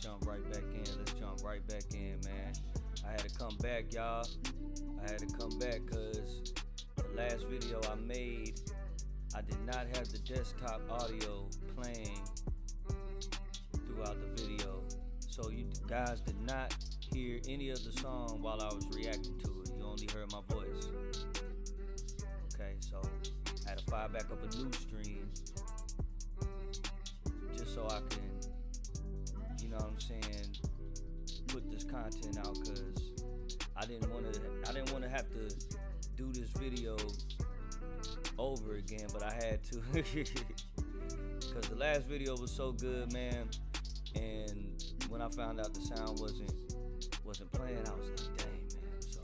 jump right back in. Let's jump right back in, man. I had to come back, y'all. I had to come back because the last video I made, I did not have the desktop audio playing throughout the video. So you guys did not hear any of the song while I was reacting to it. You only heard my voice. Okay, so I had to fire back up a new stream just so I can, you know what I'm saying, put this content out, because I didn't want to have to do this video over again, but I had to because the last video was so good, man. And when I found out the sound wasn't playing, I was like, dang, man. So,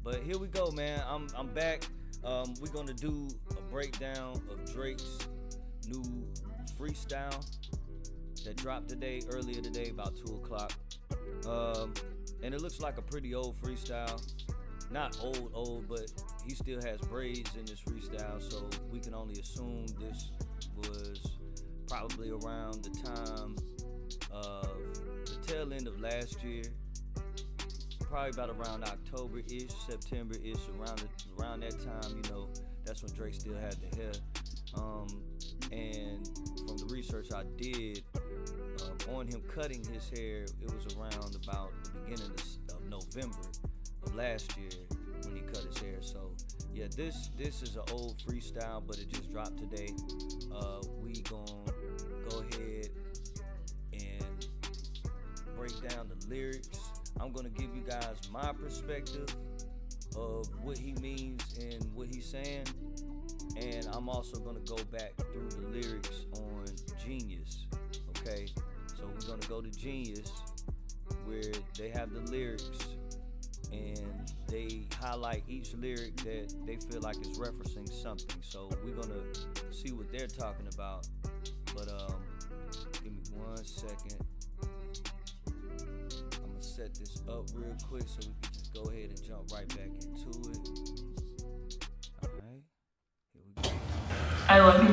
but here we go, man. I'm back. We're gonna do a breakdown of Drake's new Freestyle that dropped earlier today, about 2 o'clock. And it looks like a pretty old freestyle. Not old, but he still has braids in this freestyle, so we can only assume this was probably around the time of the tail end of last year, probably about around October-ish, September-ish, around that time. You know, that's when Drake still had the hair. And from the research I did on him cutting his hair, it was around about the beginning of November of last year when he cut his hair. So yeah, this is an old freestyle, but it just dropped today. We gonna go ahead and break down the lyrics. I'm gonna give you guys my perspective of what he means and what he's saying, and I'm also gonna go back through the lyrics on Genius. Okay, so we're gonna go to Genius, where they have the lyrics and they highlight each lyric that they feel like is referencing something. So we're gonna see what they're talking about. But give me 1 second. I'm gonna set this up real quick so we can just go ahead and jump right back into it. Alright, here we go. I love you.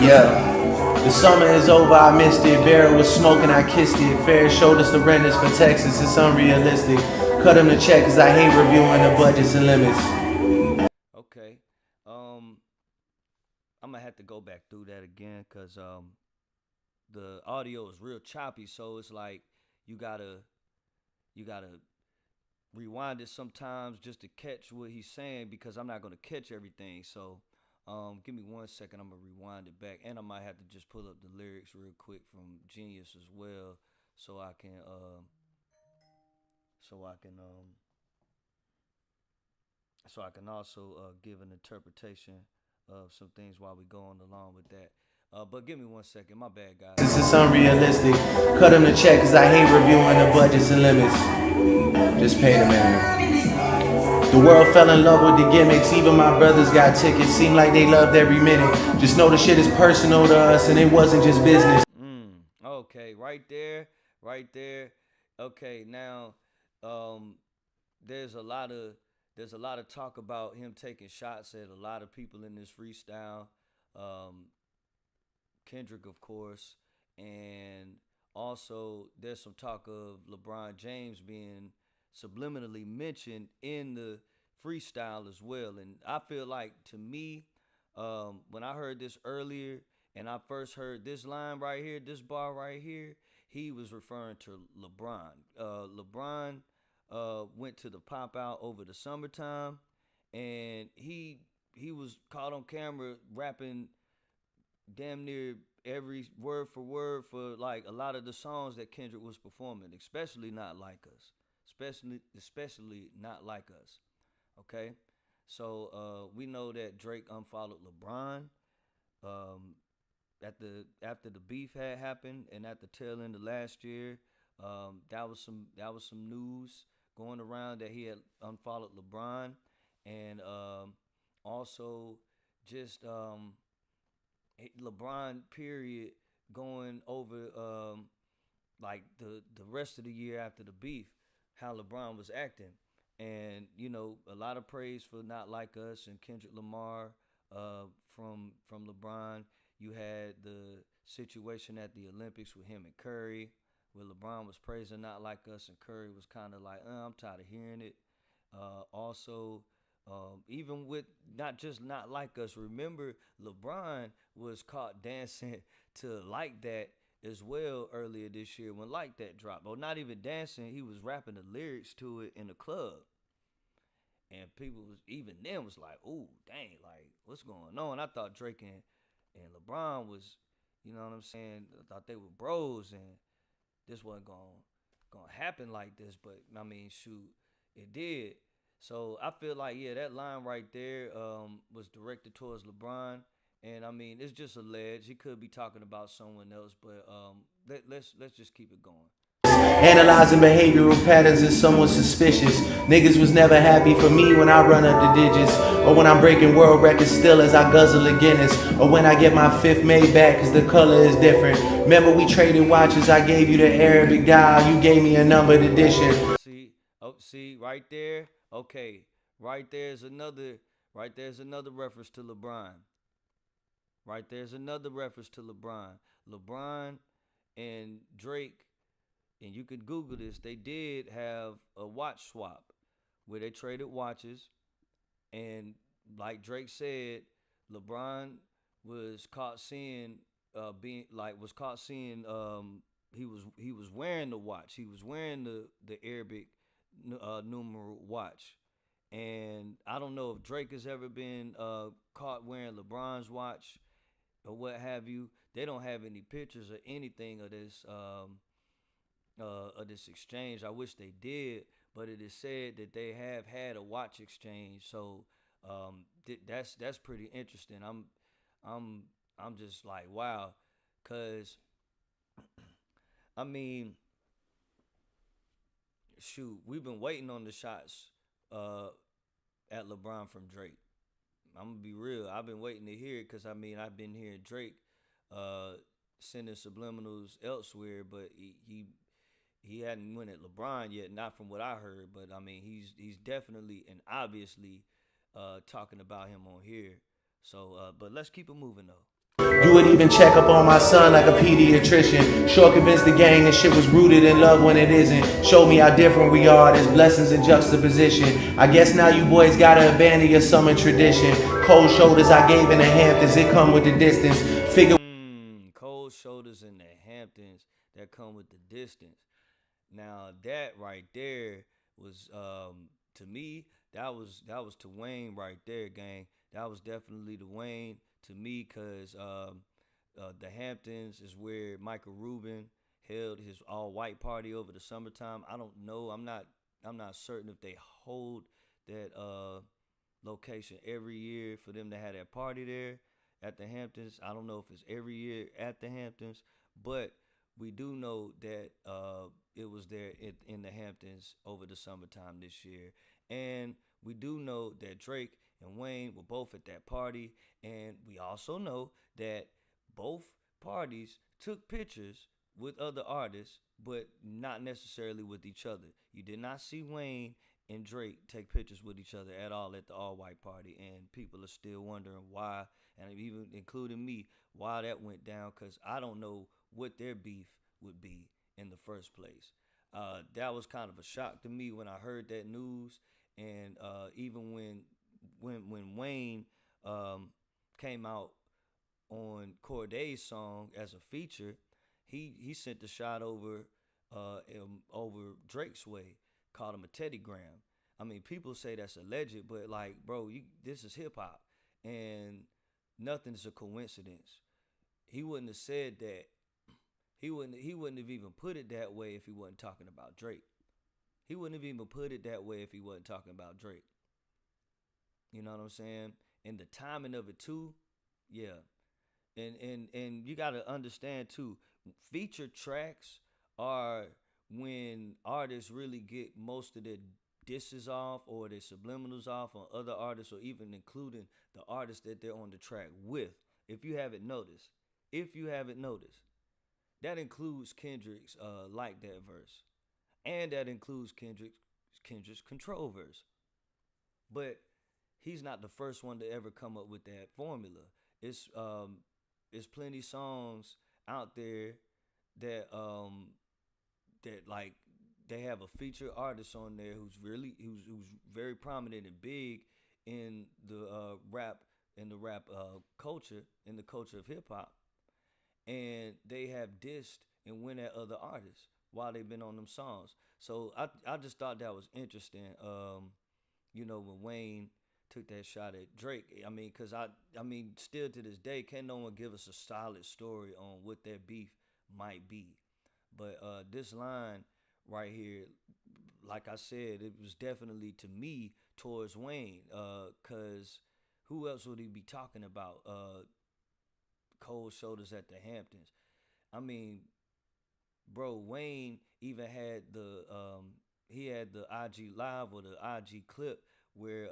Yeah. The summer is over, I missed it. Barrel was smoking, I kissed it. Fair showed us the renters for Texas, it's unrealistic. Cut him the check, cause I hate reviewing the budgets and limits. Okay. I'm gonna have to go back through that again, cause the audio is real choppy, so it's like you gotta rewind it sometimes just to catch what he's saying, because I'm not gonna catch everything. So give me 1 second, I'm gonna rewind it back, and I might have to just pull up the lyrics real quick from Genius as well, so I can also give an interpretation of some things while we going along with that. But give me 1 second, my bad, guys. This is unrealistic. Cut him the check, cause I hate reviewing the budgets and limits. Just pay the man. The world fell in love with the gimmicks. Even my brothers got tickets. Seemed like they loved every minute. Just know the shit is personal to us, and it wasn't just business. Okay, right there. Okay, now there's a lot of talk about him taking shots at a lot of people in this freestyle. Kendrick, of course, and also there's some talk of LeBron James being subliminally mentioned in the freestyle as well. And I feel like, to me, when I heard this earlier and I first heard this line right here, this bar right here, he was referring to LeBron. LeBron went to the pop out over the summertime, and he was caught on camera rapping damn near every word for word for like a lot of the songs that Kendrick was performing, especially Not Like Us. Especially Not Like Us. Okay? So we know that Drake unfollowed LeBron after the beef had happened, and at the tail end of last year. That was some news going around that he had unfollowed LeBron, and also just LeBron period going over like the rest of the year after the beef, how LeBron was acting. And you know, a lot of praise for Not Like Us and Kendrick Lamar from LeBron. You had the situation at the Olympics with him and Curry, where LeBron was praising Not Like Us, and Curry was kind of like, I'm tired of hearing it. Also, even with not just Not Like Us, remember LeBron was caught dancing to Like That as well earlier this year when Like That dropped. Or not even dancing, he was rapping the lyrics to it in the club. And people was even then was like, "Ooh, dang, like what's going on?" I thought Drake and LeBron was, you know what I'm saying? I thought they were bros, and this wasn't gonna happen like this. But I mean, shoot, it did. So I feel like yeah, that line right there was directed towards LeBron, and I mean it's just alleged. He could be talking about someone else, but let's just keep it going. Analyzing behavioral patterns is somewhat suspicious. Niggas was never happy for me when I run up the digits, or when I'm breaking world records still as I guzzle a Guinness, or when I get my fifth made back cause the color is different. Remember we traded watches, I gave you the Arabic dial, you gave me a numbered edition. See, right there. Okay, right there's another reference to LeBron. Right there's another reference to LeBron. LeBron and Drake, and you could Google this, they did have a watch swap where they traded watches. And like Drake said, LeBron was caught seeing he was wearing the watch. He was wearing the Arabic numeral watch. And I don't know if Drake has ever been caught wearing LeBron's watch or what have you. They don't have any pictures or anything of this exchange. I wish they did, but it is said that they have had a watch exchange. So that's pretty interesting. I'm just like wow, cause I mean, shoot, we've been waiting on the shots at LeBron from Drake. I'm gonna be real. I've been waiting to hear it because I mean I've been hearing Drake sending subliminals elsewhere, but he hadn't went at LeBron yet, not from what I heard. But I mean he's definitely and obviously talking about him on here. So but let's keep it moving though. You would even check up on my son like a pediatrician. Sure convinced the gang that shit was rooted in love when it isn't. Showed me how different we are, there's blessings in juxtaposition. I guess now you boys gotta abandon your summer tradition. Cold shoulders I gave in the Hamptons, it come with the distance. Figure cold shoulders in the Hamptons that come with the distance. Now that right there was to me, that was to Wayne right there, gang. That was definitely the Wayne to me, cause the Hamptons is where Michael Rubin held his all-white party over the summertime. I don't know. I'm not certain if they hold that location every year for them to have that party there at the Hamptons. I don't know if it's every year at the Hamptons, but we do know that it was there in the Hamptons over the summertime this year. And we do know that Drake and Wayne were both at that party. And we also know that both parties took pictures with other artists, but not necessarily with each other. You did not see Wayne and Drake take pictures with each other at all at the all-white party. And people are still wondering why, and even including me, why that went down, because I don't know what their beef would be in the first place. That was kind of a shock to me when I heard that news, and even when Wayne came out on Corday's song as a feature, he sent the shot over Drake's way, called him a teddygram. I mean, people say that's alleged, but like, bro, this is hip hop, and nothing's a coincidence. He wouldn't have said that. He wouldn't have even put it that way if he wasn't talking about Drake. He wouldn't have even put it that way if he wasn't talking about Drake. You know what I'm saying? And the timing of it too, yeah. And you gotta understand too, featured tracks are when artists really get most of their disses off or their subliminals off on other artists, or even including the artists that they're on the track with. If you haven't noticed, that includes Kendrick's Like That verse, and that includes Kendrick's Control verse. But he's not the first one to ever come up with that formula. It's plenty songs out there that that like they have a featured artist on there who's very prominent and big in the rap culture, in the culture of hip hop, and they have dissed and went at other artists while they've been on them songs. So I just thought that was interesting. When Wayne took that shot at Drake. I mean, still to this day, can no one give us a solid story on what their beef might be? But this line right here, like I said, it was definitely to me towards Wayne, cause who else would he be talking about? Cold shoulders at the Hamptons. I mean, bro, Wayne even had the IG live or the IG clip where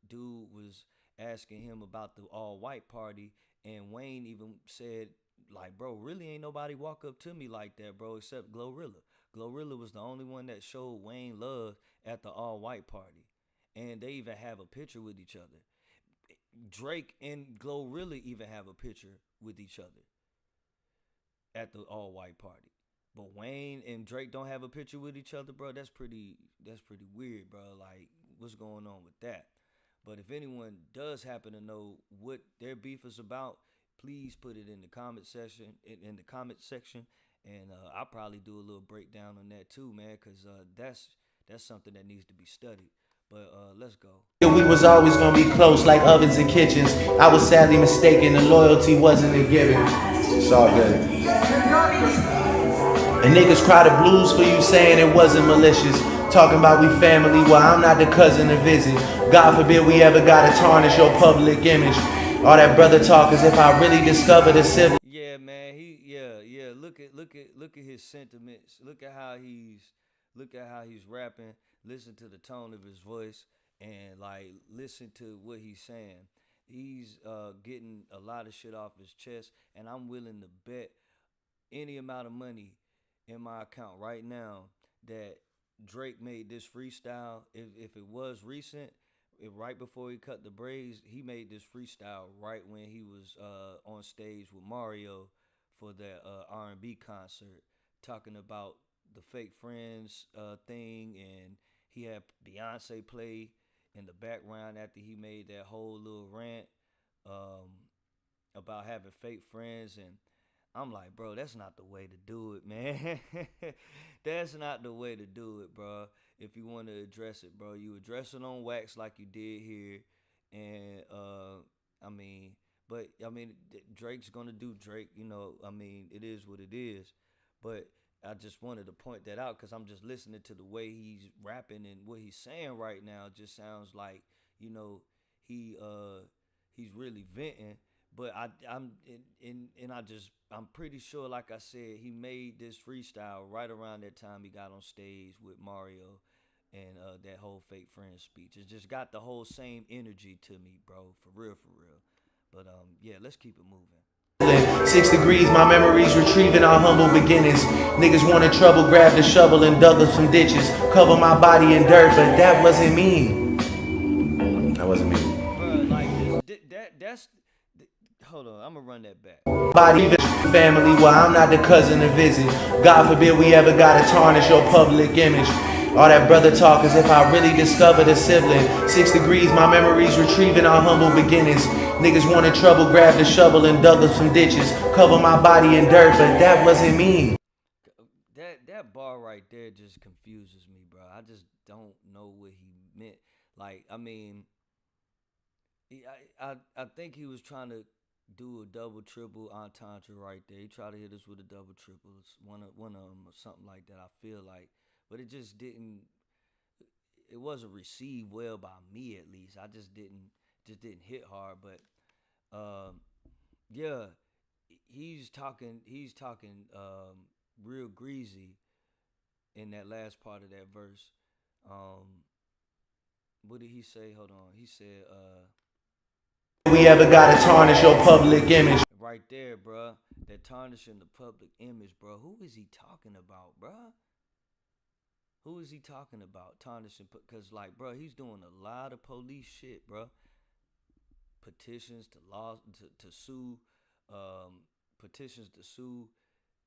dude was asking him about the all white party, and Wayne even said like, bro, really ain't nobody walk up to me like that, bro, except Glorilla. Glorilla was the only one that showed Wayne love at the all white party, and they even have a picture with each other. Drake and Glorilla even have a picture with each other at the all white party. But Wayne and Drake don't have a picture with each other, bro. That's pretty weird, bro. Like, what's going on with that? But if anyone does happen to know what their beef is about, please put it in the comment section. And I'll probably do a little breakdown on that too, man, because that's something that needs to be studied. But let's go. We was always gonna be close like ovens and kitchens. I was sadly mistaken, the loyalty wasn't a given. It's all good. And niggas cry the blues for you saying it wasn't malicious. Talking about we family, well I'm not the cousin to visit. God forbid we ever gotta tarnish your public image. All that brother talk as if I really discovered a sibling. Yeah, man. Look at his sentiments. Look at how he's rapping. Listen to the tone of his voice and like listen to what he's saying. He's getting a lot of shit off his chest, and I'm willing to bet any amount of money in my account right now that Drake made this freestyle. If it was recent, right before he cut the braids, he made this freestyle right when he was on stage with Mario for that R&B concert, talking about the fake friends thing, and he had Beyonce play in the background after he made that whole little rant about having fake friends. And I'm like, bro, that's not the way to do it, man. That's not the way to do it, bro. If you want to address it, bro, you address it on wax like you did here. And Drake's gonna do Drake, it is what it is. But I just wanted to point that out because I'm just listening to the way he's rapping and what he's saying right now. It just sounds like, he's really venting. But I'm pretty sure, like I said, he made this freestyle right around that time he got on stage with Mario and that whole fake friend speech. It just got the whole same energy to me, bro, for real. But yeah, let's keep it moving. 6 degrees, my memories retrieving our humble beginnings. Niggas wanted trouble, grabbed a shovel and dug up some ditches. Cover my body in dirt, but that wasn't me. That wasn't me. Bro, like that's hold on, I'm gonna run that back. Body family, well I'm not the cousin to visit. God forbid we ever gotta tarnish your public image. All that brother talk as if I really discovered a sibling. 6 degrees, my memories retrieving our humble beginnings. Niggas wanted trouble, grabbed a shovel and dug up some ditches. Cover my body in dirt, but that wasn't me. That bar right there just confuses me, bro. I just don't know what he meant. Like, I mean, I think he was trying to do a double triple entendre right there. He tried to hit us with a double triple, one of them or something like that. I feel like, but it just didn't. It wasn't received well by me, at least. I just didn't hit hard. But yeah, he's talking real greasy in that last part of that verse. What did he say? Hold on. He said, we ever gotta tarnish your public image. Right there, bruh. That tarnishing the public image, bro. Who is he talking about, bruh? Who is he talking about? Tarnishing, because, like, bro, he's doing a lot of police shit, bro. Petitions to law to sue petitions to sue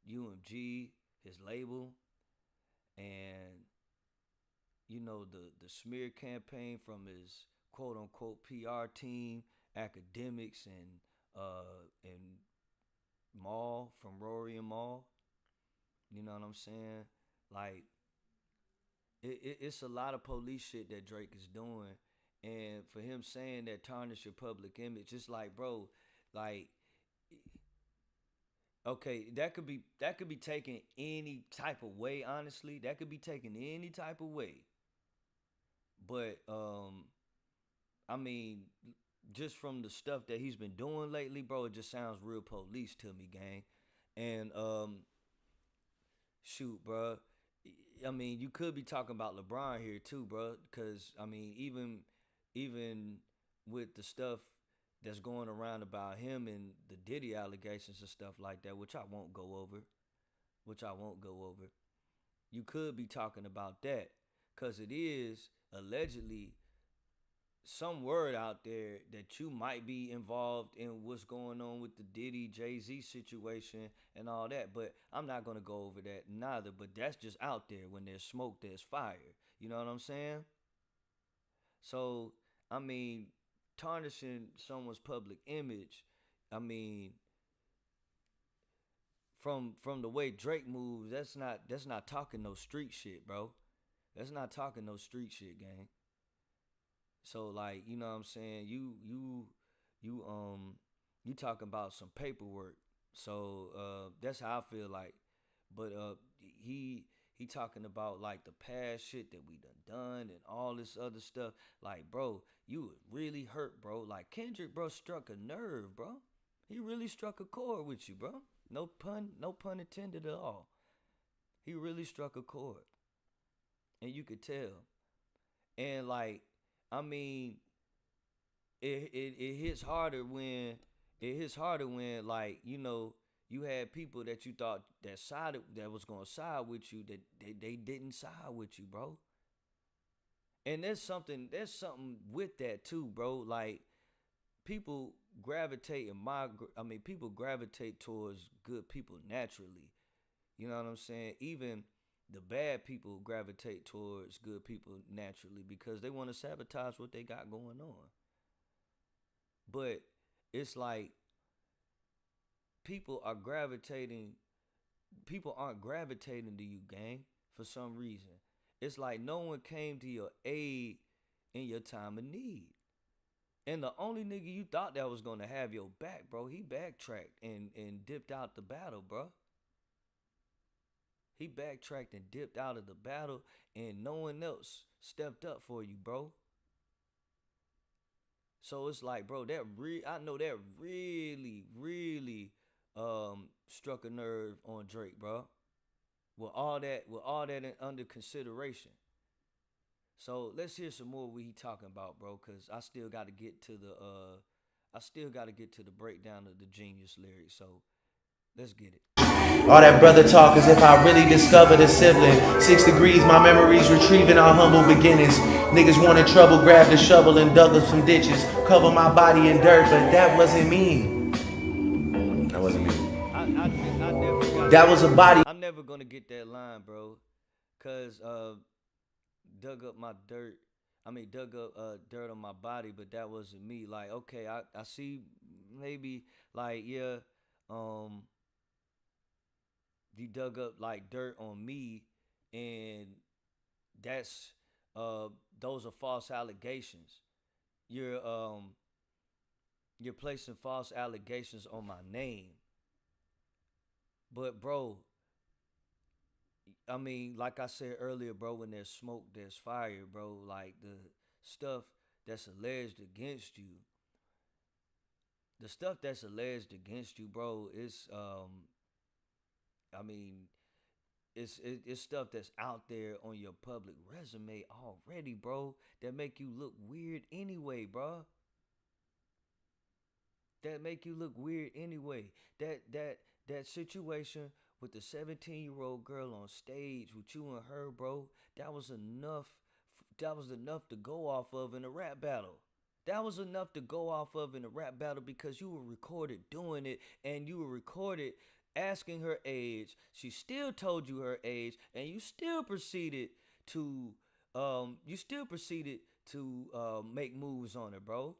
UMG, his label, and the smear campaign from his quote unquote PR team, academics, and Maul from Rory and Maul. You know what I'm saying? Like it's a lot of police shit that Drake is doing, and for him saying that tarnish your public image, it's like, bro, like, okay, that could be taken any type of way. Honestly, that could be taken any type of way. But I mean, just from the stuff that he's been doing lately, bro, it just sounds real police to me, gang. And shoot, bro. I mean, you could be talking about LeBron here too, bro, because I mean, even with the stuff that's going around about him and the Diddy allegations and stuff like that, which I won't go over, you could be talking about that, because it is allegedly some word out there that you might be involved in what's going on with the Diddy Jay-Z situation and all that. But I'm not going to go over that neither. But that's just out there. When there's smoke, there's fire. You know what I'm saying? So, I mean, tarnishing someone's public image, I mean, from the way Drake moves, that's not talking no street shit, bro. That's not talking no street shit, gang. So, like, you know what I'm saying? You talking about some paperwork. So that's how I feel like. But he talking about like the past shit that we done and all this other stuff. Like, bro, you would really hurt, bro. Like, Kendrick, bro, struck a nerve, bro. He really struck a chord with you, bro. No pun intended at all. He really struck a chord. And you could tell. And like, I mean, it hits harder when like, you had people that you thought that was gonna side with you, that they didn't side with you, bro. And there's something with that too, bro. Like, people people gravitate towards good people naturally. You know what I'm saying? Even the bad people gravitate towards good people naturally because they want to sabotage what they got going on. But it's like people aren't gravitating to you, gang, for some reason. It's like no one came to your aid in your time of need. And the only nigga you thought that was gonna have your back, bro, he backtracked and dipped out the battle, bro. He backtracked and dipped out of the battle, and no one else stepped up for you, bro. So it's like, bro, I know that really, really struck a nerve on Drake, bro. With all that under consideration. So let's hear some more what he talking about, bro, cause I still got to get to the breakdown of the Genius lyrics. So let's get it. All that brother talk as if I really discovered a sibling. 6 degrees, my memories retrieving our humble beginnings. Niggas wanted trouble, grabbed a shovel and dug up some ditches. Cover my body in dirt, but that wasn't me. That wasn't me. I never got that was a body. I'm never gonna get that line, bro, cause dug up dirt on my body, but that wasn't me. Like, okay, I see, maybe, like, yeah, you dug up like dirt on me, and that's those are false allegations. You're placing false allegations on my name. But bro, I mean, like I said earlier, bro, when there's smoke, there's fire, bro. Like, the stuff that's alleged against you, bro, is I mean, it's stuff that's out there on your public resume already, bro, that make you look weird anyway, bro. That situation with the 17-year-old girl on stage with you and her, bro, that was enough to go off of in a rap battle. That was enough to go off of in a rap battle because you were recorded doing it and you were recorded asking her age. She still told you her age, and you still proceeded to make moves on her, bro.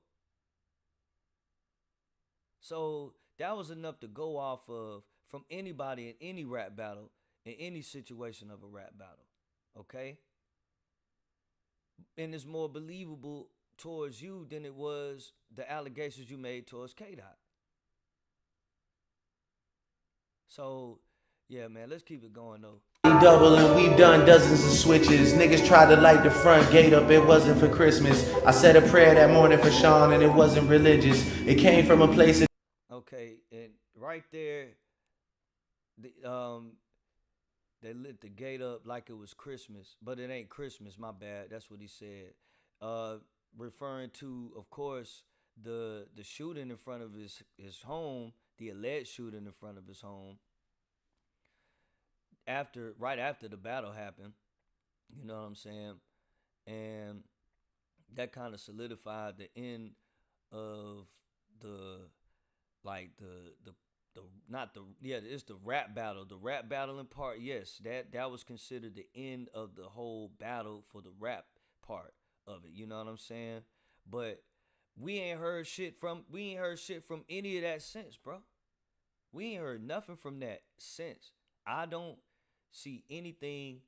So that was enough to go off of from anybody in any rap battle, in any situation of a rap battle. Okay? And it's more believable towards you than it was the allegations you made towards K Dot. So, yeah, man, let's keep it going though. Double and we've done dozens of switches. Niggas tried to light the front gate up, it wasn't for Christmas. I said a prayer that morning for Sean and it wasn't religious. It came from a place of... Okay, and right there, they lit the gate up like it was Christmas, but it ain't Christmas, my bad. That's what he said. Referring to, of course, the shooting in front of his home, the alleged shooting in front of his home. Right after the battle happened, you know what I'm saying? And that kind of solidified the end of it's the rap battle. The rap battle in part, yes, that was considered the end of the whole battle for the rap part of it. You know what I'm saying? But we ain't heard shit from any of that since, bro. We ain't heard nothing from that since. I don't see anything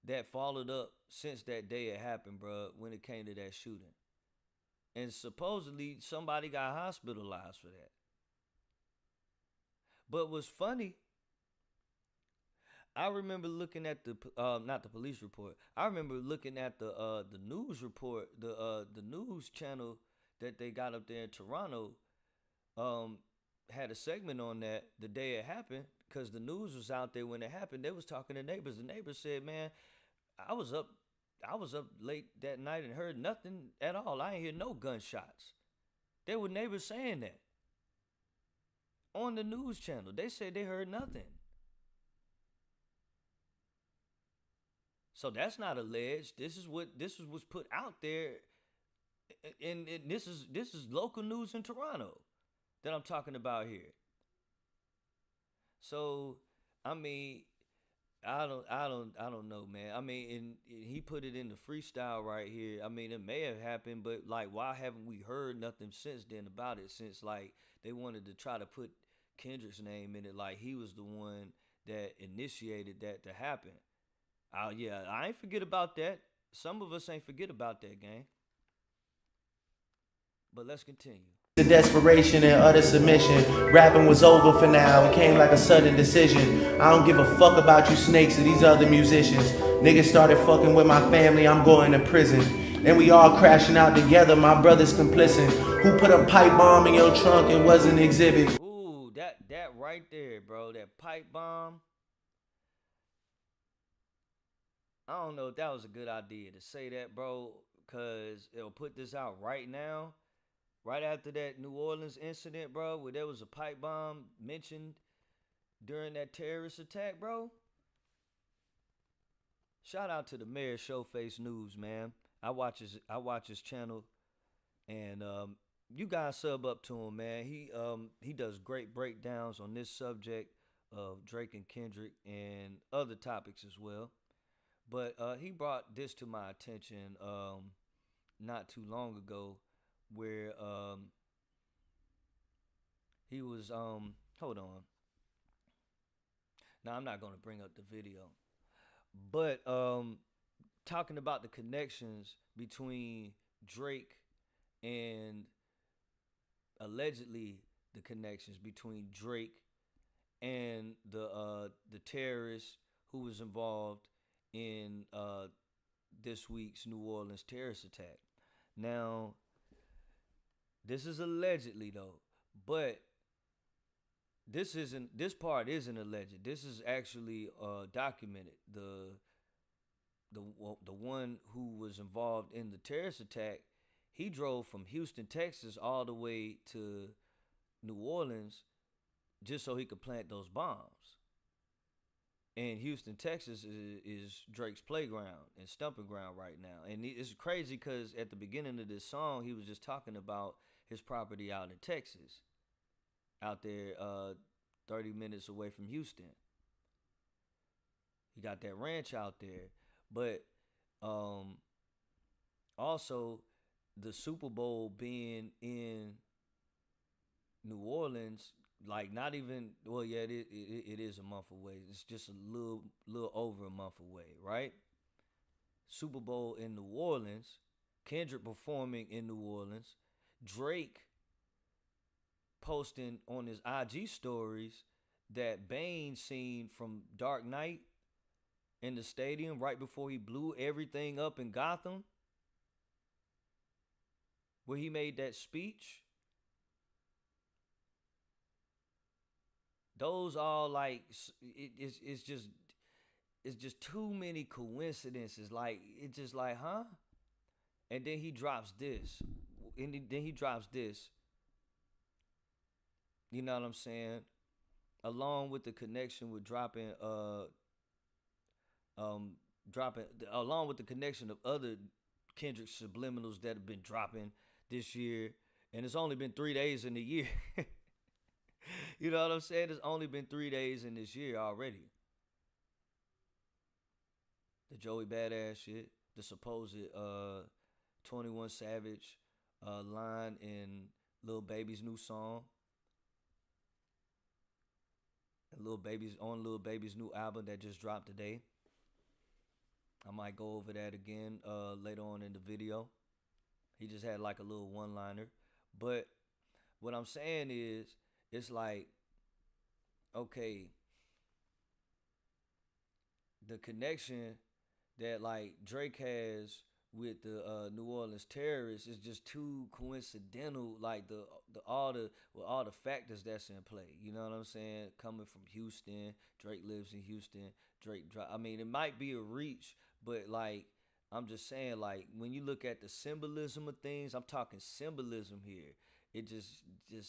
that followed up since that day it happened, bro, when it came to that shooting. And supposedly somebody got hospitalized for that. But what's funny, I remember looking at not the police report. I remember looking at the news report, the news channel that they got up there in Toronto. Had a segment on that the day it happened because the news was out there when it happened. They was talking to neighbors. The neighbors said, "Man, I was up late that night and heard nothing at all. I ain't hear no gunshots." They were neighbors saying that on the news channel. They said they heard nothing. So that's not alleged. This is what's put out there, and this is local news in Toronto that I'm talking about here. So, I mean, I don't know, man. I mean, and he put it in the freestyle right here. I mean, it may have happened, but like, why haven't we heard nothing since then about it? Since like they wanted to try to put Kendrick's name in it, like he was the one that initiated that to happen. Yeah, I ain't forget about that. Some of us ain't forget about that, gang. But let's continue. The desperation and utter submission. Rapping was over for now. It came like a sudden decision. I don't give a fuck about you snakes or these other musicians. Niggas started fucking with my family. I'm going to prison. And we all crashing out together. My brother's complicit. Who put a pipe bomb in your trunk? It was an exhibit. Ooh, that right there, bro. That pipe bomb. I don't know if that was a good idea to say that, bro, because it'll put this out right now. Right after that New Orleans incident, bro, where there was a pipe bomb mentioned during that terrorist attack, bro. Shout out to the mayor, Showface News, man. I watch his channel, and you guys sub up to him, man. He does great breakdowns on this subject of Drake and Kendrick and other topics as well. But he brought this to my attention not too long ago, where he was hold on. Now I'm not gonna bring up the video, but talking about the connections between Drake and allegedly the connections between Drake and the terrorist who was involved in this week's New Orleans terrorist attack. Now, this is allegedly though, but this part isn't alleged. This is actually documented. The one who was involved in the terrorist attack, he drove from Houston, Texas, all the way to New Orleans just so he could plant those bombs. And Houston, Texas is Drake's playground and stumping ground right now. And it's crazy because at the beginning of this song, he was just talking about his property out in Texas, out there 30 minutes away from Houston. He got that ranch out there. But also the Super Bowl being in New Orleans, like not even, well, yeah, it is a month away. It's just a little over a month away, right? Super Bowl in New Orleans, Kendrick performing in New Orleans, Drake posting on his IG stories that Bane scene from Dark Knight in the stadium right before he blew everything up in Gotham, where he made that speech. Those all like it's just too many coincidences. Like it's just like, huh? And then he drops this, then he drops this. You know what I'm saying? Along with the connection with dropping along with the connection of other Kendrick subliminals that have been dropping this year, and it's only been 3 days in the year. You know what I'm saying? It's only been 3 days in this year already. The Joey Badass shit, the supposed 21 Savage line in Lil Baby's new song, and Lil Baby's new album that just dropped today. I might go over that again later on in the video. He just had like a little one-liner. But what I'm saying is, it's like, okay, the connection that like Drake has with the New Orleans terrorists is just too coincidental. Like all the factors that's in play. You know what I'm saying? Coming from Houston, Drake lives in Houston. I mean, it might be a reach, but like I'm just saying, like when you look at the symbolism of things, I'm talking symbolism here. It just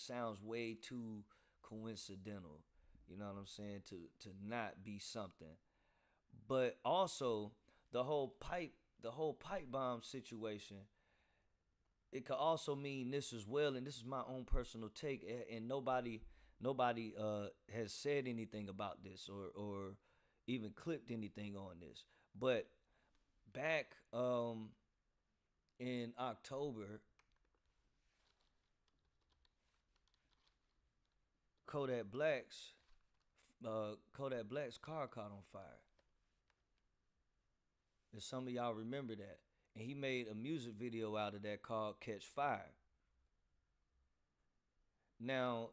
sounds way too coincidental. You know what I'm saying? To not be something. But also the whole pipe bomb situation, it could also mean this as well, and this is my own personal take, and nobody has said anything about this or even clipped anything on this. But back in October, Kodak Black's car caught on fire. And some of y'all remember that. And he made a music video out of that called Catch Fire. Now,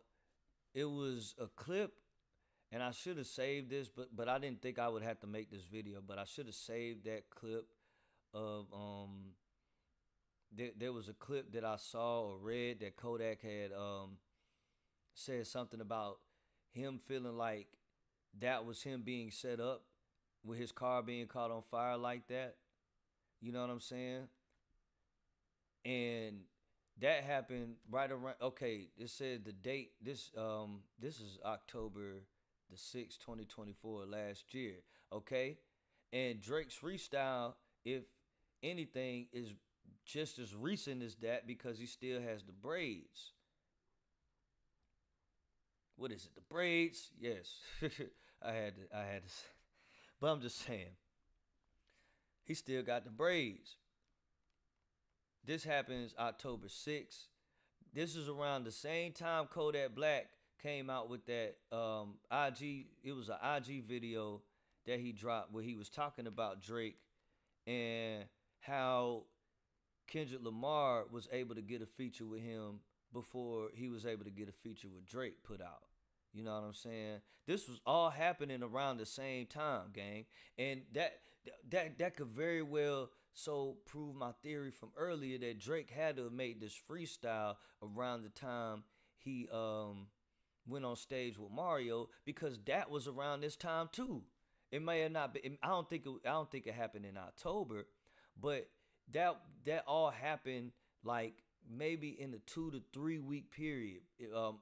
it was a clip, and I should have saved this, but I didn't think I would have to make this video, but I should have saved that clip of there was a clip that I saw or read that Kodak had said something about him feeling like that was him being set up with his car being caught on fire like that. You know what I'm saying? And that happened right around, okay, it said the date, this is October the 6th, 2024, last year, okay? And Drake's Freestyle, if anything, is just as recent as that because he still has the braids. What is it? The braids? Yes. I had to say. But I'm just saying. He still got the braids. This happens October 6th. This is around the same time Kodak Black came out with that IG. It was an IG video that he dropped where he was talking about Drake and how Kendrick Lamar was able to get a feature with him before he was able to get a feature with Drake put out. You know what I'm saying? This was all happening around the same time, gang. And that could very well so prove my theory from earlier that Drake had to have made this freestyle around the time he went on stage with Mario, because that was around this time too. It may have not been. I don't think it happened in October, but that all happened like maybe in a 2 to 3 week period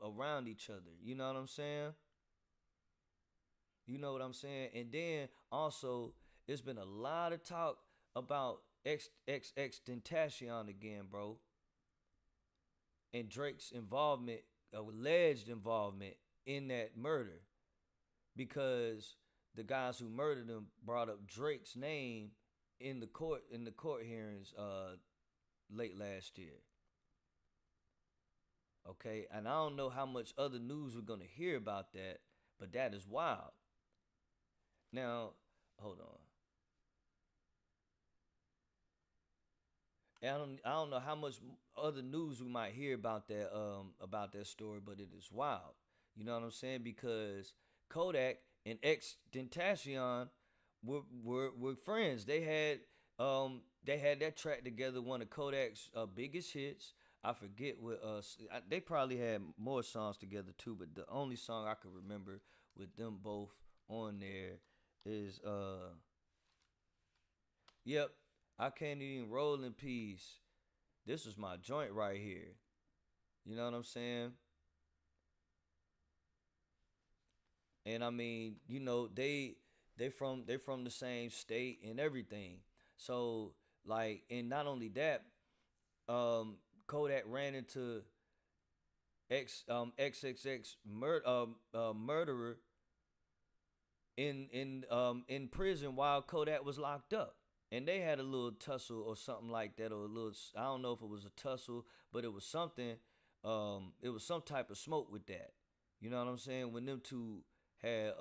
around each other. You know what I'm saying? You know what I'm saying? And then also, it's been a lot of talk about Tentacion again, bro, and Drake's involvement, alleged involvement in that murder, because the guys who murdered him brought up Drake's name in the court hearings late last year. Okay, and I don't know how much other news we're gonna hear about that, but that is wild. Now, hold on. I don't know how much other news we might hear about that story, but it is wild. You know what I'm saying? Because Kodak and ex Tentacion were friends. They had that track together, one of Kodak's biggest hits. I forget what they probably had more songs together too, but the only song I can remember with them both on there is yep, I can't even roll in peace. This was my joint right here. You know what I'm saying? And I mean, you know, they from the same state and everything. So like, and not only that, um, Kodak ran into XXX murderer in prison while Kodak was locked up. And they had a little tussle or something like that, or a little, I don't know if it was a tussle, but it was something. It was some type of smoke with that. You know what I'm saying? When them two had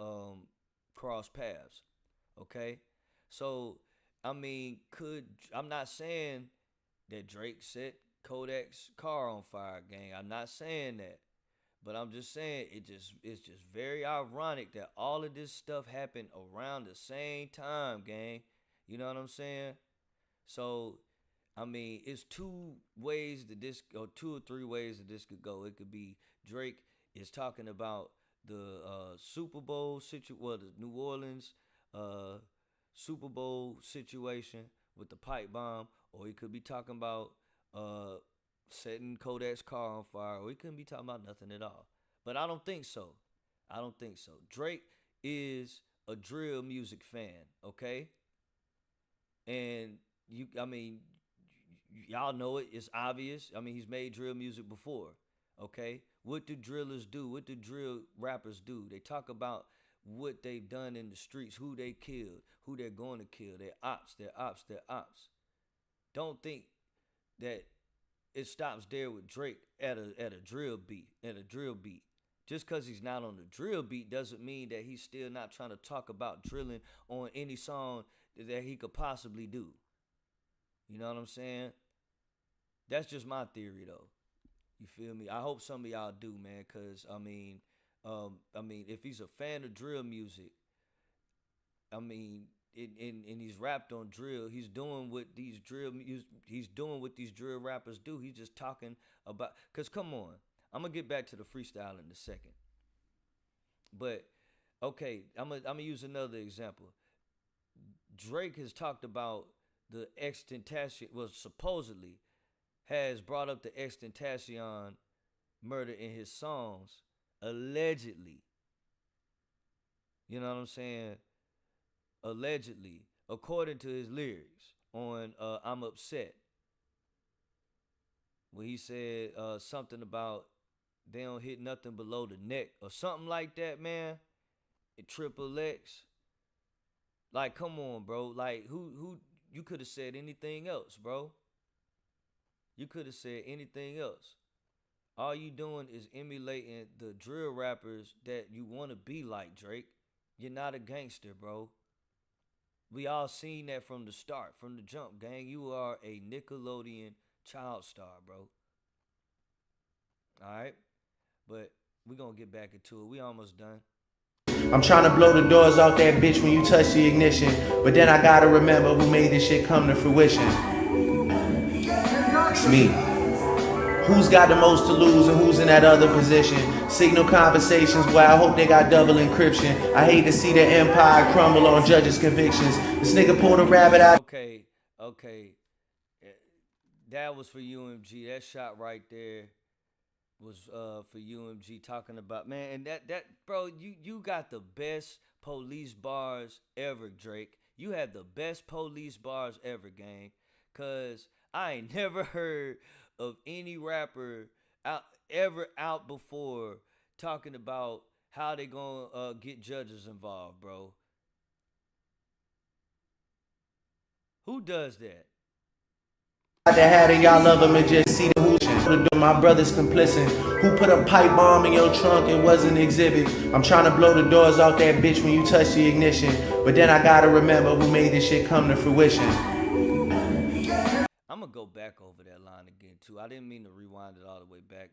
crossed paths. Okay, so I mean, I'm not saying that Drake set Kodak's car on fire, gang. I'm not saying that. But I'm just saying it's just very ironic that all of this stuff happened around the same time, gang. You know what I'm saying? So, I mean, it's two ways that this, or two or three ways that this could go. It could be Drake is talking about the Super Bowl well, the New Orleans uh, Super Bowl situation with the pipe bomb, or he could be talking about uh, setting Kodak's car on fire, or he couldn't be talking about nothing at all. But I don't think so. I don't think so. Drake is a drill music fan, okay? And I mean, y'all know it. It's obvious. I mean, he's made drill music before, okay? What do drillers do? What do drill rappers do? They talk about what they've done in the streets, who they killed, who they're going to kill, their ops, their ops, their ops. Don't think that it stops there with Drake at a drill beat, Just because he's not on the drill beat doesn't mean that he's still not trying to talk about drilling on any song that he could possibly do. You know what I'm saying? That's just my theory, though. You feel me? I hope some of y'all do, man. Cause I mean, if he's a fan of drill music, I mean, and he's rapped on drill. He's doing what he's doing what these drill rappers do. He's just talking about. Cause come on, I'm gonna get back to the freestyle in a second. But okay, I'm gonna use another example. Drake has talked about the extentation. Well, supposedly has brought up the extentation murder in his songs, allegedly. You know what I'm saying? Allegedly, according to his lyrics on I'm Upset, where he said something about they don't hit nothing below the neck or something like that, man. It triple X. Like, come on, bro. Like, who you could have said anything else, bro. You could have said anything else. All you doing is emulating the drill rappers that you want to be like, Drake. You're not a gangster, bro. We all seen that from the start, from the jump, gang. You are a Nickelodeon child star, bro. All right? But we're going to get back into it. We almost done. I'm trying to blow the doors off that bitch when you touch the ignition. But then I gotta remember who made this shit come to fruition. It's me. Who's got the most to lose and who's in that other position? Signal conversations where I hope they got double encryption. I hate to see the empire crumble on judges' convictions. This nigga pulled a rabbit out. Okay. That was for UMG. That shot right there was for UMG talking about, man, and that bro, you got the best police bars ever, Drake. You have the best police bars ever, gang. Cause I ain't never heard of any rapper out ever out before talking about how they gonna get judges involved, bro. Who does that? That had it, y'all love him and just see the hooching. My brother's complicit. Who put a pipe bomb in your trunk and was an exhibit? I'm trying to blow the doors off that bitch when you touch the ignition. But then I gotta remember who made this shit come to fruition. I'm gonna go back over that line again too. I didn't mean to rewind it all the way back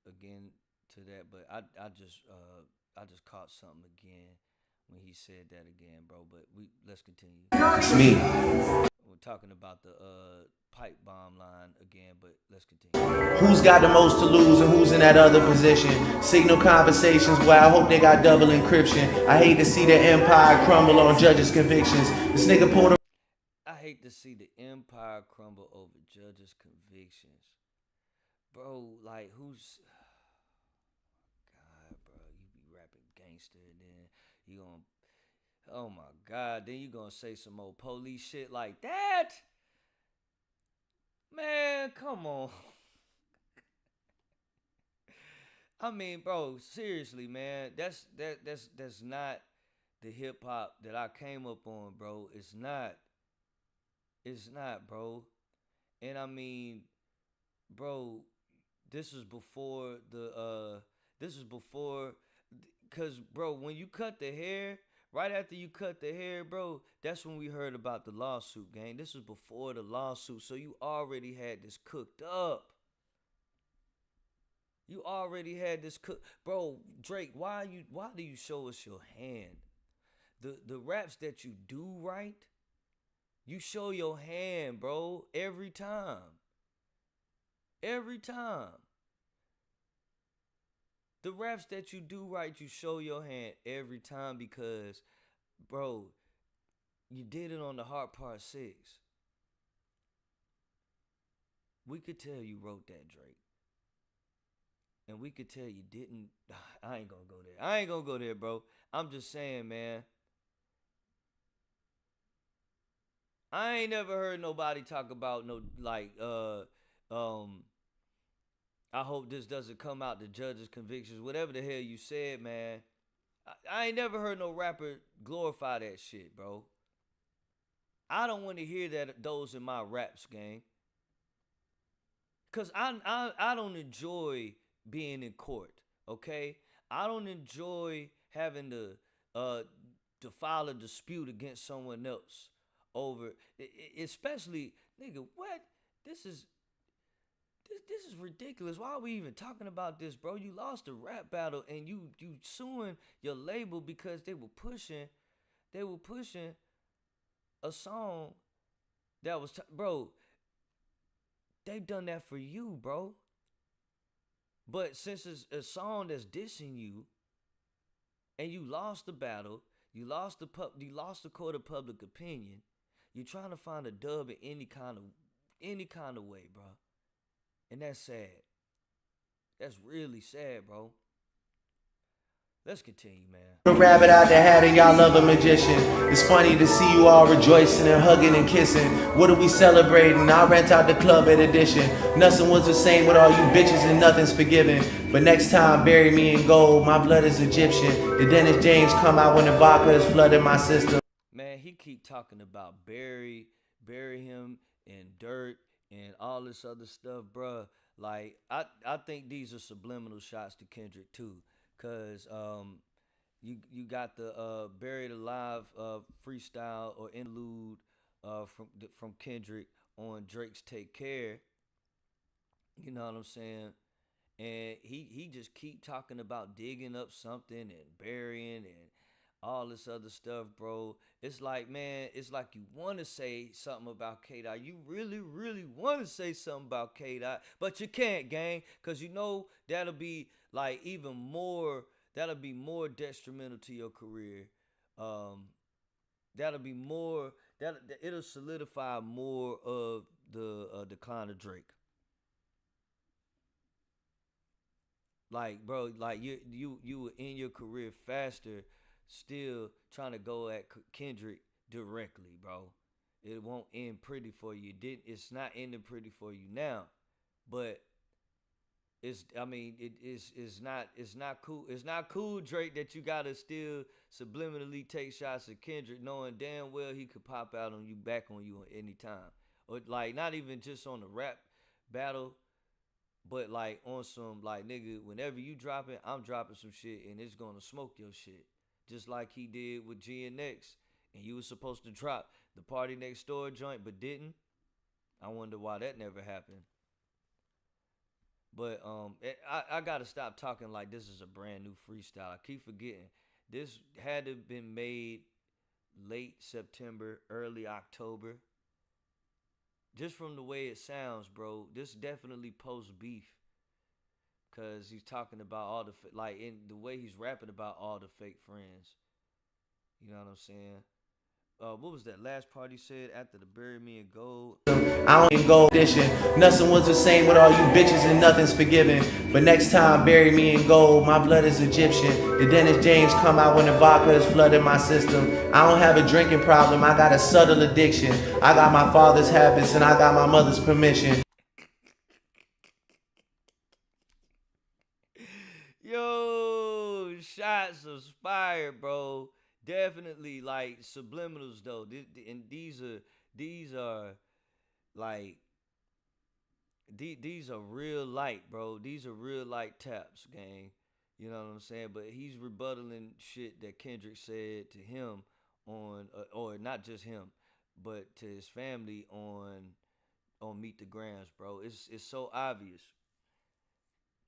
again to that, but I just caught something again when he said that again, bro. But let's continue. It's me. We're talking about the pipe bomb line again, but let's continue. Who's got the most to lose and who's in that other position? Signal conversations where I hope they got double encryption. I hate to see the empire crumble on judges' convictions. This nigga pulled a I hate to see the empire crumble over judges' convictions. Bro, like who's God, bro, you be rapping gangster and then you gonna oh my God, then you gonna say some old police shit like that? Man, come on. I mean, bro, seriously, man, that's not the hip hop that I came up on, bro. It's not, bro. And I mean, bro, this is before cause bro, when you cut the hair, right after you cut the hair, bro, that's when we heard about the lawsuit, gang. This was before the lawsuit, so you already had this cooked up. You already had this bro. Drake, why do you show us your hand? The raps that you do right, you show your hand, bro, every time. Every time. The raps that you do right, you show your hand every time because, bro, you did it on the Heart Part 6. We could tell you wrote that, Drake. And we could tell you didn't. I ain't gonna go there. I ain't gonna go there, bro. I'm just saying, man. I ain't never heard nobody talk about no, like, I hope this doesn't come out the judge's convictions. Whatever the hell you said, man. I ain't never heard no rapper glorify that shit, bro. I don't want to hear those in my raps, gang. Cause I don't enjoy being in court, okay? I don't enjoy having to file a dispute against someone else over, especially, nigga, what? This is ridiculous. Why are we even talking about this, bro? You lost a rap battle and you suing your label because they were pushing a song that was bro, they've done that for you, bro. But since it's a song that's dissing you and you lost the battle, you lost the court of public opinion, you're trying to find a dub in any kind of way, bro. And that's sad. That's really sad, bro. Let's continue, man. The rabbit out the hat and y'all love a magician. It's funny to see you all rejoicing and hugging and kissing. What are we celebrating? I rent out the club at Edition. Nothing was the same with all you bitches and nothing's forgiven. But next time, bury me in gold. My blood is Egyptian. The Dennis James come out when the vodka is flooding my system. Man, he keep talking about bury him in dirt and all this other stuff, bruh. Like, I think these are subliminal shots to Kendrick too, cause you got the Buried Alive freestyle or interlude from Kendrick on Drake's Take Care. You know what I'm saying? And he just keep talking about digging up something and burying and all this other stuff, bro. It's like, man, it's like you want to say something about K-Dot. You really, really want to say something about K-Dot, but you can't, gang, because you know that'll be like even more, that'll be more detrimental to your career. That'll be more, it'll solidify more of the decline of Drake. Like, bro, like you were in your career faster, still trying to go at Kendrick directly, bro. It won't end pretty for you. It's not ending pretty for you now, but it's not cool. It's not cool, Drake, that you gotta still subliminally take shots at Kendrick, knowing damn well he could pop out on you, back on you at any time, or like not even just on the rap battle, but like on some like nigga, whenever you drop it, I'm dropping some shit and it's gonna smoke your shit. Just like he did with GNX, and you was supposed to drop the Party Next Door joint but didn't. I wonder why that never happened. But I gotta stop talking like this is a brand new freestyle. I keep forgetting this had to have been made late September, early October. Just from the way it sounds, bro, this definitely post beef, cause he's talking about all the like in the way he's rapping about all the fake friends. You know what I'm saying? What was that last part he said after the bury me in gold? I don't even go edition. Nothing was the same with all you bitches and nothing's forgiven. But next time, bury me in gold. My blood is Egyptian. The Dennis James come out when the vodka is flooding my system. I don't have a drinking problem. I got a subtle addiction. I got my father's habits and I got my mother's permission. Yo, shots of fire, bro. Definitely like subliminals though. And these are like these are real light, bro. These are real light taps, gang. You know what I'm saying? But he's rebuttaling shit that Kendrick said to him on, or not just him, but to his family on Meet the Grams, bro. It's so obvious.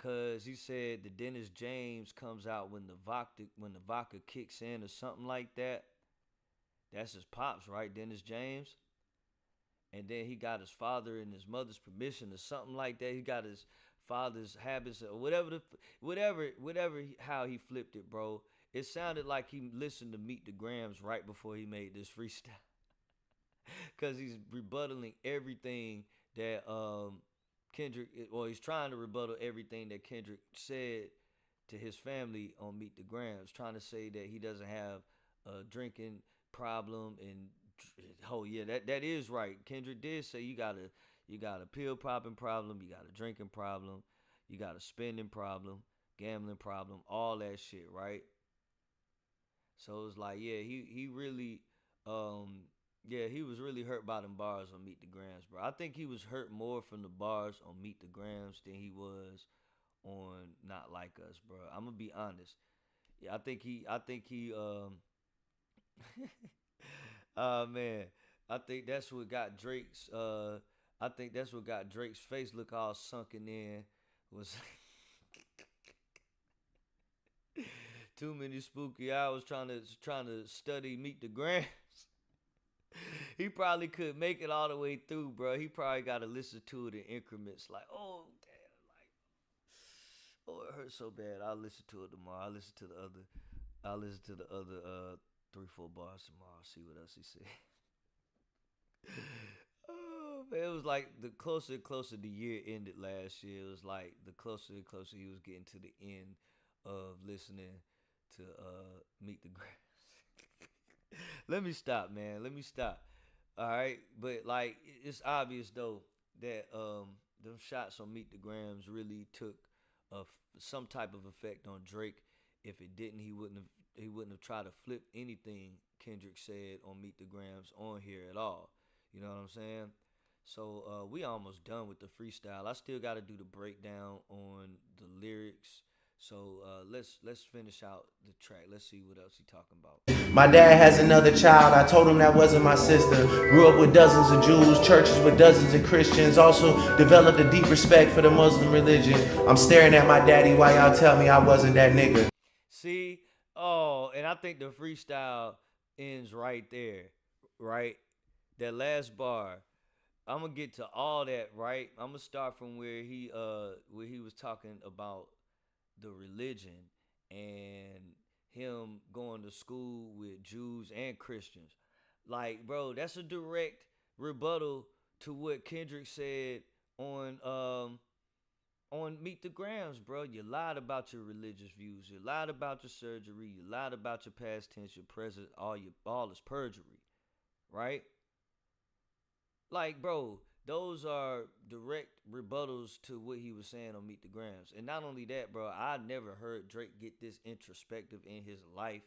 Cause he said the Dennis James comes out when the vodka kicks in or something like that. That's his pops, right? Dennis James. And then he got his father and his mother's permission or something like that. He got his father's habits or how he flipped it, bro. It sounded like he listened to Meet the Grams right before he made this freestyle. Cause he's rebuttaling everything that Kendrick, or he's trying to rebuttal everything that Kendrick said to his family on Meet the Grams, trying to say that he doesn't have a drinking problem. And oh yeah, that is right. Kendrick did say you got a pill popping problem, you got a drinking problem, you got a spending problem, gambling problem, all that shit, right? So it's like, yeah, he really yeah, he was really hurt by them bars on Meet the Grams, bro. I think he was hurt more from the bars on Meet the Grams than he was on Not Like Us, bro. I'm gonna be honest. Yeah, I think he man, I think that's what got Drake's face look all sunken in, was too many spooky hours trying to study Meet the Grams. He probably could make it all the way through, bro. He probably got to listen to it in increments. Like, oh damn, like, oh, it hurts so bad. I'll listen to it tomorrow. I'll listen to the other 3-4 bars tomorrow. See what else he said. Oh man, it was like the closer and closer the year ended last year. It was like the closer and closer he was getting to the end of listening to Meet the Grams. Let me stop, man. Let me stop. All right, but like it's obvious though that them shots on Meet the Grams really took some type of effect on Drake. If it didn't, he wouldn't have tried to flip anything Kendrick said on Meet the Grams on here at all. You know what I'm saying? So we almost done with the freestyle. I still got to do the breakdown on the lyrics. So let's finish out the track. Let's see what else he talking about. My dad has another child. I told him that wasn't my sister. Grew up with dozens of Jews, churches with dozens of Christians. Also developed a deep respect for the Muslim religion. I'm staring at my daddy while y'all tell me I wasn't that nigga. See? Oh, and I think the freestyle ends right there, right? That last bar. I'm gonna get to all that, right? I'm gonna start from where he was talking about the religion and him going to school with Jews and Christians. Like, bro, that's a direct rebuttal to what Kendrick said on on Meet the Grams, bro. You lied about your religious views. You lied about your surgery. You lied about your past tense, your present, all is perjury, right? Like, bro, those are direct rebuttals to what he was saying on Meet the Grams. And not only that, bro, I never heard Drake get this introspective in his life,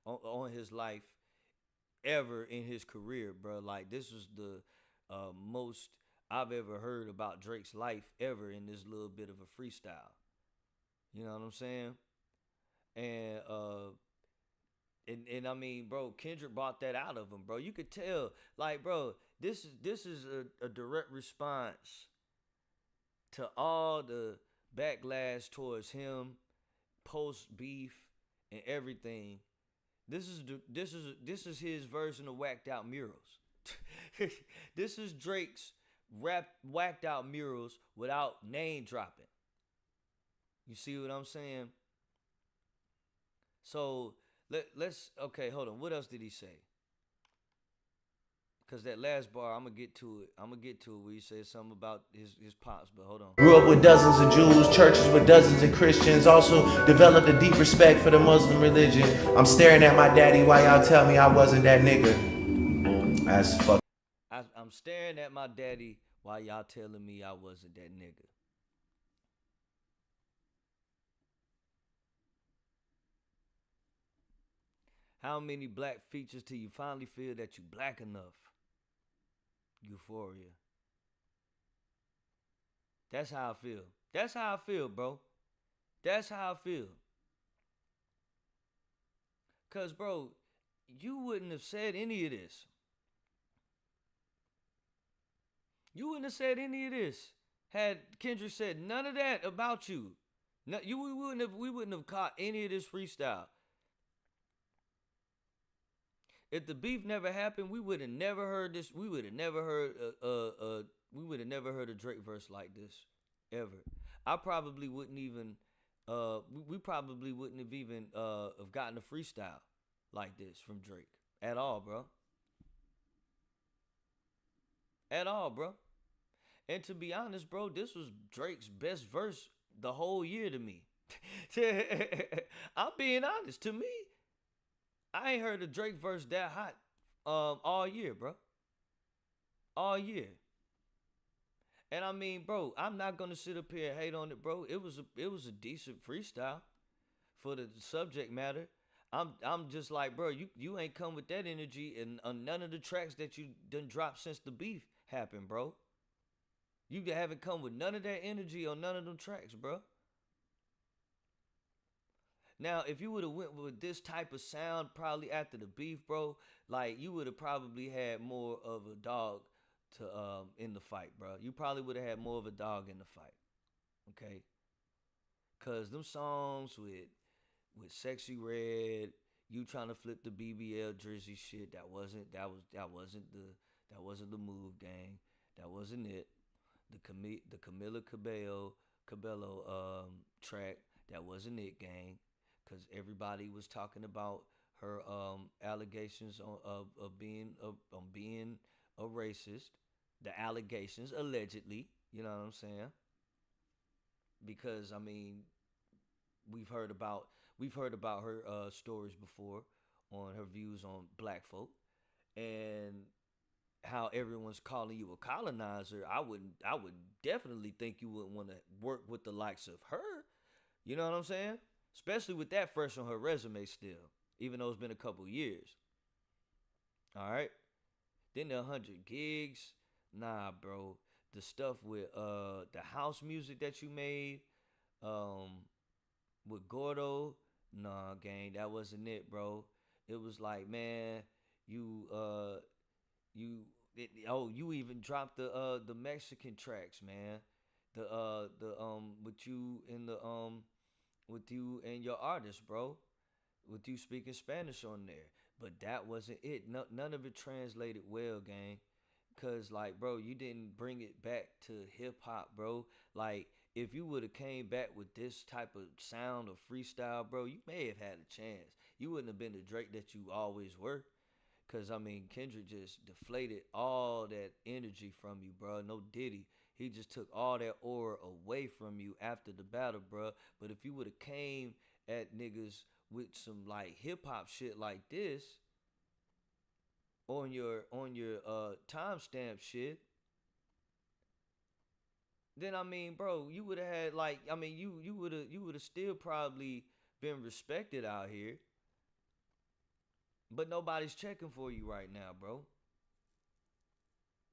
on his life, ever in his career, bro. Like, this was the most I've ever heard about Drake's life ever in this little bit of a freestyle. You know what I'm saying? And and I mean, bro, Kendrick brought that out of him, bro. You could tell, like, bro, this is a direct response to all the backlash towards him, post beef and everything. This is his version of whacked out murals. This is Drake's whacked out murals without name dropping. You see what I'm saying? So let's okay, hold on. What else did he say? Cause that last bar, I'm gonna get to it. Where he said something about his pops, but hold on. Grew up with dozens of Jews, churches with dozens of Christians. Also developed a deep respect for the Muslim religion. I'm staring at my daddy while y'all tell me I wasn't that nigga. That's fuck. I'm staring at my daddy while y'all telling me I wasn't that nigga. How many black features till you finally feel that you black enough? Euphoria. That's how I feel. That's how I feel, bro. That's how I feel. Cause, bro, you wouldn't have said any of this. You wouldn't have said any of this had Kendrick said none of that about you. No, we wouldn't have caught any of this freestyle. If the beef never happened, we would have never heard this. We would have never heard a Drake verse like this ever. I probably wouldn't even we probably wouldn't have even have gotten a freestyle like this from Drake at all, bro. At all, bro. And to be honest, bro, this was Drake's best verse the whole year to me. I'm being honest. To me, I ain't heard a Drake verse that hot all year, bro. All year. And I mean, bro, I'm not gonna sit up here and hate on it, bro. It was a decent freestyle for the subject matter. I'm just like, bro, you ain't come with that energy and on none of the tracks that you done dropped since the beef happened, bro. You haven't come with none of that energy on none of them tracks, bro. Now, if you would have went with this type of sound probably after the beef, bro, like you would have probably had more of a dog to in the fight, bro. You probably would have had more of a dog in the fight. Okay? Cause them songs with Sexy Red, you trying to flip the BBL Drizzy shit, that wasn't the move, gang. That wasn't it. The Camila Cabello track, that wasn't it, gang. Cause everybody was talking about her allegations of being a racist. The allegations allegedly, you know what I'm saying? Because I mean, we've heard about her stories before on her views on black folk and how everyone's calling you a colonizer. I would definitely think you wouldn't want to work with the likes of her. You know what I'm saying? Especially with that fresh on her resume still, even though it's been a couple years. All right. Then the 100 gigs, nah, bro. The stuff with the house music that you made, with Gordo, nah, gang, that wasn't it, bro. It was like, man, you even dropped the Mexican tracks, man. With you and your artist, bro. With you speaking Spanish on there. But that wasn't it. No, none of it translated well, gang. Cause like, bro, you didn't bring it back to hip hop, bro. Like, if you would have came back with this type of sound or freestyle, bro, you may have had a chance. You wouldn't have been the Drake that you always were. Cause I mean, Kendrick just deflated all that energy from you, bro. No Diddy. He just took all that aura away from you after the battle, bruh. But if you would have came at niggas with some like hip hop shit like this on your timestamp shit, then I mean, bro, you would have had like, I mean, you would have still probably been respected out here. But nobody's checking for you right now, bro.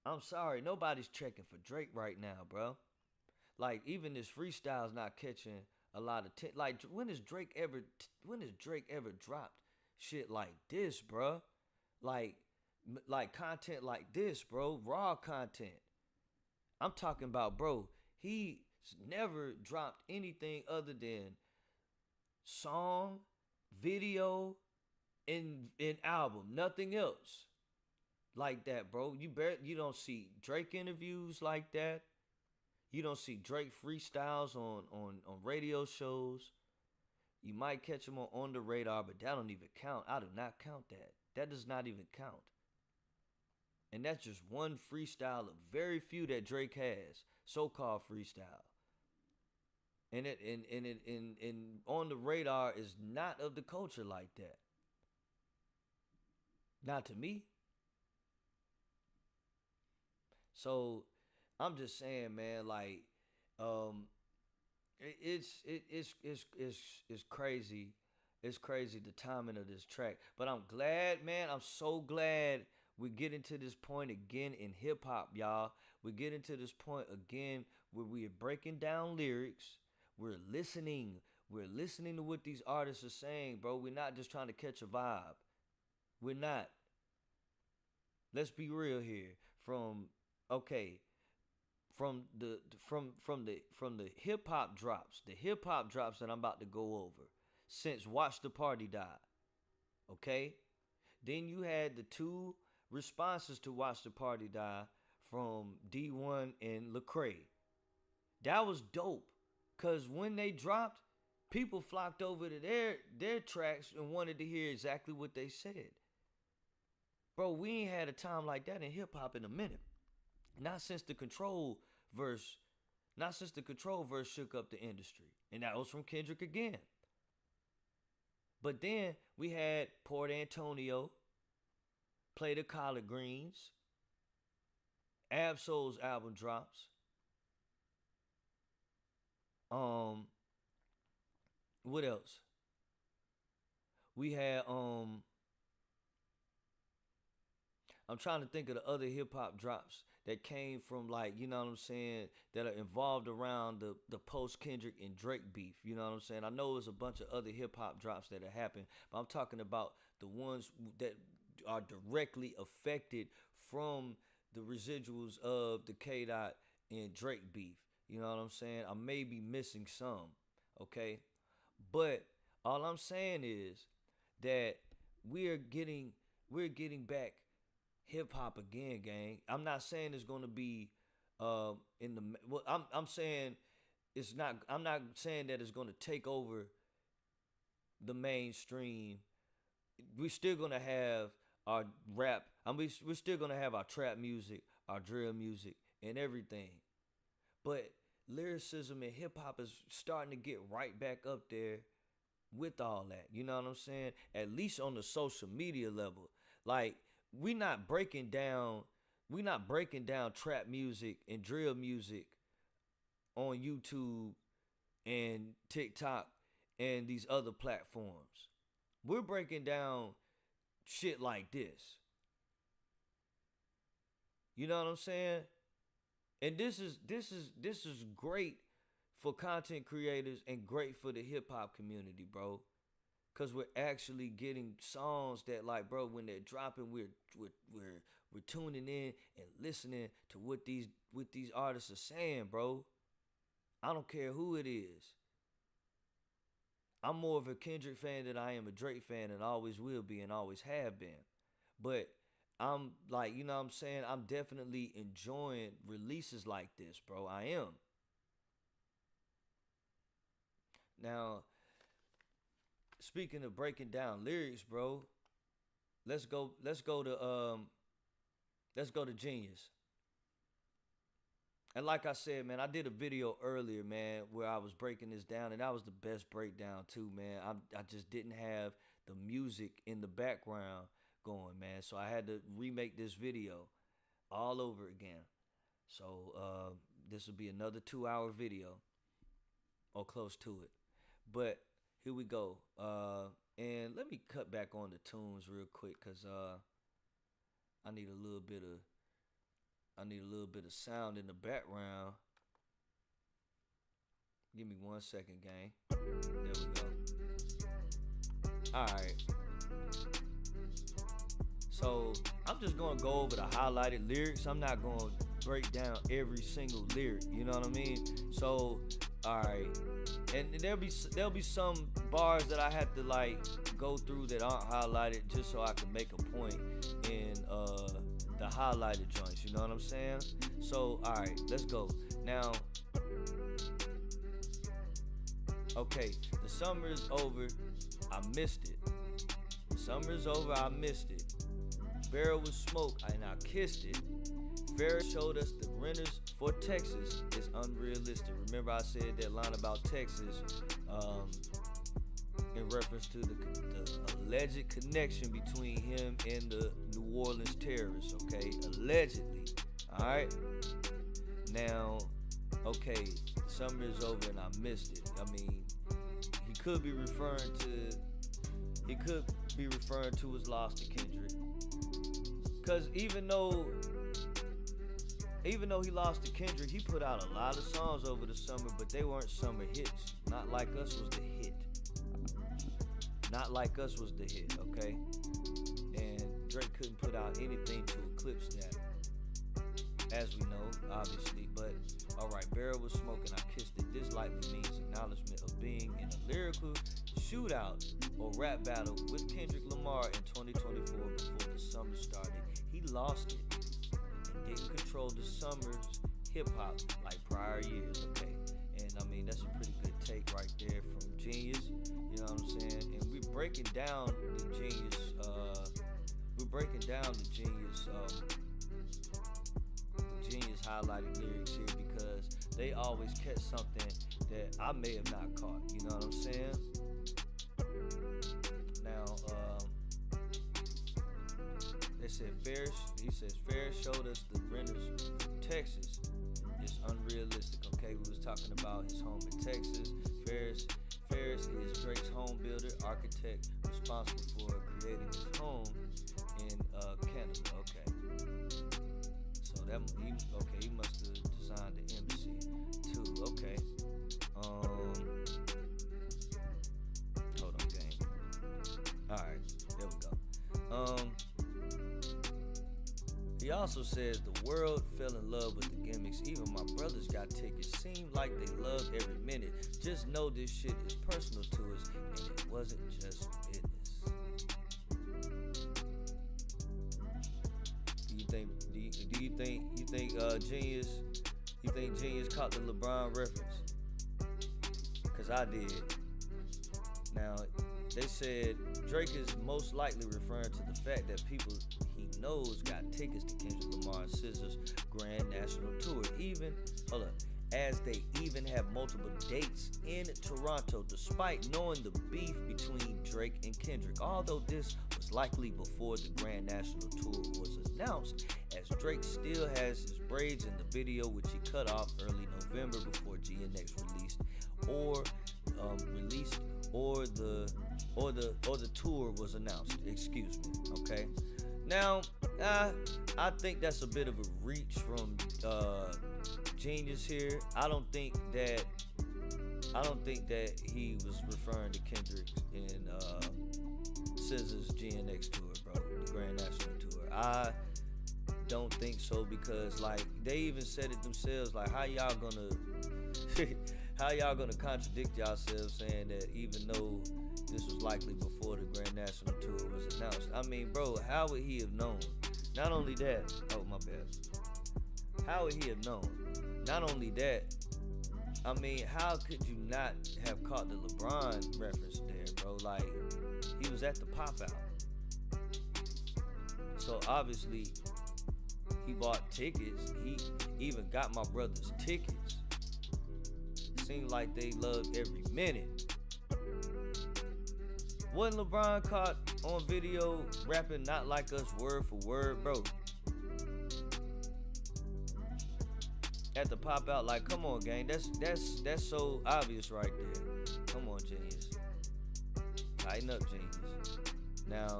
I'm sorry, nobody's checking for Drake right now, bro. Like even this freestyle's not catching a lot of like when has Drake ever dropped shit like this, bro? Like content like this, bro. Raw content. I'm talking about, bro. He's never dropped anything other than song, video, and album. Nothing else like that, bro. You don't see Drake interviews like that. You don't see Drake freestyles on radio shows. You might catch him on the radar, but that don't even count. I do not count that. That does not even count. And that's just one freestyle of very few that Drake has, so-called freestyle. And on the radar is not of the culture like that. Not to me. So I'm just saying, man, like, it's crazy. It's crazy the timing of this track. But I'm glad, man. I'm so glad we're getting to this point again in hip hop, y'all. We're getting to this point again where we are breaking down lyrics. We're listening. We're listening to what these artists are saying, bro. We're not just trying to catch a vibe. We're not. Let's be real here. From the hip hop drops, that I'm about to go over since Watch the Party Die. Okay? Then you had the two responses to Watch the Party Die from D1 and Lecrae. That was dope. Cause when they dropped, people flocked over to their tracks and wanted to hear exactly what they said. Bro, we ain't had a time like that in hip hop in a minute. Not since the Control verse shook up the industry. And that was from Kendrick again. But then we had Port Antonio, Play the Collard Greens, Absol's album drops. What else? We had I'm trying to think of the other hip hop drops that came from, like, you know what I'm saying, that are involved around the post Kendrick and Drake beef. You know what I'm saying? I know there's a bunch of other hip hop drops that have happened, but I'm talking about the ones that are directly affected from the residuals of the K Dot and Drake beef. You know what I'm saying? I may be missing some, okay? But all I'm saying is that we're getting back hip hop again, gang. I'm not saying it's gonna be in the well. I'm saying it's not. I'm not saying that it's gonna take over the mainstream. We're still gonna have our rap. I mean, we're still gonna have our trap music, our drill music, and everything. But lyricism and hip hop is starting to get right back up there with all that. You know what I'm saying? At least on the social media level, like. We're not breaking down trap music and drill music on YouTube and TikTok and these other platforms. We're breaking down shit like this. You know what I'm saying? And this is great for content creators and great for the hip hop community, bro. Cause we're actually getting songs that, like, bro, when they're dropping, we're tuning in and listening to what these artists are saying, bro. I don't care who it is. I'm more of a Kendrick fan than I am a Drake fan, and always will be and always have been. But I'm like, you know what I'm saying? I'm definitely enjoying releases like this, bro. I am. Now, speaking of breaking down lyrics, bro, let's go to Genius. And like I said, man, I did a video earlier, man, where I was breaking this down, and that was the best breakdown too, man. I just didn't have the music in the background going, man, so I had to remake this video all over again. So this will be another 2-hour video or close to it. But here we go. And let me cut back on the tunes real quick, cause I need a little bit of sound in the background. Give me 1 second, gang. There we go. All right. So I'm just gonna go over the highlighted lyrics. I'm not gonna break down every single lyric. You know what I mean? So, all right. And there'll be some bars that I have to like go through that aren't highlighted, just so I can make a point in the highlighted joints. You know what I'm saying? So, all right, let's go now. Okay, the summer is over. I missed it. The summer is over. I missed it. Barrel with smoke, and I kissed it. Ferris showed us the renters for Texas is unrealistic. Remember I said that line about Texas in reference to the alleged connection between him and the New Orleans terrorists, okay? Allegedly, all right? Now, okay, summer is over and I missed it. I mean, he could be referring to his loss to Kendrick. Because even though he lost to Kendrick, he put out a lot of songs over the summer, but they weren't summer hits. Not Like Us was the hit. Not Like Us was the hit, okay? And Drake couldn't put out anything to eclipse that, as we know, obviously. But, alright, Barrel was smoking, I kissed it. This likely means acknowledgement of being in a lyrical shootout or rap battle with Kendrick Lamar in 2024 before the summer started. He lost it and didn't control the summer's hip-hop like prior years, okay? And, I mean, that's a pretty good take right there from Genius, you know what I'm saying? And we're breaking down the Genius, highlighted lyrics here because they always catch something that I may have not caught, you know what I'm saying? Now, he says Ferris showed us the renters from Texas is unrealistic, okay? We was talking about his home in Texas. Ferris is Drake's home builder, architect, responsible for creating his home in Canada, okay? So he must have designed the embassy too, okay? Hold on, gang. Alright, there we go. He also says the world fell in love with the gimmicks. Even my brothers got tickets. Seemed like they loved every minute. Just know this shit is personal to us, and it wasn't just business. Do you think Genius caught the Lebron reference? Cause I did. Now they said Drake is most likely referring to the fact that people he knows got tickets to Kendrick Lamar and SZA's Grand National Tour, as they even have multiple dates in Toronto, despite knowing the beef between Drake and Kendrick. Although this was likely before the Grand National Tour was announced, as Drake still has his braids in the video, which he cut off early November before GNX released, or the tour was announced. Excuse me. Okay. Now, I think that's a bit of a reach from Genius here. I don't think that he was referring to Kendrick in SZA's GNX tour, bro, the Grand National Tour. I don't think so, because like they even said it themselves. Like, how y'all gonna contradict yourselves saying that even though this was likely before the Grand National Tour was announced? I mean, bro, how would he have known? Not only that, oh my bad. How would he have known? Not only that, I mean, how could you not have caught the LeBron reference there, bro? Like, he was at the pop out. So obviously, He bought tickets. He even got my brother's tickets. Seemed like they loved every minute. Wasn't LeBron caught on video rapping Not Like Us word for word, bro? Had to pop out like, come on, gang. That's so obvious right there. Come on, Genius. Tighten up, Genius. Now,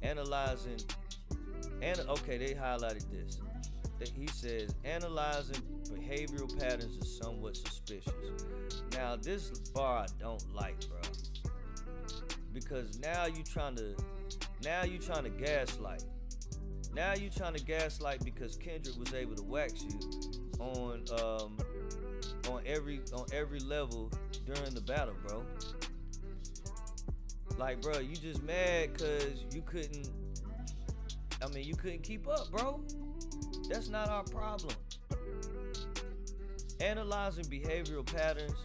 analyzing, okay, they highlighted this. He says, analyzing behavioral patterns is somewhat suspicious. Now, this bar I don't like, bro. Because now you trying to gaslight. Now you trying to gaslight because Kendrick was able to wax you on every level during the battle, bro. Like, bro, you just mad cause you couldn't keep up, bro. That's not our problem. Analyzing behavioral patterns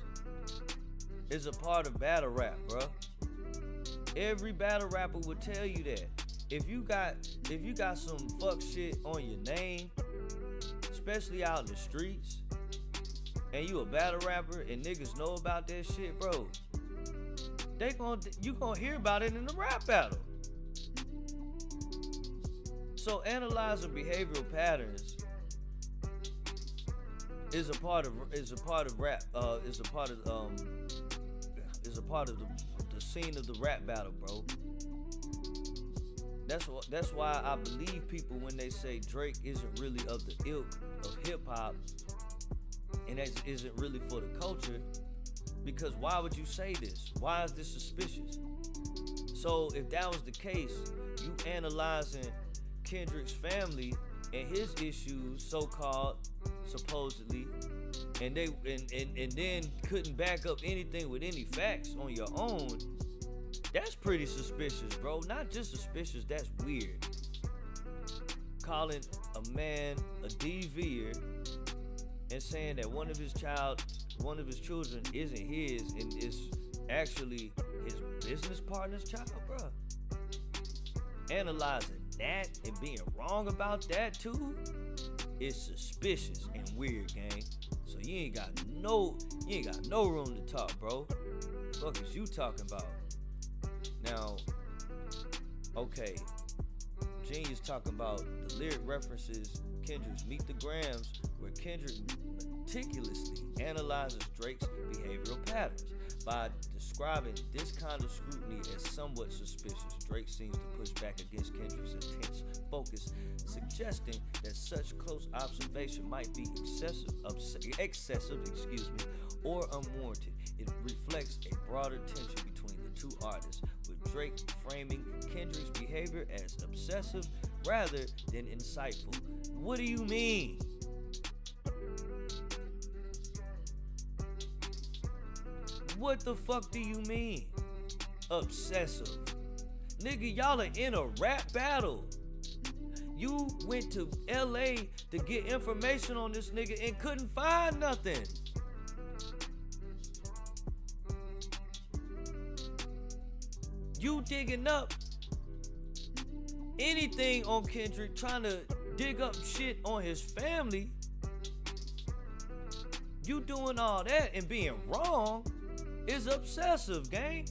is a part of battle rap, bro. Every battle rapper would tell you that. If you got some fuck shit on your name, especially out in the streets, and you a battle rapper and niggas know about that shit, bro, you gonna hear about it in the rap battle. So analyzing behavioral patterns is a part of rap. Is a part of the scene of the rap battle, bro. That's why I believe people when they say Drake isn't really of the ilk of hip hop and that isn't really for the culture. Because why would you say this? Why is this suspicious? So if that was the case, you analyzing Kendrick's family and his issues, so-called, supposedly, and then couldn't back up anything with any facts on your own, that's pretty suspicious, bro. Not just suspicious, that's weird. Calling a man a DVer and saying that one of his children isn't his and is actually his business partner's child, bro. Analyzing that and being wrong about that too is suspicious and weird, gang. So you ain't got no room to talk, bro. What is you talking about? Now, okay, Genius talking about the lyric references Kendrick's Meet the Grams, where Kendrick meticulously analyzes Drake's behavioral patterns. By describing this kind of scrutiny as somewhat suspicious, Drake seems to push back against Kendrick's intense focus, suggesting that such close observation might be excessive, or unwarranted. It reflects a broader tension between the two artists, with Drake framing Kendrick's behavior as obsessive rather than insightful. What do you mean? What the fuck do you mean? Obsessive. Nigga, y'all are in a rap battle. You went to LA to get information on this nigga and couldn't find nothing. You digging up anything on Kendrick, trying to dig up shit on his family. You doing all that and being wrong is obsessive, gang.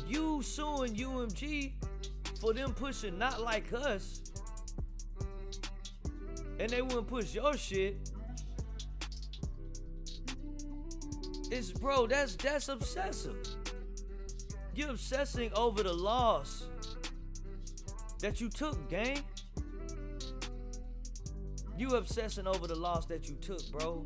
You suing UMG for them pushing Not Like Us, and they wouldn't push your shit. It's, bro, that's obsessive. You're obsessing over the loss that you took, gang. You obsessing over the loss that you took, bro.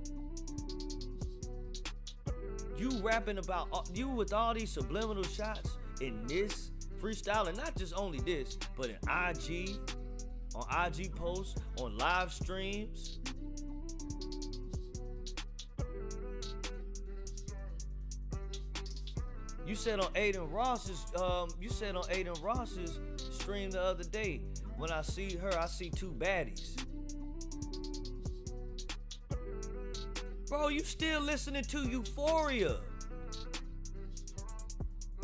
You rapping about you with all these subliminal shots in this freestyle, and not just only this, but in IG, on IG posts, on live streams. You said on Aiden Ross's stream the other day, when I see her, I see two baddies. Bro, you still listening to Euphoria.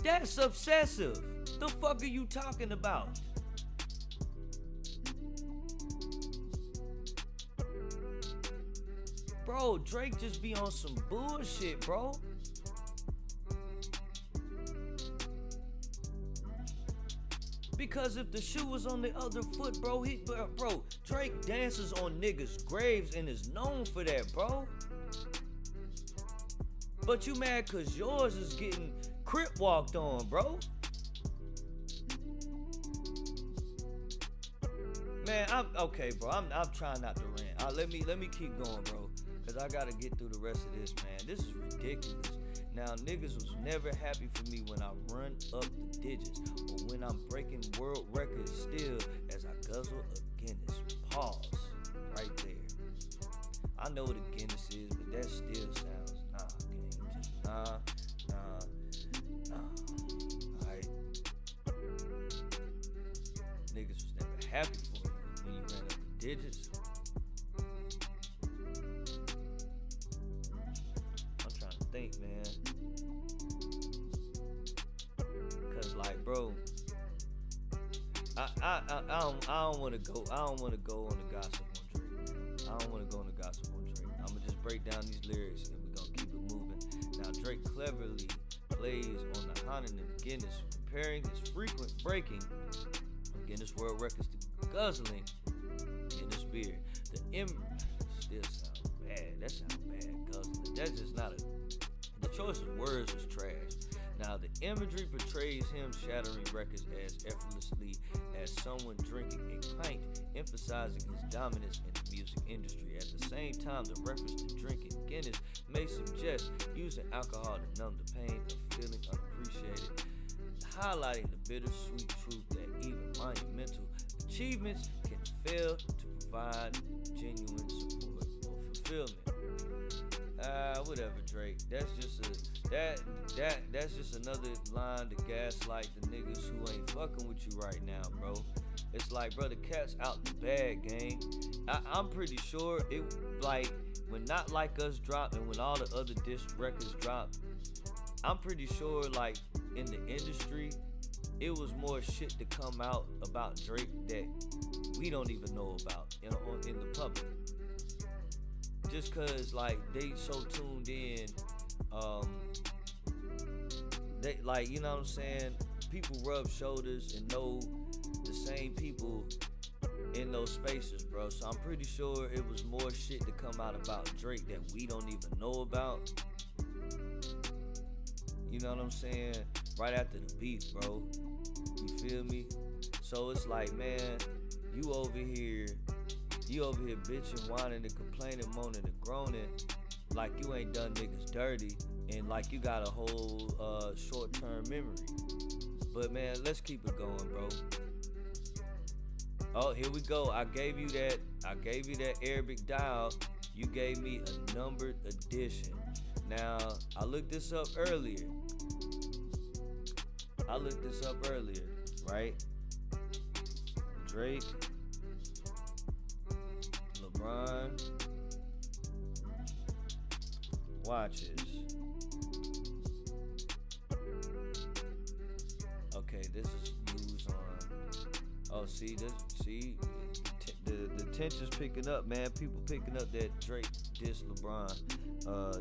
That's obsessive. The fuck are you talking about? Bro, Drake just be on some bullshit, bro. Because if the shoe was on the other foot, bro, Drake dances on niggas' graves and is known for that, bro. But you mad cause yours is getting crip walked on, bro. Man, I'm okay, bro. I'm trying not to rant. Let me keep going, bro, cause I gotta get through the rest of this, man. This is ridiculous. Now, niggas was never happy for me when I run up the digits or when I'm breaking world records still as I guzzle a Guinness. Pause right there. I know what a Guinness is, but that still sounds gang. Just nah. Alright. Niggas was never happy for you when you ran up the digits. I'm trying to think, man. Cause like, bro, I don't want to go. I don't want to go on the gossip on Drake, man. I don't want to go on the gossip on Drake. I'm gonna just break down these lyrics and we're gonna keep it moving. Now, Drake cleverly plays on the homonym Guinness, comparing his frequent breaking of Guinness World Records to guzzling Guinness beer. The still sounds bad. That sounds bad, guzzling. That's just not a. The choice of words was trash. Now, the imagery portrays him shattering records as effortlessly as someone drinking a pint, emphasizing his dominance in the music industry. At the same time, the reference to drinking Guinness may suggest using alcohol to numb the pain of feeling unappreciated, highlighting the bittersweet truth that even monumental achievements can fail to provide genuine support or fulfillment. Whatever, Drake. That's just another line to gaslight the niggas who ain't fucking with you right now, bro. It's like, bro, the cat's out the bag, gang. I'm pretty sure it, like, when Not Like Us dropped and when all the other diss records dropped, I'm pretty sure, like, in the industry, it was more shit to come out about Drake that we don't even know about in the public. Just cause like they so tuned in, they like, you know what I'm saying? People rub shoulders and know the same people in those spaces, bro. So I'm pretty sure it was more shit to come out about Drake that we don't even know about. You know what I'm saying? Right after the beef, bro. You feel me? So it's like, man, you over here bitching, whining, and complaining, moaning, and groaning like you ain't done niggas dirty and like you got a whole short-term memory. But man, let's keep it going, bro. Oh, here we go. I gave you that Arabic dial. You gave me a numbered edition. Now, I looked this up earlier, right? Drake, Lebron watches. Okay, this is news on. Oh, see this? See, the tension's picking up, man. People picking up that Drake diss LeBron.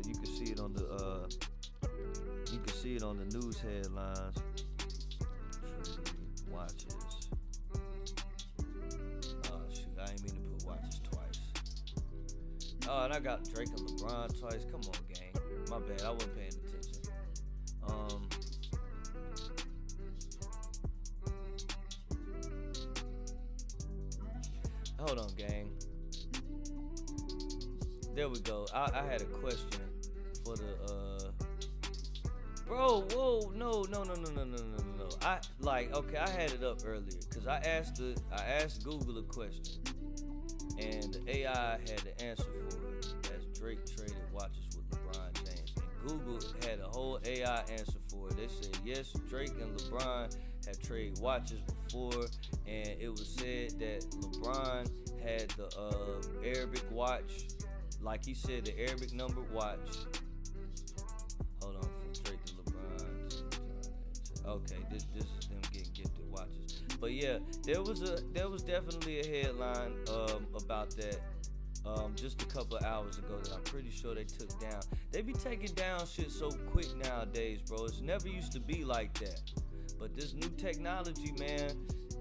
You can see it on the. You can see it on the news headlines. Watches. Oh shoot, I ain't mean to put watches twice. Oh, and I got Drake and LeBron twice. Come on, gang. My bad, I wasn't paying attention. Hold on, gang. There we go. I had a question for the bro, whoa, no. I had it up earlier because I asked Google a question and the AI had the answer for it as Drake traded watches with LeBron James. And Google had a whole AI answer for it. They said yes, Drake and LeBron had traded watches before, and it was said that LeBron had the Arabic watch, like he said, the Arabic numbered watch. Hold on, from Drake to LeBron. Okay, this is them getting gifted watches. But yeah, there was definitely a headline about that just a couple of hours ago that I'm pretty sure they took down. They be taking down shit so quick nowadays, bro. It's never used to be like that. But this new technology, man,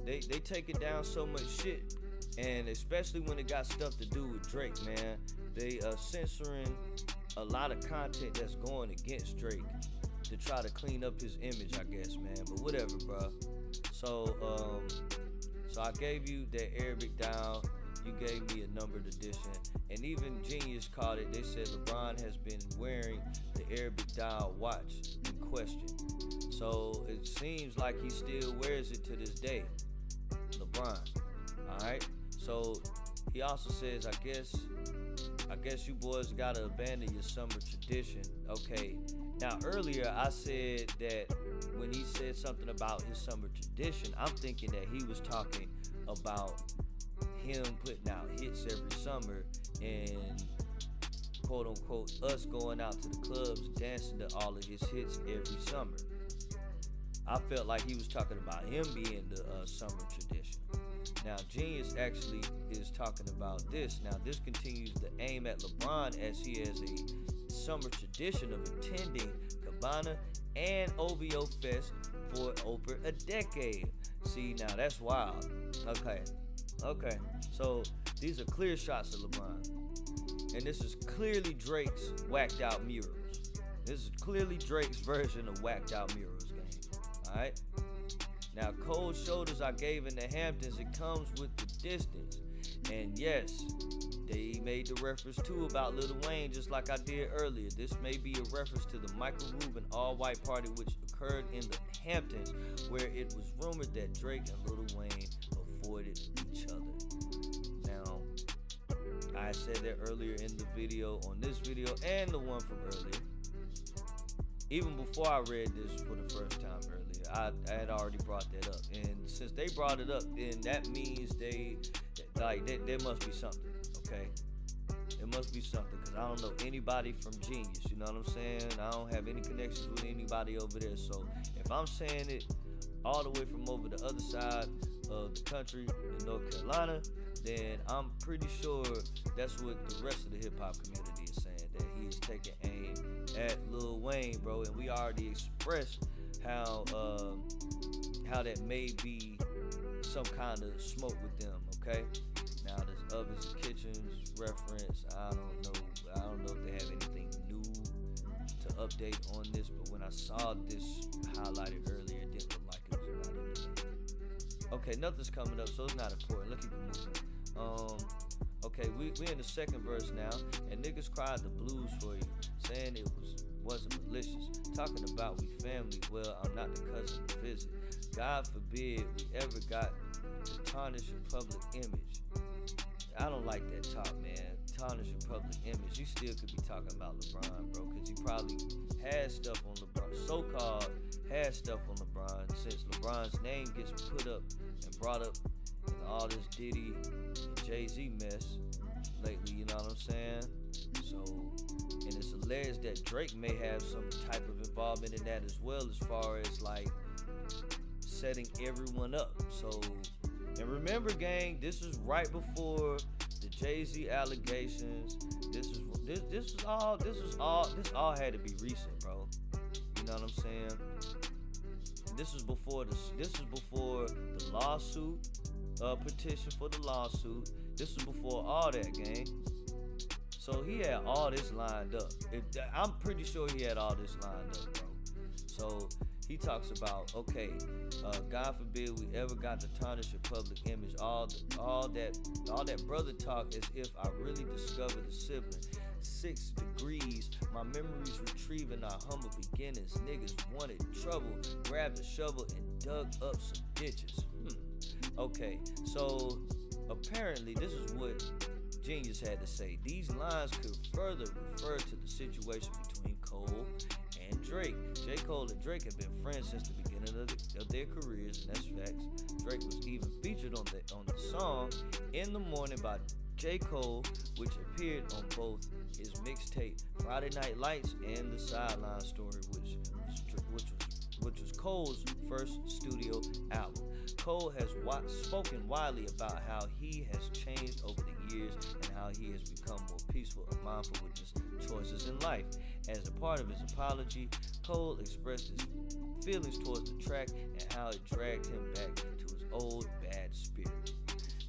they take it down so much shit. And especially when it got stuff to do with Drake, man. They censoring a lot of content that's going against Drake to try to clean up his image, I guess, man. But whatever, bro. So I gave you that Arabic dial. You gave me a numbered edition. And even Genius called it. They said LeBron has been wearing the Arabic dial watch in question. So it seems like he still wears it to this day. LeBron. Alright? So he also says, I guess you boys gotta abandon your summer tradition. Okay. Now earlier I said that when he said something about his summer tradition, I'm thinking that he was talking about him putting out hits every summer and quote unquote us going out to the clubs dancing to all of his hits every summer. I felt like he was talking about him being the summer tradition. Now Genius actually is talking about this. Now this continues to aim at LeBron as he has a summer tradition of attending Cabana and OVO Fest for over a decade. See, now that's wild. Okay, so these are clear shots of LeBron. And this is clearly Drake's whacked out murals. This is clearly Drake's version of whacked out murals game. Alright? Now, cold shoulders I gave in the Hamptons, it comes with the distance. And yes, they made the reference too about Lil Wayne just like I did earlier. This may be a reference to the Michael Rubin all-white party which occurred in the Hamptons, where it was rumored that Drake and Lil Wayne avoided each other. Now, I said that earlier in the video, on this video, and the one from earlier. Even before I read this for the first time earlier, I had already brought that up. And since they brought it up, then that means there must be something, okay? It must be something, because I don't know anybody from Genius, you know what I'm saying? I don't have any connections with anybody over there. So if I'm saying it all the way from over the other side of the country in North Carolina, then I'm pretty sure that's what the rest of the hip-hop community is saying, that he is taking aim at Lil Wayne, bro. And we already expressed how that may be some kind of smoke with them, okay? Now this ovens and kitchens reference, I don't know if they have anything new to update on this, but when I saw this highlighted earlier, it didn't look like it was about anything. Okay, nothing's coming up, so it's not important. Let's keep it moving. Okay, we in the second verse now, and niggas cried the blues for you, saying it wasn't malicious. Talking about we family, well, I'm not the cousin to visit. God forbid we ever got to tarnish your public image. I don't like that talk, man. Tarnish your public image. You still could be talking about LeBron, bro, because you probably had stuff on LeBron, so-called had stuff on LeBron, since LeBron's name gets put up and brought up in all this Diddy and Jay-Z mess lately, you know what I'm saying? So, and it's alleged that Drake may have some type of involvement in that as well, as far as like setting everyone up. So, and remember, gang, this is right before the Jay-Z allegations. This all had to be recent, bro. You know what I'm saying? This is before the lawsuit, petition for the lawsuit. This is before all that, gang. So he had all this lined up. I'm pretty sure he had all this lined up, bro. So he talks about, okay, God forbid we ever got to tarnish your public image. All that brother talk as if I really discovered a sibling. 6 degrees, my memories retrieving our humble beginnings. Niggas wanted trouble, grabbed a shovel and dug up some ditches. Okay, so apparently this is what Genius had to say. These lines could further refer to the situation between Cole and Drake. J. Cole and Drake have been friends since the beginning of their careers, and that's facts. Drake was even featured on the song In the Morning by J. Cole, which appeared on both his mixtape Friday Night Lights and the Sideline Story, which was Cole's first studio album. Cole has spoken widely about how he has changed over the years and how he has become more peaceful and mindful with his choices in life. As a part of his apology, Cole expressed his feelings towards the track and how it dragged him back to his old bad spirit.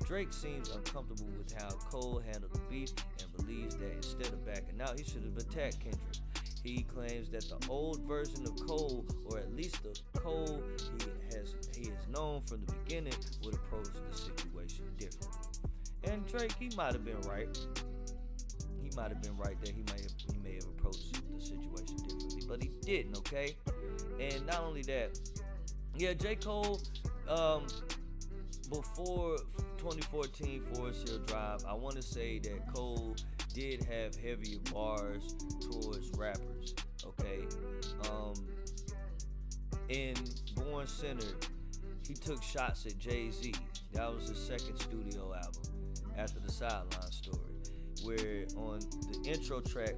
Drake seems uncomfortable with how Cole handled the beef and believes that instead of backing out, he should have attacked Kendrick. He claims that the old version of Cole, or at least the Cole he has known from the beginning, would approach the situation differently. And Drake, he might have been right. He might have been right that he may have approached the situation differently, but he didn't. Okay, and not only that, yeah, J. Cole, before 2014 Forest Hill Drive, I want to say that Cole did have heavier bars towards rappers, okay? In Born Center, he took shots at Jay-Z. That was his second studio album after the Sideline Story, where on the intro track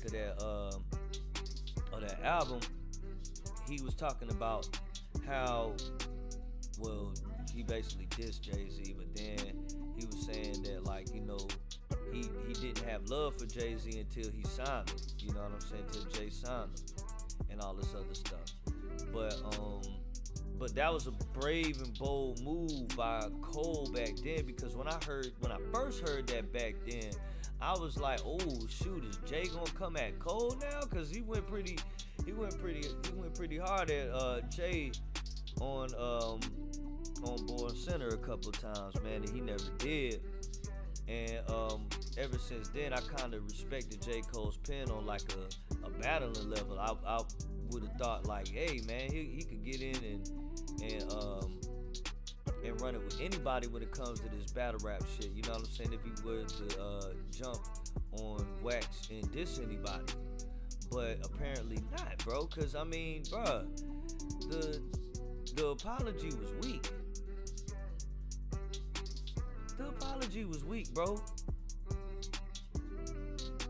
of that album, he was talking about how, well, he basically dissed Jay-Z, but then he was saying that, like, you know, he didn't have love for Jay-Z until he signed him, you know what I'm saying, until Jay signed him and all this other stuff. But that was a brave and bold move by Cole back then, because when I first heard that back then, I was like, oh shoot, is Jay gonna come at Cole now? Cause he went pretty hard at Jay on Born Center a couple of times, man, and he never did. And ever since then, I kind of respected J. Cole's pen on like a battling level. I would have thought like, hey man, he could get in and run it with anybody when it comes to this battle rap shit. You know what I'm saying? If he were to jump on wax and diss anybody, but apparently not, bro. Cause I mean, bruh, the apology was weak. The apology was weak, bro.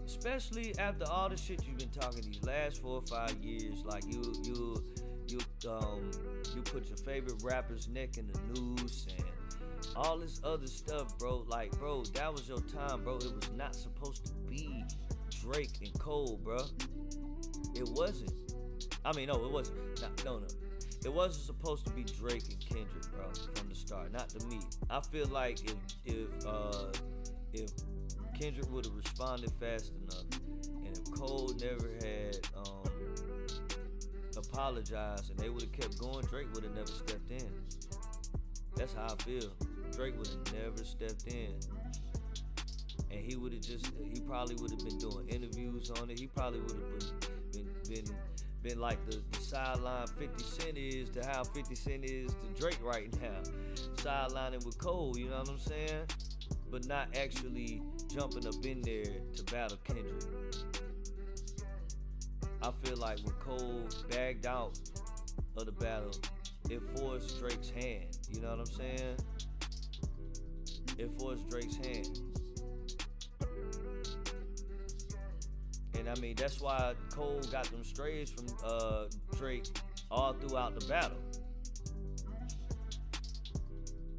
Especially after all the shit you've been talking these last 4 or 5 years. Like you put your favorite rapper's neck in the noose and all this other stuff, bro. Like, bro, that was your time, bro. It was not supposed to be Drake and Cole, bro. It wasn't. I mean, no, it wasn't. No. It wasn't supposed to be Drake and Kendrick, bro, from the start. Not to me. I feel like if Kendrick would have responded fast enough, and if Cole never had apologized, and they would have kept going, Drake would have never stepped in. That's how I feel. Drake would have never stepped in, and he probably would have been doing interviews on it. He probably would have been like the sideline 50 Cent is to how 50 Cent is to Drake right now. Sidelining with Cole, you know what I'm saying? But not actually jumping up in there to battle Kendrick. I feel like when Cole bagged out of the battle, it forced Drake's hand. You know what I'm saying? It forced Drake's hand. And I mean, that's why Cole got them strays from Drake all throughout the battle.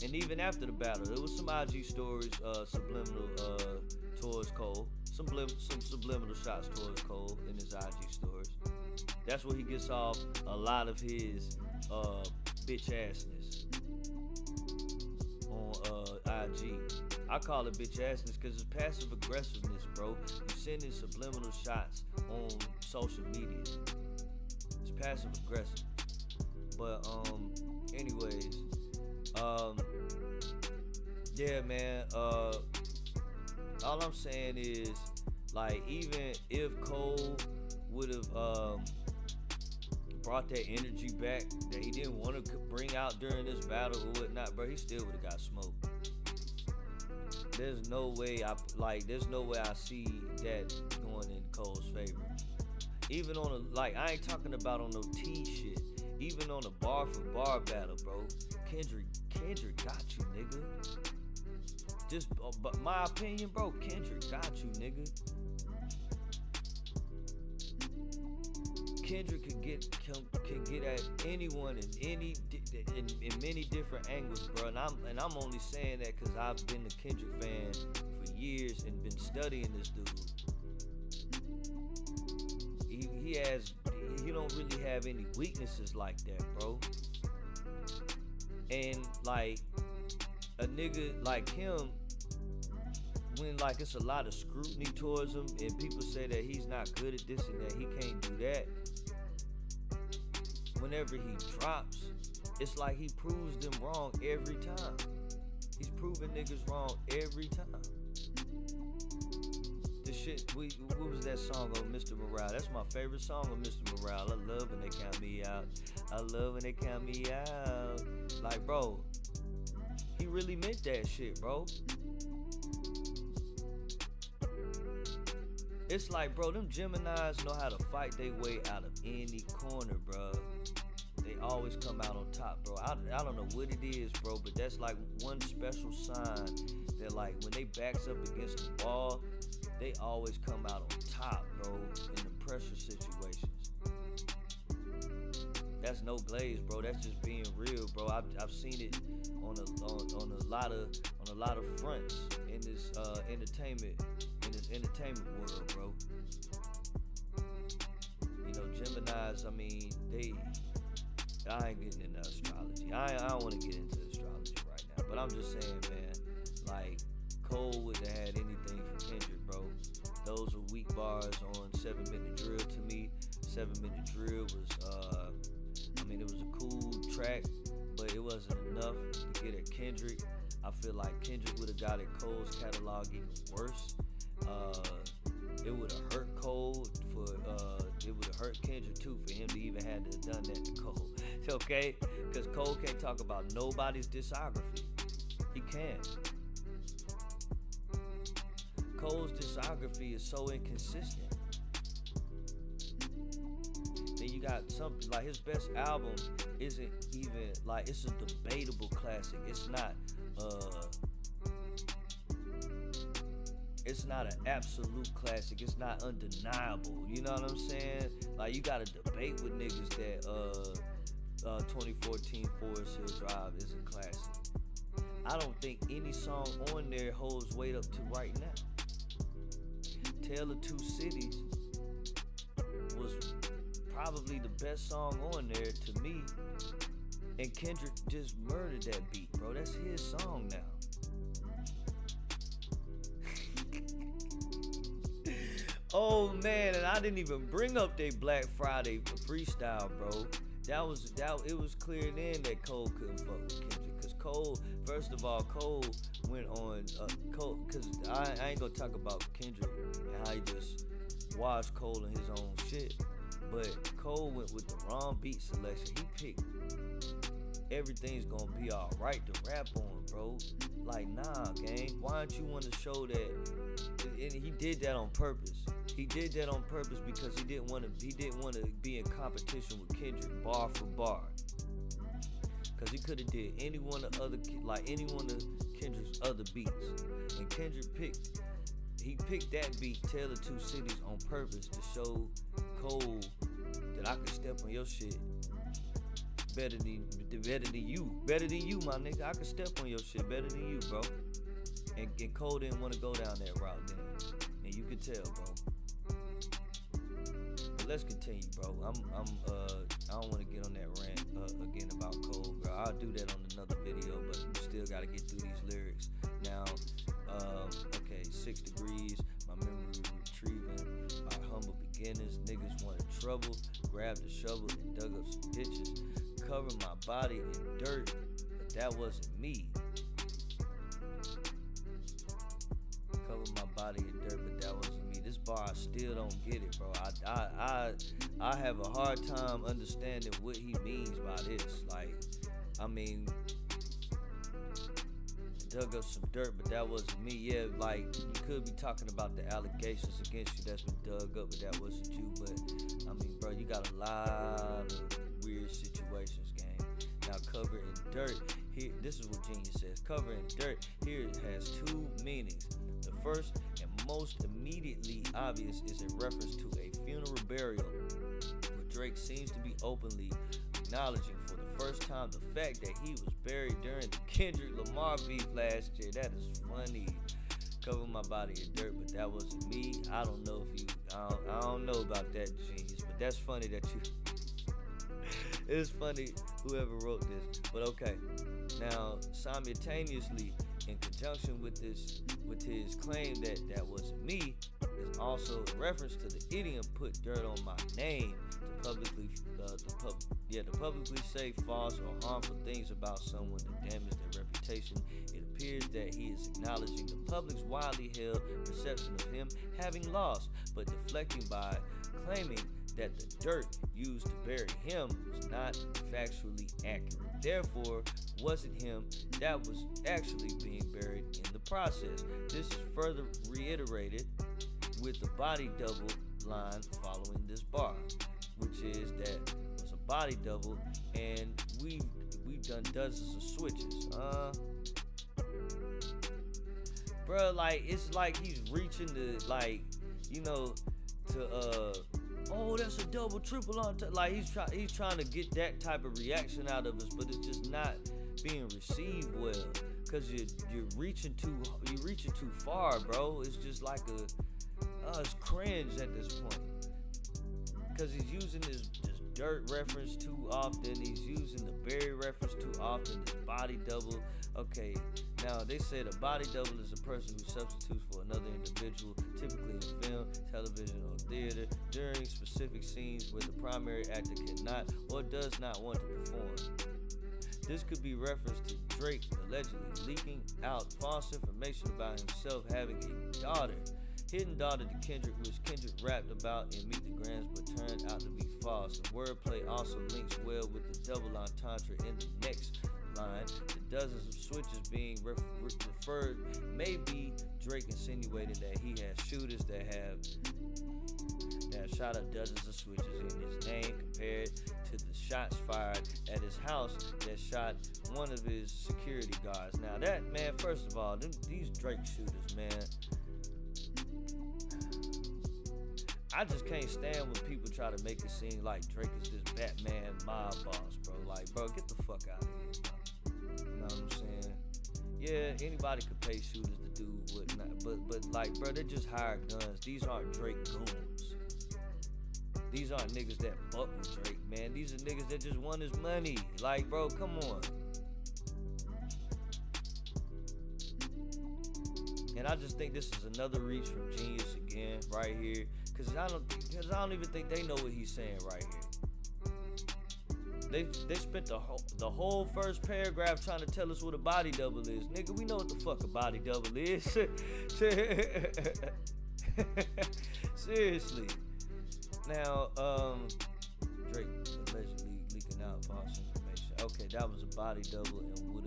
And even after the battle, there was some IG stories, subliminal towards Cole. Some subliminal shots towards Cole in his IG stories. That's where he gets off a lot of his bitch assness on IG. I call it bitch assness because it's passive aggressiveness, bro. You sending subliminal shots on social media. It's passive aggressive. But anyways, yeah, man. All I'm saying is, like, even if Cole would have brought that energy back that he didn't want to bring out during this battle or whatnot, bro, he still would have got smoked. There's no way I see that going in Cole's favor. Even on I ain't talking about on no T shit. Even on a bar for bar battle, bro. Kendrick got you, nigga. Just, but my opinion, bro, Kendrick got you, nigga. Kendrick can get at anyone in many different angles, bro. And I'm only saying that because I've been a Kendrick fan for years and been studying this dude. He don't really have any weaknesses like that, bro. And like a nigga like him, when like it's a lot of scrutiny towards him and people say that he's not good at this and that he can't do that, whenever he drops, it's like he proves them wrong every time. He's proving niggas wrong every time. The shit, what was that song on Mr. Morale? That's my favorite song on Mr. Morale. I love when they count me out. I love when they count me out. Like, bro, he really meant that shit, bro. It's like, bro, them Geminis know how to fight their way out of any corner, bro. They always come out on top, bro. I don't know what it is, bro, but that's like one special sign that, like, when they backs up against the wall, they always come out on top, bro, in the pressure situations. That's no glaze, bro. That's just being real, bro. I've seen it on a lot of fronts in this entertainment world, bro. You know, Geminis, I mean, I ain't getting into astrology. I don't want to get into astrology right now, but I'm just saying, man, like, Cole wouldn't have had anything for Kendrick, bro. Those are weak bars on 7 Minute Drill to me. 7 Minute Drill was, it was a cool track, but it wasn't enough to get at Kendrick. I feel like Kendrick would have got at Cole's catalog even worse. It would have hurt Cole it would have hurt Kendrick too for him to even have to have done that to Cole. Okay? Because Cole can't talk about nobody's discography. He can't. Cole's discography is so inconsistent. Then you got something like his best album isn't even like, it's a debatable classic. It's not an absolute classic. It's not undeniable. You know what I'm saying? Like, you gotta debate with niggas that 2014 Forest Hill Drive is a classic. I don't think any song on there holds weight up to right now. Tale of Two Cities was probably the best song on there to me, and Kendrick just murdered that beat, bro. That's his song now. Oh man, and I didn't even bring up they Black Friday freestyle, bro. It was clear then that Cole couldn't fuck with Kendrick, cause Cole, first of all, Cole went on Cole, cause I ain't gonna talk about Kendrick and how he just washed Cole in his own shit, but Cole went with the wrong beat selection. He picked Everything's Gonna Be Alright to rap on, bro. Like, nah, gang, why don't you want to show that? And he did that on purpose. He did that on purpose because he didn't want to be in competition with Kendrick bar for bar. Cause he could have did any one of Kendrick's other beats. And Kendrick picked that beat, Tale of Two Cities, on purpose to show Cole that I could step on your shit better than you, my nigga. I could step on your shit better than you, bro. And Cole didn't want to go down that route then, and you could tell, bro. But let's continue, bro. I don't want to get on that rant again about Cole, bro. I'll do that on another video, but we still got to get through these lyrics. Now, okay, 6 Degrees, my memory retrieving, our humble beginners, niggas wanted trouble, grabbed a shovel and dug up some ditches, covered my body in dirt, but that wasn't me. Covered my body in dirt, but that wasn't me. This bar, I still don't get it, bro. I have a hard time understanding what he means by this. Like, I mean, dug up some dirt, but that wasn't me. Yeah, like, you could be talking about the allegations against you that's been dug up, but that wasn't you. But, I mean, bro, you got a lot of weird situations, gang. Now, covered in dirt, here, this is what Genius says. Covered in dirt, here it has two meanings. The first and most immediately obvious is in reference to a funeral burial where Drake seems to be openly acknowledging for the first time the fact that he was buried during the Kendrick Lamar beef last year. That is funny. Cover my body in dirt, but that wasn't me. I don't know if you, I don't know about that, genius, but that's funny that you, it's funny whoever wrote this, but okay. Now, simultaneously, in conjunction with this, with his claim that that wasn't me, is also a reference to the idiom "put dirt on my name" to publicly, to publicly say false or harmful things about someone to damage their reputation. It appears that he is acknowledging the public's widely held perception of him having lost, but deflecting by claiming that the dirt used to bury him was not factually accurate. Therefore, wasn't him that was actually being buried in the process. This is further reiterated with the body double line following this bar, which is that it was a body double, and we've done dozens of switches. Bruh, like, it's like he's reaching to, like, you know, to oh, that's a double, triple on top. Like, he's trying to get that type of reaction out of us, but it's just not being received well, cause you're reaching too far, bro. It's just like it's cringe at this point, cause he's using this dirt reference too often. He's using the Barry reference too often. This body double. Okay, now they say a body double is a person who substitutes for another individual, typically in film, television, or theater, during specific scenes where the primary actor cannot or does not want to perform. This could be reference to Drake allegedly leaking out false information about himself having a daughter, hidden daughter to Kendrick, which Kendrick rapped about in Meet the Grams but turned out to be false. The wordplay also links well with the double entendre in the next line. The dozens of switches being referred may be Drake insinuating that he has shooters that have shot up dozens of switches in his name, compared to the shots fired at his house that shot one of his security guards. Now that, man, first of all, these Drake shooters, man, I just can't stand when people try to make it seem like Drake is this Batman mob boss, bro. Like, bro, get the fuck out of here, bro. You know what I'm saying? Yeah, anybody could pay shooters to do whatnot, but like, bro, they just hired guns. These aren't Drake goons. These aren't niggas that fuck with Drake, man. These are niggas that just want his money. Like, bro, come on. And I just think this is another reach from Genius again, right here. Cause I don't even think they know what he's saying right here. They spent the whole first paragraph trying to tell us what a body double is. Nigga, we know what the fuck a body double is. Seriously. Now, Drake allegedly leaking out false information. Okay, that was a body double, and we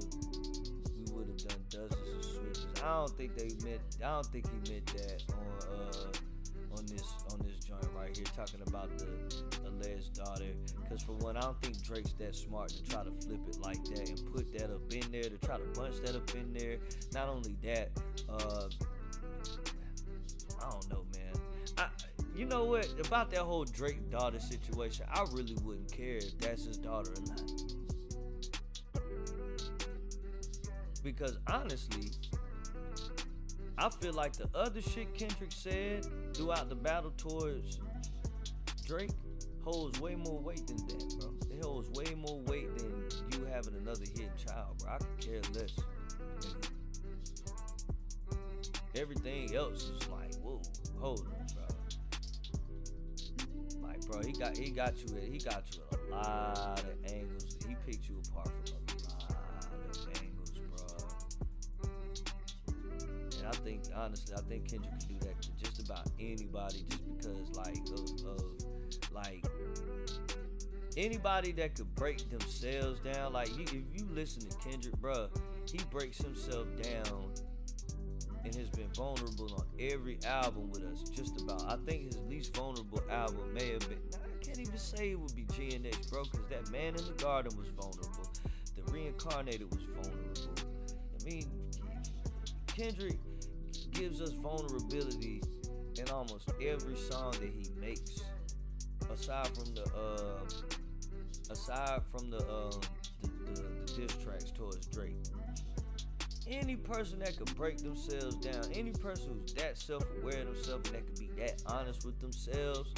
would have done dozens of switches. I don't think he meant that on this joint right here, talking about the alleged daughter. Cause for one, I don't think Drake's that smart to try to flip it like that and put that up in there, to try to bunch that up in there. Not only that, I don't know, man. You know what? About that whole Drake daughter situation, I really wouldn't care if that's his daughter or not. Because honestly, I feel like the other shit Kendrick said throughout the battle towards Drake holds way more weight than that, bro. It holds way more weight than you having another hidden child, bro. I could care less. Everything else is like, whoa, hold on, bro. Like, bro, he got you at a lot of angles. He picked you apart from a lot of angles, bro. And I think, honestly, Kendrick can do that to just about anybody, just because, like, like, anybody that could break themselves down. Like, if you listen to Kendrick, bro, he breaks himself down and has been vulnerable on every album with us, just about. I think his least vulnerable album may have been, I can't even say it would be GNX, bro, because that Man in the Garden was vulnerable. The Reincarnated was vulnerable. I mean, Kendrick gives us vulnerability in almost every song that he makes. aside from the diss tracks towards Drake, any person that could break themselves down, any person who's that self-aware of themselves and that could be that honest with themselves,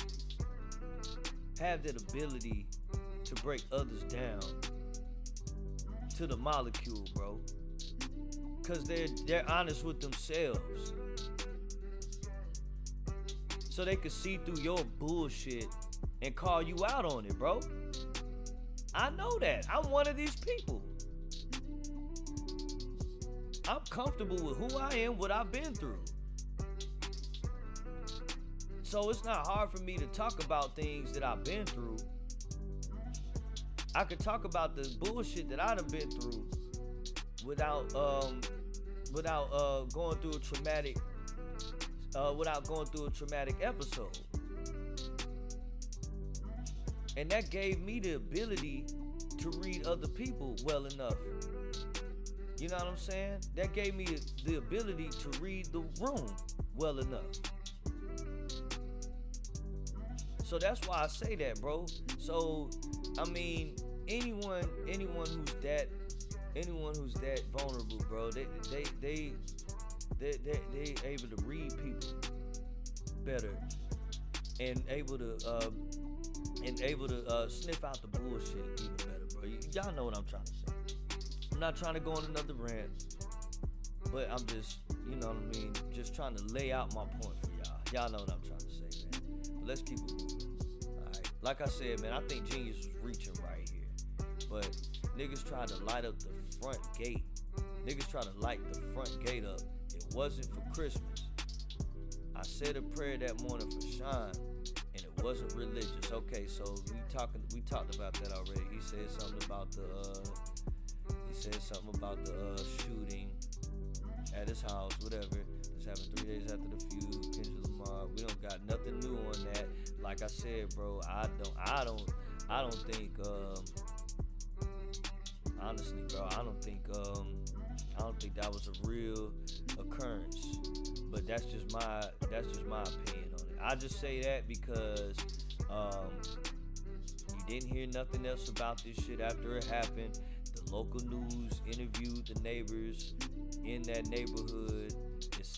have that ability to break others down to the molecule, bro. Cause they're honest with themselves. So they could see through your bullshit and call you out on it, bro. I know that. I'm one of these people. I'm comfortable with who I am, what I've been through. So it's not hard for me to talk about things that I've been through. I could talk about the bullshit that I done been through without going through a traumatic episode. And that gave me the ability to read other people well enough. You know what I'm saying? That gave me the ability to read the room well enough. So that's why I say that, bro. So, I mean, anyone who's that vulnerable, bro, they able to read people better and able to sniff out the bullshit even better, bro. Y'all know what I'm trying to say. I'm not trying to go on another rant, but I'm just, you know what I mean, just trying to lay out my point for y'all. Y'all know what I'm trying to say, man. But let's keep it moving. Alright. Like I said, man, I think Genius was reaching right here. But niggas tried to light up the front gate. Niggas tried to light the front gate up. It wasn't for Christmas. I said a prayer that morning for Sean, and it wasn't religious. Okay, so we talked about that already. He said something about the shooting at his house, whatever. This happened 3 days after the feud. Kendrick Lamar. We don't got nothing new on that. Like I said, bro, I don't think. Honestly, bro, I don't think that was a real occurrence. But that's just my opinion on it. I just say that because you didn't hear nothing else about this shit after it happened. The local news interviewed the neighbors in that neighborhood.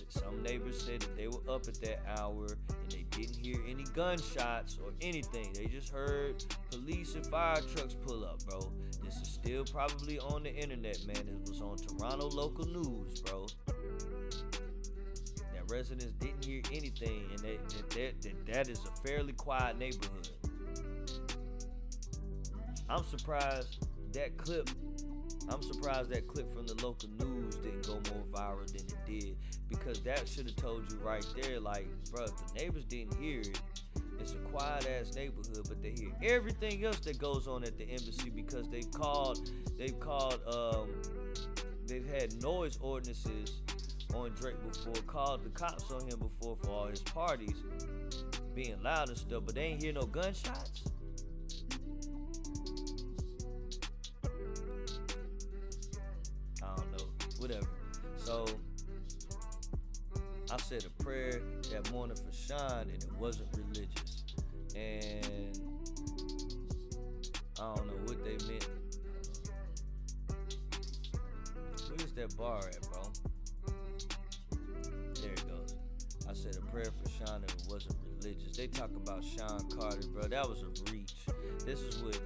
Some neighbors said that they were up at that hour and they didn't hear any gunshots or anything. They just heard police and fire trucks pull up, bro. This is still probably on the internet, man. It was on Toronto local news, bro. That residents didn't hear anything, and that is a fairly quiet neighborhood. I'm surprised that clip from the local news didn't go more viral than it did, because that should have told you right there, like, bro, the neighbors didn't hear it. It's a quiet ass neighborhood, but they hear everything else that goes on at the embassy because they've had noise ordinances on Drake before, called the cops on him before for all his parties being loud and stuff, but they ain't hear no gunshots. I don't know, whatever. So I said a prayer that morning for Sean, and it wasn't religious. And I don't know what they meant. Where's that bar at, bro? There it goes. I said a prayer for Sean, and it wasn't religious. They talk about Sean Carter, bro. That was a reach. This is what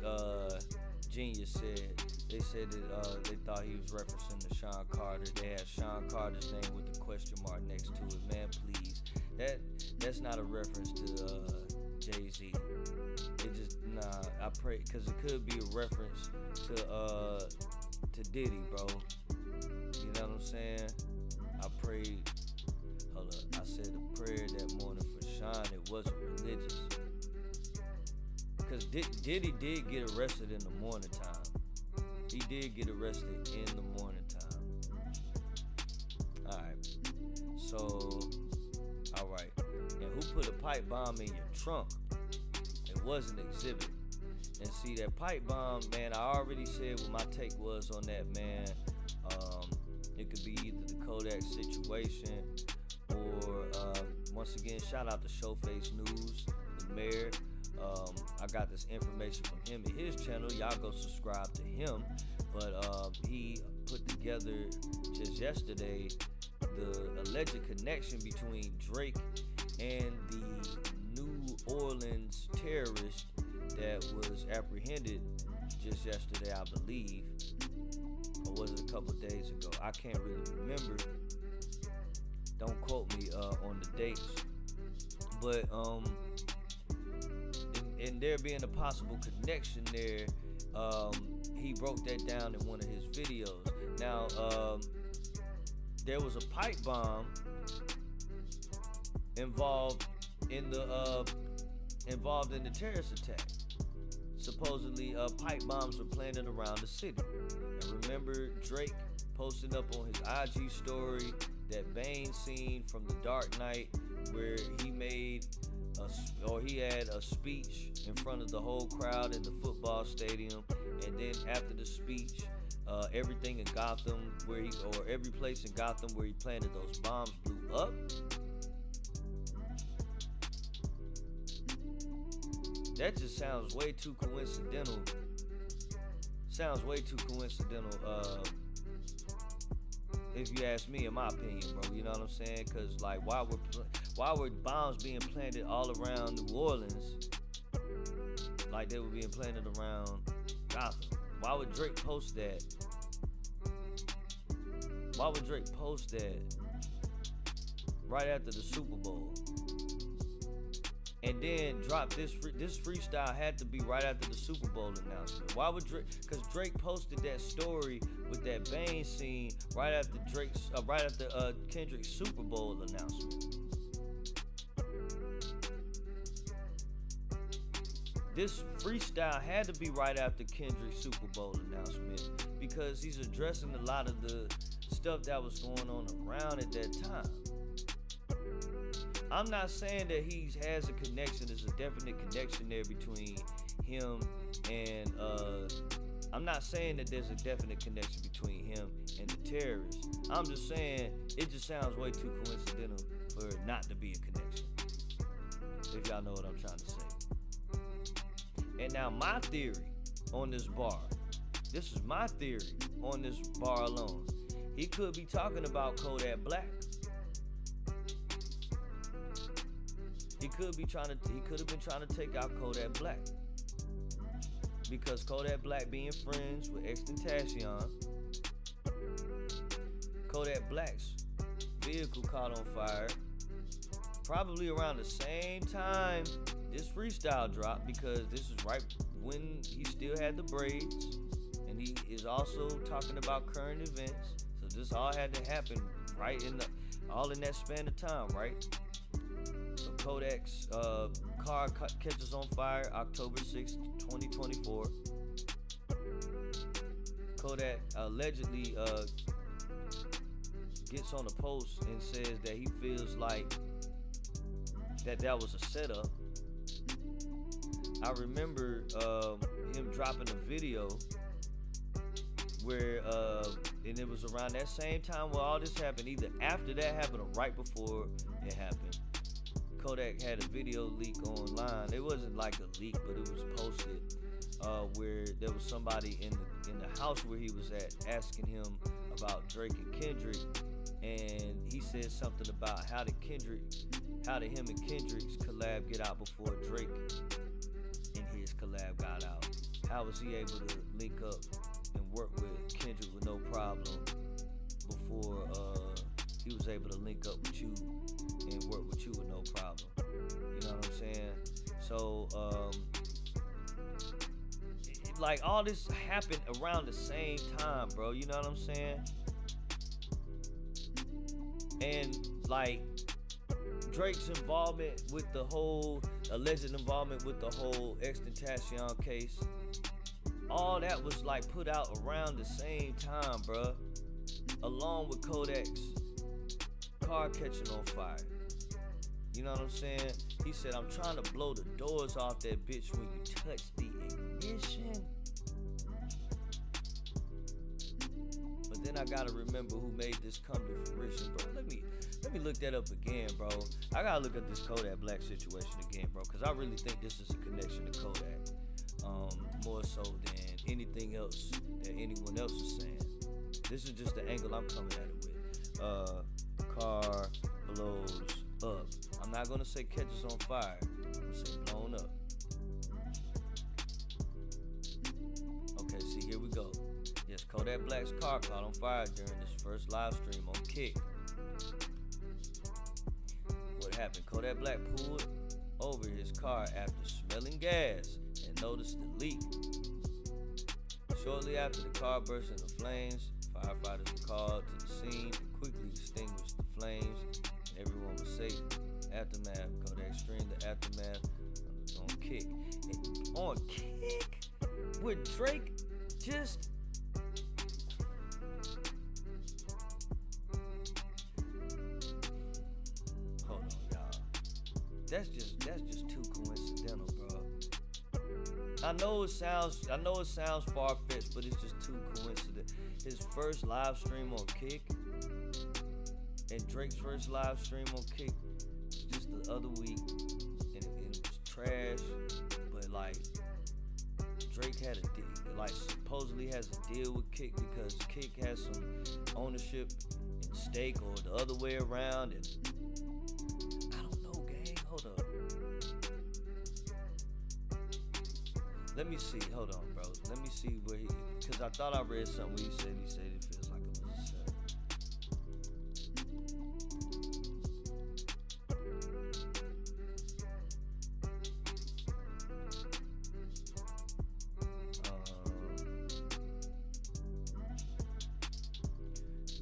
Genius said. They said that they thought he was referencing to Sean Carter. They had Sean Carter's name with the question mark next to it. Man, please. That's not a reference to Jay-Z. It just, I pray, because it could be a reference to Diddy, bro. You know what I'm saying? I prayed, hold up, I said a prayer that morning for Sean. It wasn't religious. Because Diddy did get arrested in the morning time. He did get arrested in the morning time. Alright. So, alright. And who put a pipe bomb in your trunk? It was an exhibit. And see, that pipe bomb, man, I already said what my take was on that, man. It could be either the Kodak situation or, once again, shout out to Showface News, the mayor I got this information from him and his channel. Y'all go subscribe to him. But he put together just yesterday the alleged connection between Drake and the New Orleans terrorist that was apprehended just yesterday, I believe. Or was it a couple days ago? I can't really remember. Don't quote me on the dates. But in there being a possible connection there, he broke that down in one of his videos. Now, there was a pipe bomb involved in the terrorist attack. Supposedly, pipe bombs were planted around the city. And remember Drake posting up on his IG story that Bane scene from The Dark Knight, where he made he had a speech in front of the whole crowd in the football stadium, and then after the speech, everything in Gotham every place in Gotham where he planted those bombs blew up. That just sounds way too coincidental. If you ask me, in my opinion, bro, you know what I'm saying? Cause like, why were bombs being planted all around New Orleans, like they were being planted around Gotham? Why would Drake post that? Right after the Super Bowl? And then drop this freestyle had to be right after the Super Bowl announcement. Why would Drake? Because Drake posted that story with that Bane scene right after Kendrick's Super Bowl announcement. This freestyle had to be right after Kendrick's Super Bowl announcement because he's addressing a lot of the stuff that was going on around at that time. I'm not saying that he has a connection. There's a definite connection there between him and I'm not saying that there's a definite connection between him and the terrorists. I'm just saying it just sounds way too coincidental for it not to be a connection. If y'all know what I'm trying to say. And now my theory on this bar. This is my theory on this bar alone. He could be talking about Kodak Black. He could have been trying to take out Kodak Black. Because Kodak Black being friends with XXXTentacion, Kodak Black's vehicle caught on fire probably around the same time this freestyle dropped, because this is right when he still had the braids, and he is also talking about current events. So this all had to happen right all in that span of time, right? So Kodak's car catches on fire October 6th, 2024. Kodak allegedly gets on a post and says that he feels like that was a setup. I remember him dropping a video where, and it was around that same time where all this happened, either after that happened or right before it happened. Kodak had a video leak online. It wasn't like a leak, but it was posted where there was somebody in the house where he was at asking him about Drake and Kendrick, and he said something about how did him and Kendrick's collab get out before Drake and his collab got out? How was he able to link up and work with Kendrick with no problem before he was able to link up with you and work with you with no problem? You know what I'm saying? So like all this happened around the same time, bro. You know what I'm saying? And like Drake's involvement with the whole alleged involvement with the whole XXXTentacion case, all that was like put out around the same time, bro. Along with Kodak's car catching on fire. You know what I'm saying? He said, I'm trying to blow the doors off that bitch when you touch the ignition. But then I gotta remember who made this come to fruition, bro. Let Let me look that up again, bro. I gotta look at this Kodak Black situation again, bro, because I really think this is a connection to Kodak, more so than anything else that anyone else is saying. This is just the angle I'm coming at it with. Car blows up. I'm not gonna say catches on fire. I'm gonna say blown up. Okay, see, here we go. Yes, Kodak Black's car caught on fire during his first live stream on Kick. What happened? Kodak Black pulled over his car after smelling gas and noticed the leak. Shortly after the car burst into flames, firefighters were called to the scene and quickly extinguished the flames, and everyone was safe. Aftermath, Kodak streamed the aftermath on Kick. And on Kick? With Drake just... Hold on, y'all. That's just too coincidental, bro. I know it sounds far-fetched, but it's just too coincidental. His first live stream on Kick and Drake's first live stream on Kick was just the other week, and it was trash. But like, Drake had a deal, like supposedly has a deal with Kick because Kick has some ownership and stake, or the other way around. And I don't know, gang. Hold up. Let me see. Hold on, bro. Let me see where he. Because I thought I read something where he said it feels like it was a setup.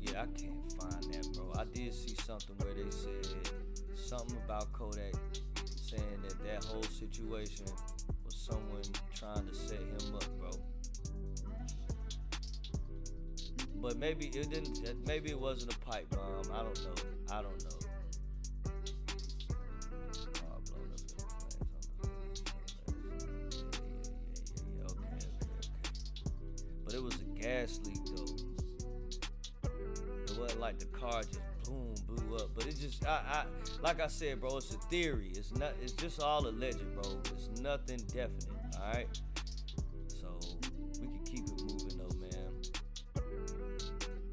Yeah, I can't find that, bro. I did see something where they said something about Kodak saying that whole situation was someone trying to set him up, bro. But maybe it didn't. Maybe it wasn't a pipe bomb. I don't know. Car blown up in flames. Yeah. Okay. But it was a gas leak though. It wasn't like the car just boom blew up. But it just, I like I said, bro. It's a theory. It's not. It's just all alleged, bro. It's nothing definite. All right. So we can keep it moving though, man.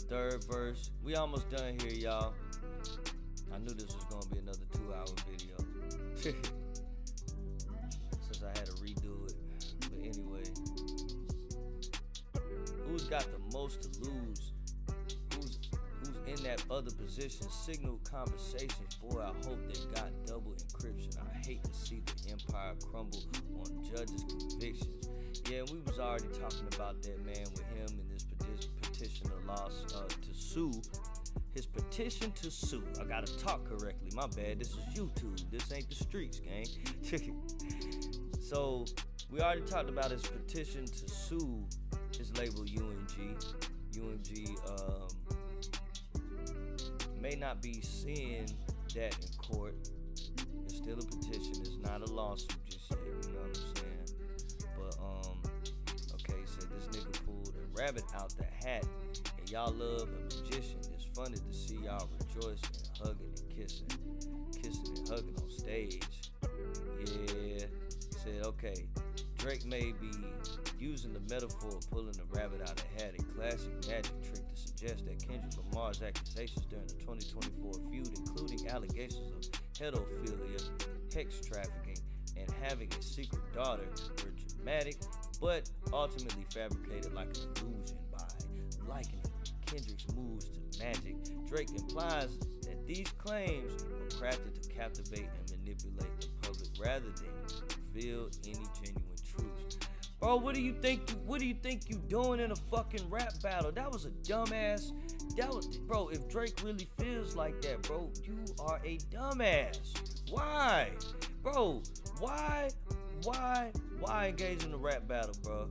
Third verse. We almost done here, y'all. I knew this was gonna be another 2-hour video. Since I had to redo it. But anyway. Who's got the most to lose? Who's in that other position? Signal conversations. Boy, I hope they got double encryption. I hate to see the empire crumble on judges' convictions. Yeah, we was already talking about that, man, with him and this petition to sue. His petition to sue. I gotta talk correctly. My bad. This is YouTube. This ain't the streets, gang. So we already talked about his petition to sue his label UMG. UMG may not be seeing that in court. It's still a petition. It's not a lawsuit just yet. You know what I'm saying? But okay, he said this nigga pulled a rabbit out the hat, and y'all love a magician. It's funny to see y'all rejoicing, hugging and kissing and hugging on stage. Yeah, said okay. Drake may be using the metaphor of pulling a rabbit out of a hat, a classic magic trick to suggest that Kendrick Lamar's accusations during the 2024 feud, including allegations of pedophilia, hex trafficking, and having a secret daughter, were dramatic, but ultimately fabricated like an illusion by likening Kendrick's moves to magic. Drake implies that these claims were crafted to captivate and manipulate the public rather than reveal any genuine truths. Bro, what do you think you doing in a fucking rap battle? That was a dumbass. Bro, if Drake really feels like that, bro, you are a dumbass. Why? Bro, why engage in a rap battle, bro?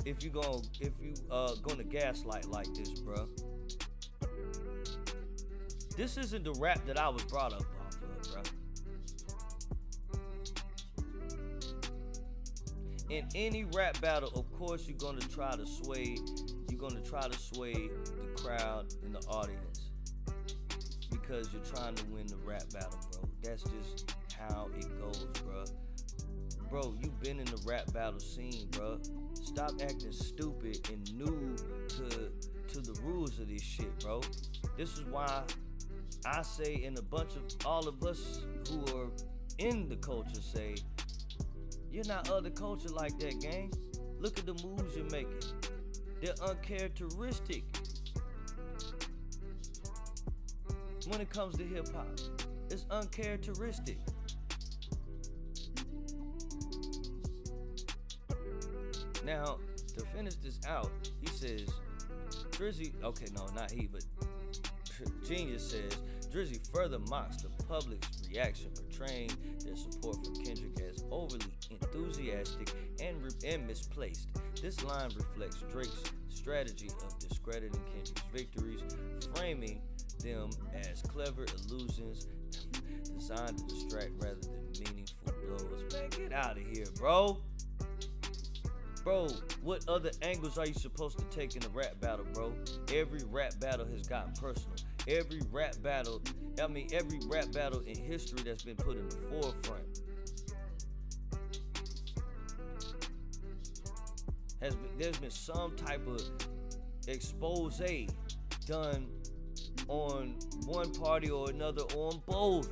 If you gonna gaslight like this, bro. This isn't the rap that I was brought up off of, bro. In any rap battle, of course, you're gonna try to sway the crowd and the audience, because you're trying to win the rap battle, bro. That's just how it goes, bro. Bro, you've been in the rap battle scene, bro. Stop acting stupid and new to the rules of this shit, bro. This is why I say, and a bunch of all of us who are in the culture say, you're not other culture like that, gang. Look at the moves you're making. They're uncharacteristic when it comes to hip hop. It's uncharacteristic. Now, to finish this out, he says, Drizzy, okay, no, not he, but Genius says, Drizzy further mocks the public's reaction, portraying their support for Kendrick as overly enthusiastic and misplaced. This line reflects Drake's strategy of discrediting Kendrick's victories, framing them as clever illusions designed to distract rather than meaningful blows. Man, get out of here, bro. Bro, what other angles are you supposed to take in a rap battle, bro? Every rap battle has gotten personal. Every rap battle in history that's been put in the forefront there's been some type of expose done on one party or another, or on both.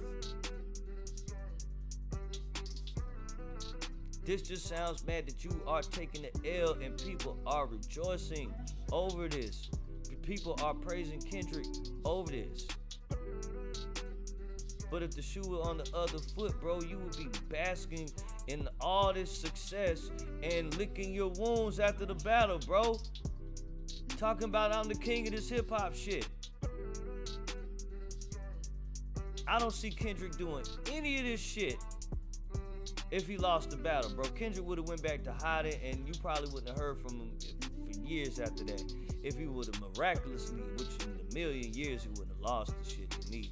This just sounds mad that you are taking the L and people are rejoicing over this. People are praising Kendrick over this. But if the shoe were on the other foot, bro, you would be basking in all this success and licking your wounds after the battle, bro. Talking about I'm the king of this hip hop shit. I don't see Kendrick doing any of this shit if he lost the battle, bro. Kendrick would have went back to hiding, and you probably wouldn't have heard from him for years after that. If he would have miraculously, which in a million years he wouldn't have lost the shit to me.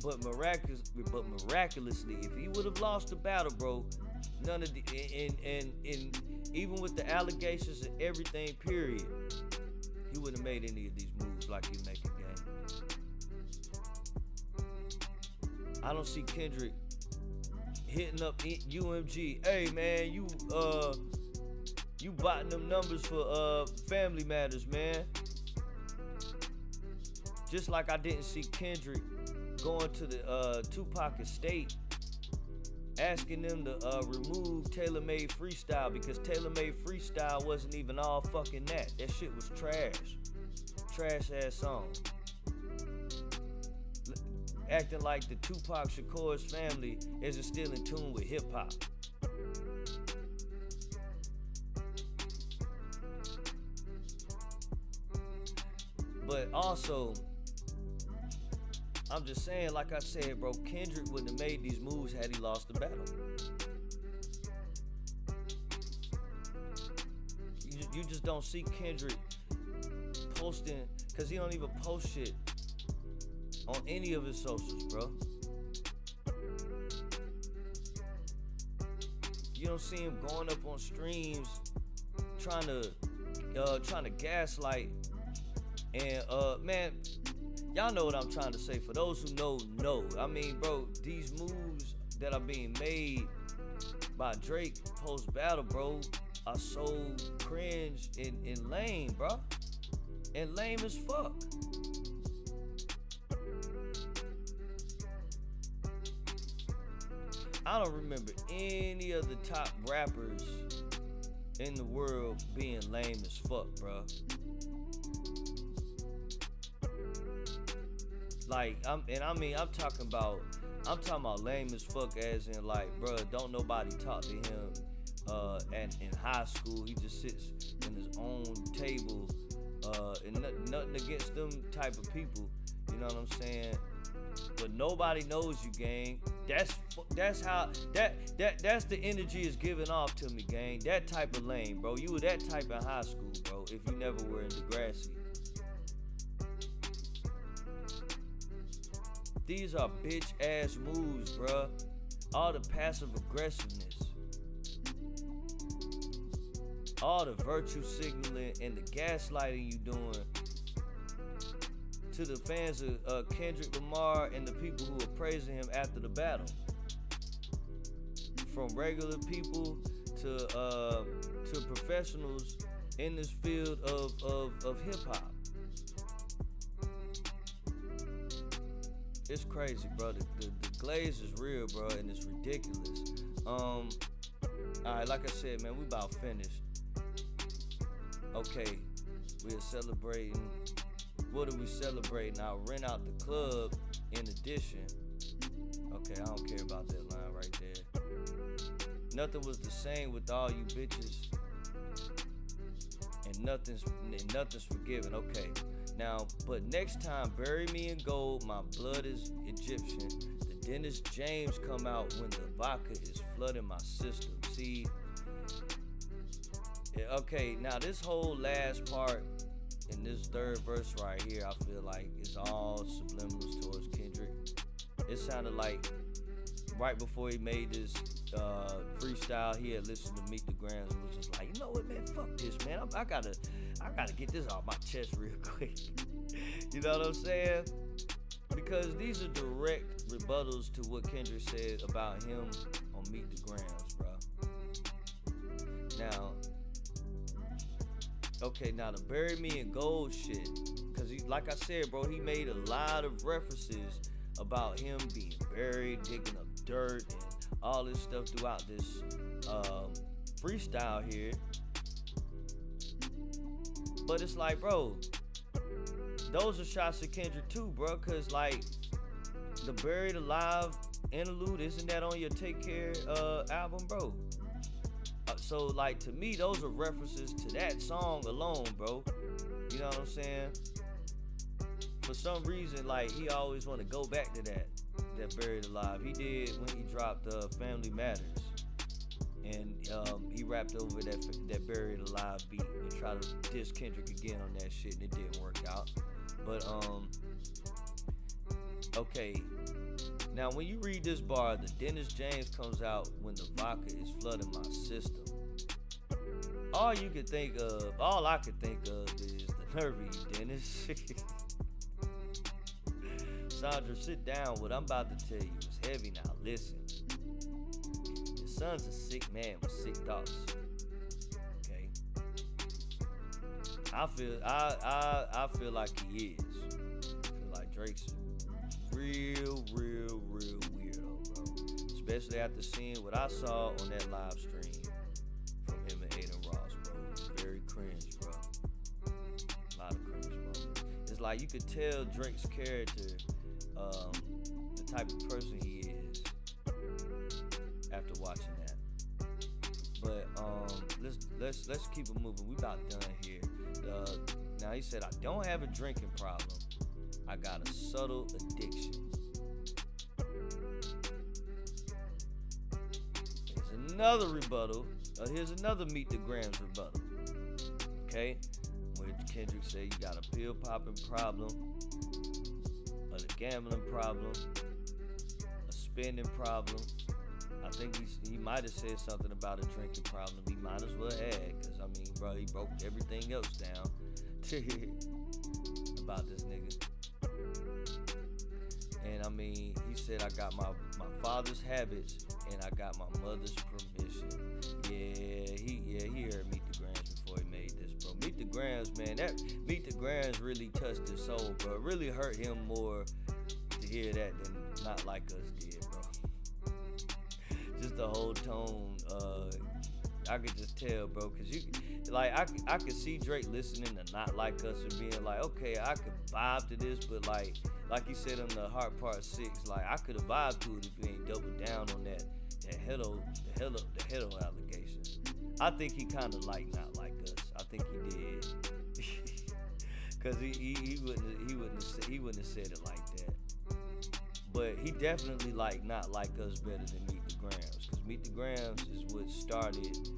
But miraculously, if he would have lost the battle, bro, none of the and even with the allegations and everything, period, he wouldn't have made any of these moves like he's making, gang. I don't see Kendrick hitting up UMG. Hey man, you botting them numbers for Family Matters, man. Just like I didn't see Kendrick going to the Tupac estate asking them to remove Tailor-Made Freestyle, because Tailor-Made Freestyle wasn't even all fucking that. That shit was trash. Trash ass song. Acting like the Tupac Shakur's family isn't still in tune with hip hop. But also, I'm just saying, like I said, bro, Kendrick wouldn't have made these moves had he lost the battle. You just don't see Kendrick posting, because he don't even post shit on any of his socials, bro. You don't see him going up on streams trying to gaslight. And man, y'all know what I'm trying to say. For those who know. I mean, bro, these moves that are being made by Drake post battle, bro, are so cringe and lame, bro. And lame as fuck. I don't remember any of the top rappers in the world being lame as fuck, bro. Like, I'm talking about lame as fuck as in, like, bro, don't nobody talk to him and in high school. He just sits in his own table, and nothing against them type of people, you know what I'm saying? But nobody knows you, gang. That's how that's the energy is giving off to me, gang. That type of lame, bro. You were that type in high school, bro, if you never were in Degrassi. These are bitch ass moves, bro. All the passive aggressiveness, all the virtue signaling and the gaslighting you doing to the fans of Kendrick Lamar and the people who are praising him after the battle. From regular people to professionals in this field of hip hop. It's crazy, bro. The glaze is real, bro, and it's ridiculous. Alright, like I said, man, we about finished. Okay, we are celebrating. What are we celebrating? I'll rent out the club in addition. Okay, I don't care about that line right there. Nothing was the same with all you bitches, and nothing's forgiven. Okay, now, but next time, bury me in gold. My blood is Egyptian. The Dennis James come out when the vodka is flooding my system. See, okay, now this whole last part in this third verse right here, I feel like it's all subliminals towards Kendrick. It sounded like right before he made this freestyle, he had listened to Meet the Grams and was just like, you know what, man, fuck this, man. I gotta get this off my chest real quick. You know what I'm saying? Because these are direct rebuttals to what Kendrick said about him on Meet the Grams, bro. Now, okay, now the bury me in gold shit, because he, like I said, bro, he made a lot of references about him being buried, digging up dirt, and all this stuff throughout this freestyle here. But it's like, bro, those are shots at Kendrick too, bro, because like the Buried Alive interlude, isn't that on your Take Care album, bro? So like, to me, those are references to that song alone, bro. You know what I'm saying? For some reason, like, he always want to go back to that Buried Alive. He did when he dropped Family Matters, and he rapped over that Buried Alive beat and tried to diss Kendrick again on that shit, and it didn't work out. But okay, now when you read this bar, the Dennis James comes out when the vodka is flooding my system. All I can think of is the nerve of you, Dennis. Sandra, sit down. What I'm about to tell you is heavy. Now listen. Your son's a sick man with sick thoughts. Okay. I feel like he is. I feel like Drake's real weirdo, bro. Especially after seeing what I saw on that live stream from him and Aiden Ross, bro. It was very cringe, bro. A lot of cringe moments. It's like you could tell Drake's character, the type of person he is, after watching that. But let's keep it moving. We about done here. Now he said, I don't have a drinking problem. I got a subtle addiction. Here's another rebuttal. Here's another Meet the Grams rebuttal. Okay, where Kendrick said you got a pill popping problem, a gambling problem, a spending problem. I think he might have said something about a drinking problem. He might as well add, because I mean, bro, he broke everything else down about this nigga. And I mean, he said, I got my father's habits and I got my mother's permission. He heard Meet the Grams before he made this, bro. Meet the Grams, man, that Meet the Grams really touched his soul, bro. It really hurt him more to hear that than Not Like Us did, bro. Just the whole tone, I could just tell, bro, because you, like, I could see Drake listening to Not Like Us and being like, okay, I could vibe to this, but like you said on the Heart Part 6, like, I could have vibed to it if you ain't doubled down on that Hello allegations. I think he kind of like Not Like Us. I think he did, because he wouldn't have said it like that. But he definitely like Not Like Us better than Meet the Grams, because Meet the Grams is what started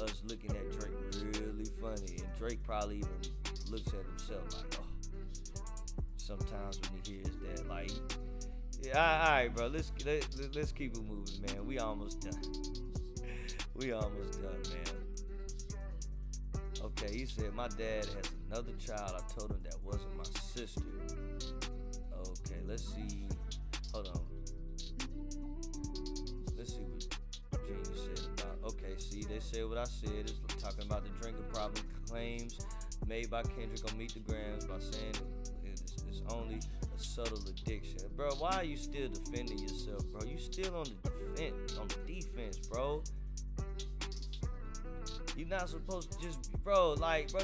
us looking at Drake really funny, and Drake probably even looks at himself like, oh. Sometimes when he hears that, like, yeah, all right, bro. Let's keep it moving, man. We almost done. Man. Okay, he said, my dad has another child. I told him that wasn't my sister. Okay, let's see. Hold on. Let's see what Genius said about. Okay, see, they said what I said. It's talking about the drinking problem claims made by Kendrick on Meet the Grams by saying it's only a subtle addiction. Bro, why are you still defending yourself, bro? You still on the defense, bro. You're not supposed to just, bro,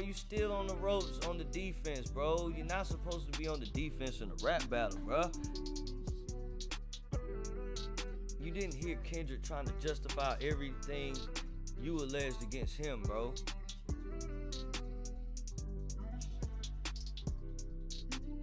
you still on the ropes on the defense, bro. You're not supposed to be on the defense in a rap battle, bro. You didn't hear Kendrick trying to justify everything you alleged against him, bro.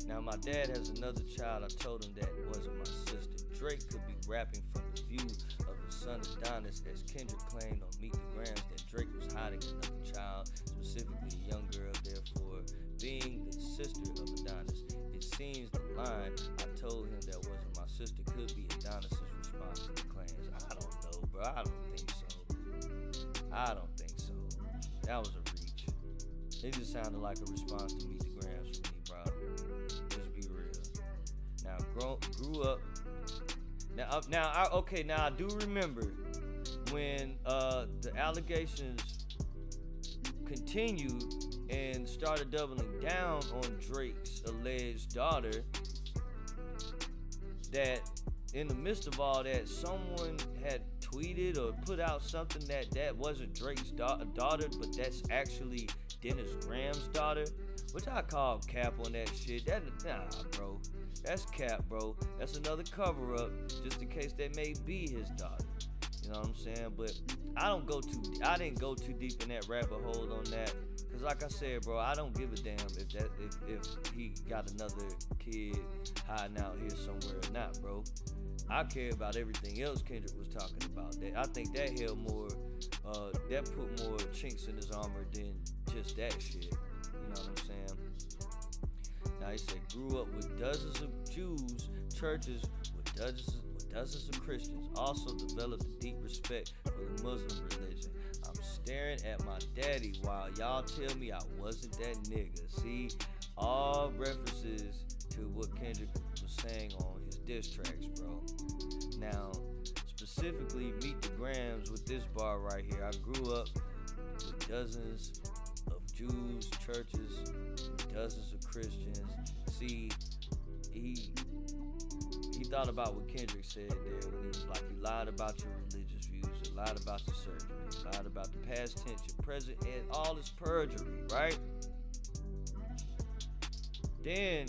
Now, my dad has another child. I told him that wasn't my sister. Drake could be rapping from the view of his son Adonis, as Kendrick claimed on Meet the Grams that Drake was hiding another child, specifically a young girl, therefore being the sister of Adonis. It seems the line, I told him that wasn't my sister, could be Adonis' response to the claims. I don't know, bro. I don't think so. That was a reach. It just sounded like a response to Meet the Grams for me, bro. Just be real. Now, grew up. Now I do remember when the allegations continued and started doubling down on Drake's alleged daughter, that in the midst of all that, someone had tweeted or put out something that wasn't Drake's daughter, but that's actually Dennis Graham's daughter, which I call cap on that shit. Nah, bro. That's cap, bro. That's another cover-up, just in case that may be his daughter. You know what I'm saying? But I didn't go too deep in that rabbit hole on that. Cause like I said, bro, I don't give a damn if he got another kid hiding out here somewhere or not, bro. I care about everything else Kendrick was talking about. I think that held more, that put more chinks in his armor than just that shit. You know what I'm saying? Now he said, grew up with dozens of Jews, churches with dozens of Christians, also developed a deep respect for the Muslim religion. I'm staring at my daddy while y'all tell me I wasn't that nigga. See, all references to what Kendrick was saying on his diss tracks, bro. Now, specifically, Meet the Grams with this bar right here. I grew up with dozens of Jews, churches, dozens of Christians. See, he thought about what Kendrick said there when he was like, you lied about your religious views, you lied about your surgery, you lied about the past tense, your present, and all this perjury, right? Then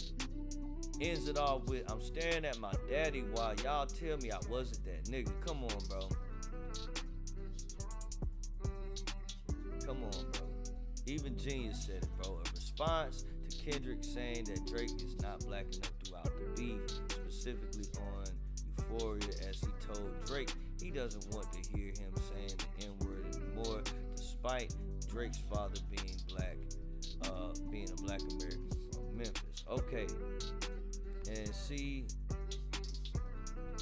ends it off with, I'm staring at my daddy while y'all tell me I wasn't that nigga. Come on, bro. Come on, bro. Even Genius said it, bro. A response to Kendrick saying that Drake is not black enough throughout the beef, specifically on Euphoria, as he told Drake he doesn't want to hear him saying the N-word anymore, despite Drake's father being black, being a black American from Memphis. Okay, and see,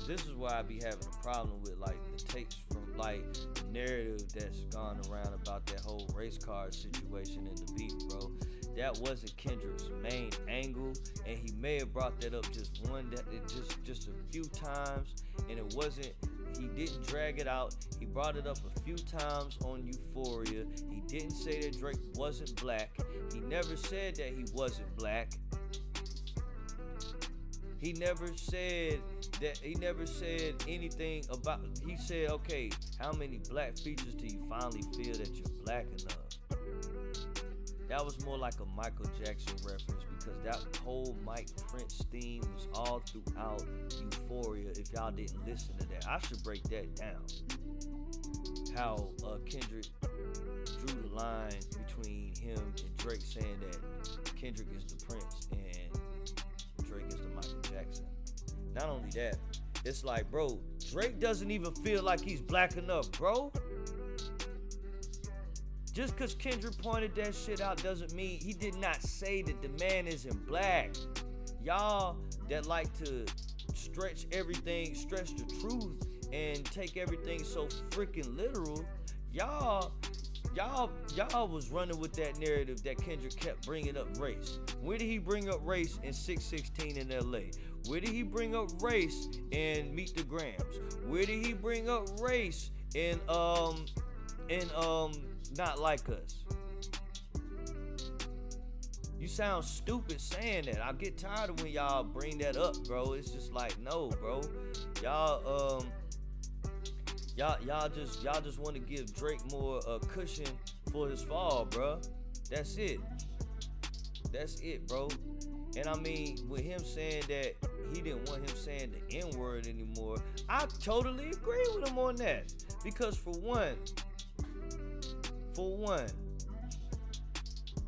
this is why I be having a problem with like the takes from like the narrative that's gone around about that whole race card situation in the beef, bro. That wasn't Kendrick's main angle, and he may have brought that up just a few times, and it wasn't. He didn't drag it out. He brought it up a few times on Euphoria. He didn't say that Drake wasn't black. He never said that he wasn't black. He never said that. He never said anything about. He said, okay, how many black features do you finally feel that you're black enough? That was more like a Michael Jackson reference, because that whole Mike Prince theme was all throughout Euphoria. If y'all didn't listen to that, I should break that down. How Kendrick drew the line between him and Drake, saying that Kendrick is the Prince and Drake is the Michael Jackson. Not only that, it's like, bro, Drake doesn't even feel like he's black enough, bro. Just because Kendrick pointed that shit out doesn't mean he did not say that the man isn't black. Y'all that like to stretch the truth and take everything so freaking literal, y'all y'all was running with that narrative that Kendrick kept bringing up race. Where did he bring up race in 616 in LA? Where did he bring up race in Meet the Grams? Where did he bring up race in Not Like Us? You sound stupid saying that. I get tired of when y'all bring that up, bro. It's just like, no, bro. Y'all just want to give Drake more cushion for his fall, bro. That's it. That's it, bro. And I mean, with him saying that he didn't want him saying the N-word anymore, I totally agree with him on that. Because for one,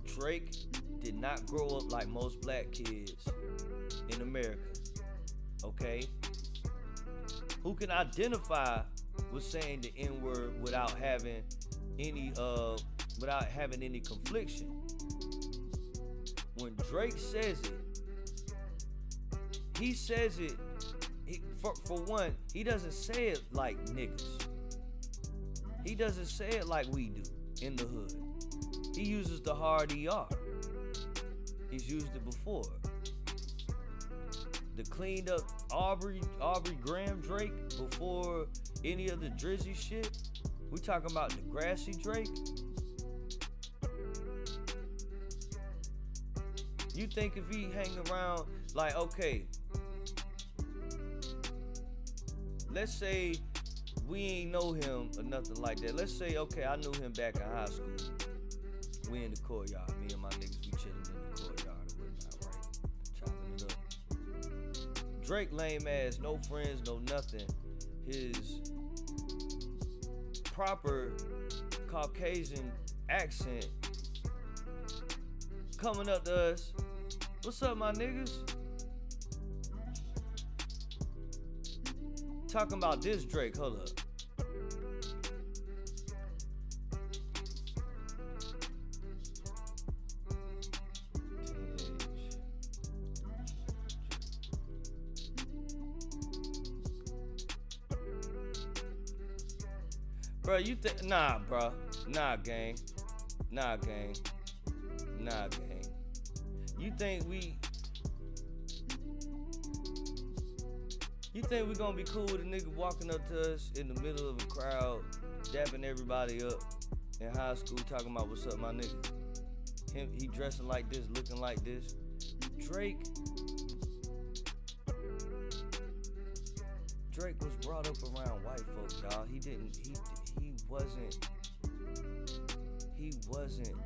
Drake did not grow up like most black kids in America. Okay? Who can identify with saying the N-word without having any confliction? When Drake says it, he says it, for one, he doesn't say it like niggas. He doesn't say it like we do in the hood. He uses the hard ER. He's used it before. The cleaned up Aubrey Graham Drake before any of the Drizzy shit. We talking about the grassy Drake. You think if he hang around, like, okay, let's say we ain't know him or nothing like that. Let's say, okay, I knew him back in high school. We in the courtyard, me and my niggas, we chilling in the courtyard or whatnot, right? Chopping it up. Drake lame ass, no friends, no nothing. His proper Caucasian accent coming up to us. What's up, my niggas? Talking about this Drake, hold up. Bro, you think, nah, bro. Nah, gang. Nah, gang. Nah, gang. You think we gonna be cool with a nigga walking up to us in the middle of a crowd, dapping everybody up in high school, talking about what's up, my nigga? He dressing like this, looking like this. Drake was brought up around white folks, y'all. He wasn't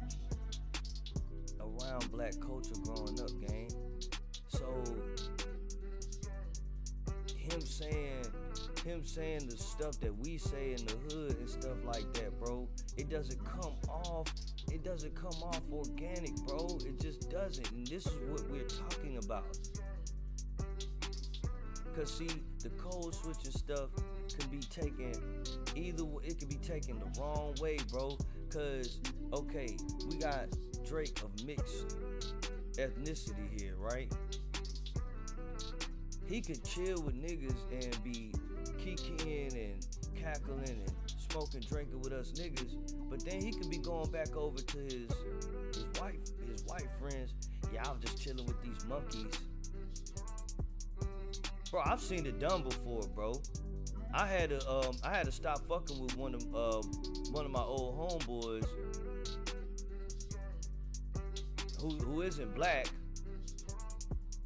around black culture growing up, gang. So him saying the stuff that we say in the hood and stuff like that, bro, it doesn't come off organic, bro. It just doesn't. And this is what we're talking about. Cause see, the code switching stuff can be taken it can be taken the wrong way, bro. Cause okay, we got Drake of mixed ethnicity here, right? He could chill with niggas and be kikiing and cackling and smoking, drinking with us niggas, but then he could be going back over to his white friends. Yeah, I was just chilling with these monkeys. Bro, I've seen it done before, bro. I had to stop fucking with one of my old homeboys who isn't black,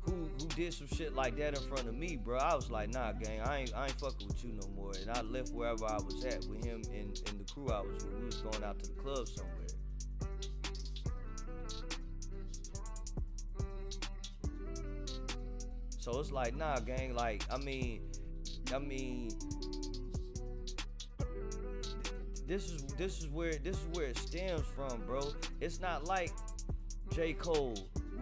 who did some shit like that in front of me, bro. I was like, nah, gang, I ain't fucking with you no more. And I left wherever I was at with him and the crew I was with. We was going out to the club somewhere. So it's like, nah, gang, like, I mean, this is where it stems from, bro. It's not like J. Cole,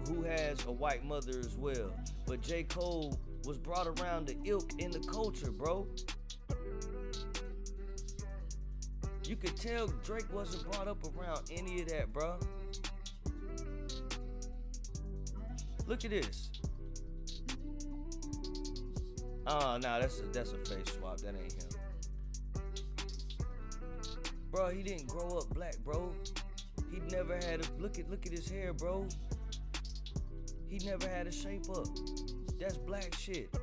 who has a white mother as well, but J. Cole was brought around the ilk in the culture, bro. You could tell Drake wasn't brought up around any of that, bro. Look at this. Oh, nah, that's a face swap. That ain't him. Bro, he didn't grow up black, bro. He never had a look at his hair, bro. He never had a shape up. That's black shit.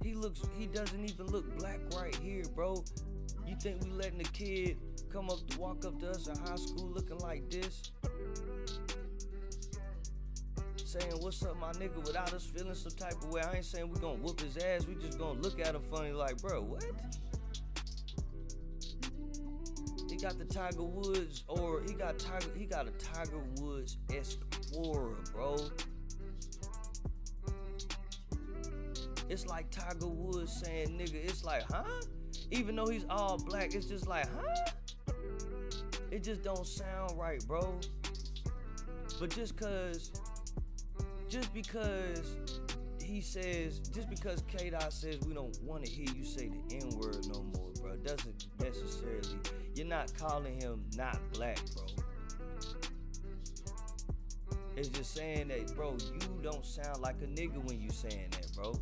He doesn't even look black right here, bro. You think we letting a kid walk up to us in high school looking like this? Saying, what's up, my nigga, without us feeling some type of way. I ain't saying we gonna whoop his ass. We just gonna look at him funny like, bro, what? He got the Tiger Woods, or he got a Tiger Woods-esque aura, bro. It's like Tiger Woods saying, nigga, it's like, huh? Even though he's all black, it's just like, huh? It just don't sound right, bro. But just because K-Dot says we don't want to hear you say the N-word no more, bro, doesn't necessarily, you're not calling him not black, bro. It's just saying that, bro, you don't sound like a nigga when you saying that, bro.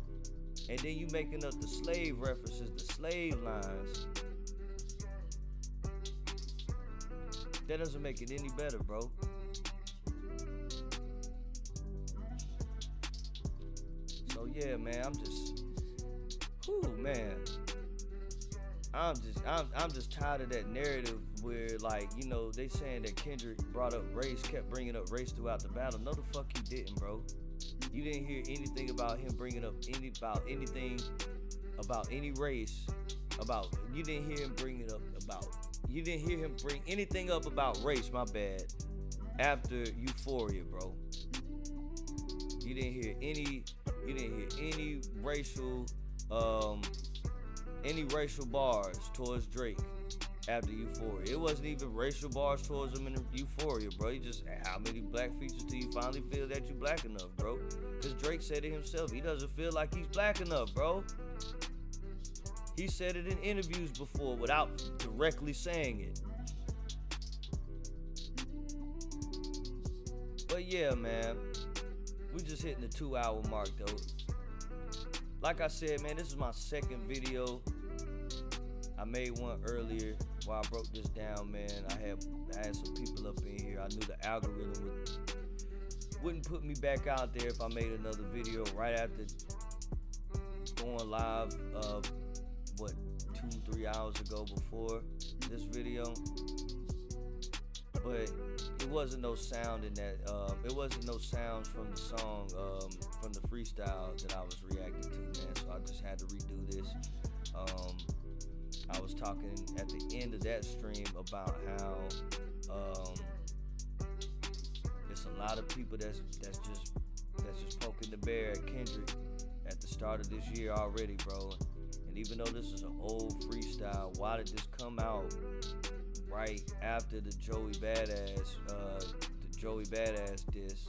And then you making up the slave references, the slave lines. That doesn't make it any better, bro. So yeah, man, I'm just tired of that narrative where, like, you know, they saying that Kendrick brought up race, kept bringing up race throughout the battle. No, the fuck he didn't, bro. You didn't hear anything about him bringing up anything about any race. You didn't hear him bring anything up about race, my bad, after Euphoria, bro. You didn't hear any racial bars towards Drake after Euphoria. It wasn't even racial bars towards him in Euphoria, bro. You just, how many black features do you finally feel that you black enough, bro? Because Drake said it himself. He doesn't feel like he's black enough, bro. He said it in interviews before without directly saying it. But yeah, man, we just hitting the 2-hour mark, though. Like I said, man, this is my second video. I made one earlier where I broke this down, man. I had some people up in here. I knew the algorithm wouldn't put me back out there if I made another video right after going live, 2-3 hours ago before this video. But it wasn't no sound in that, it wasn't no sounds from the song, from the freestyle that I was reacting to, man. So I just had to redo this. I was talking at the end of that stream about how it's a lot of people that's just poking the bear at Kendrick at the start of this year already, bro. And even though this is an old freestyle, why did this come out right after the Joey Badass diss?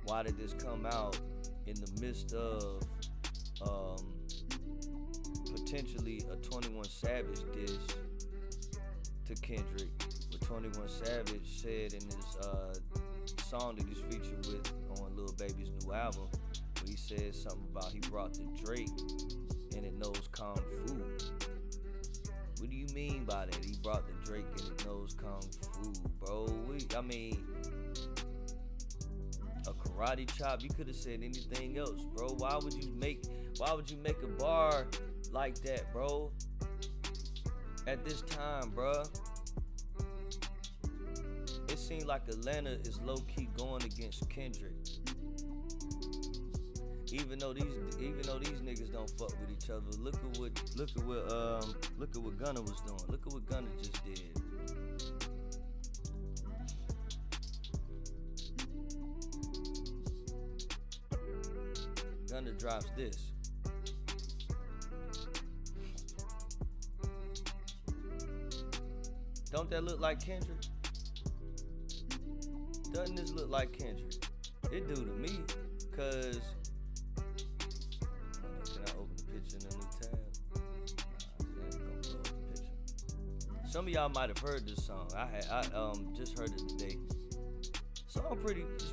Why did this come out in the midst of potentially a 21 Savage diss to Kendrick? What 21 Savage said in his song that he's featured with on Lil Baby's new album, where he said something about he brought the Drake and it knows Kung Fu. What do you mean by that? He brought the Drake and it knows Kung Fu, bro. I mean, a karate chop, you could have said anything else, bro. Why would you make a bar like that, bro? At this time, bro. It seemed like Atlanta is low-key going against Kendrick. Even though these niggas don't fuck with each other. Look at what Gunna was doing. Look at what Gunna just did. Gunna drops this. Don't that look like Kendrick? Doesn't this look like Kendrick? It do to me, cause can I open the picture in a new tab? Nah, it ain't gonna blow up the picture. Some of y'all might have heard this song. I just heard it today. Song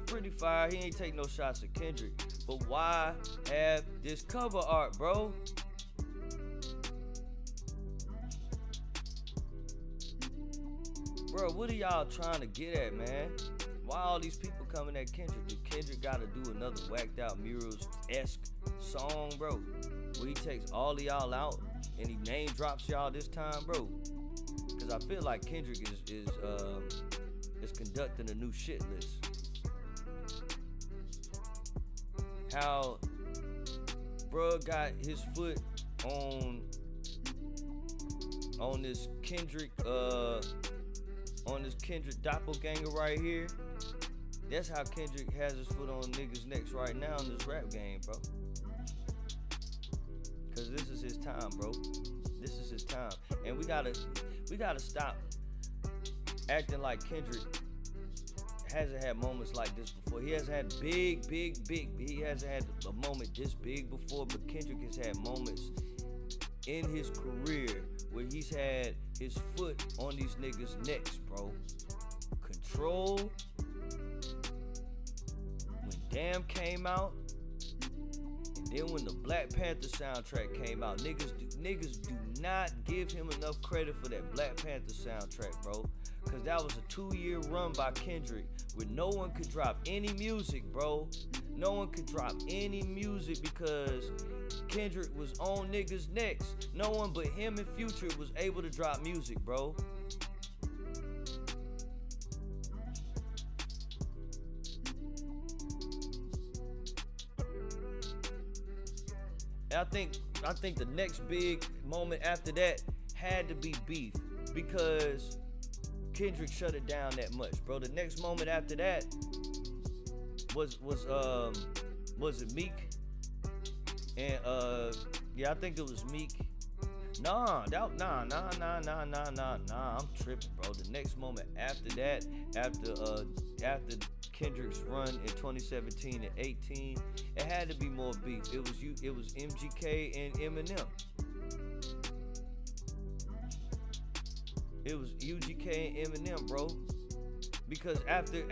pretty fire. He ain't take no shots at Kendrick. But why have this cover art, bro? bro, what are y'all trying to get at, man? Why all these people coming at Kendrick? Do Kendrick gotta do another whacked out Murals-esque song, bro? Where he takes all of y'all out and he name drops y'all this time, bro? Cause I feel like Kendrick is conducting a new shit list. How bro got his foot on this Kendrick doppelganger right here. That's how Kendrick has his foot on niggas' necks right now in this rap game, bro. Cause this is his time, bro. This is his time. And we gotta stop acting like Kendrick hasn't had moments like this before. He hasn't had big. He hasn't had a moment this big before, but Kendrick has had moments in his career where he's had his foot on these niggas' necks, bro. Control. When Damn came out, and then when the Black Panther soundtrack came out, niggas do not give him enough credit for that Black Panther soundtrack, bro. Cause that was a 2-year run by Kendrick where no one could drop any music, bro. No one could drop any music because Kendrick was on niggas' necks. No one but him and Future was able to drop music, bro. And I think the next big moment after that had to be Beef, because Kendrick shut it down that much, bro. The next moment after that was it Meek? And yeah, I think it was Meek. Nah, I'm tripping, bro. The next moment after that, after Kendrick's run in 2017 and 18, it had to be more Beef. It was MGK and Eminem. It was UGK and Eminem, bro. Because after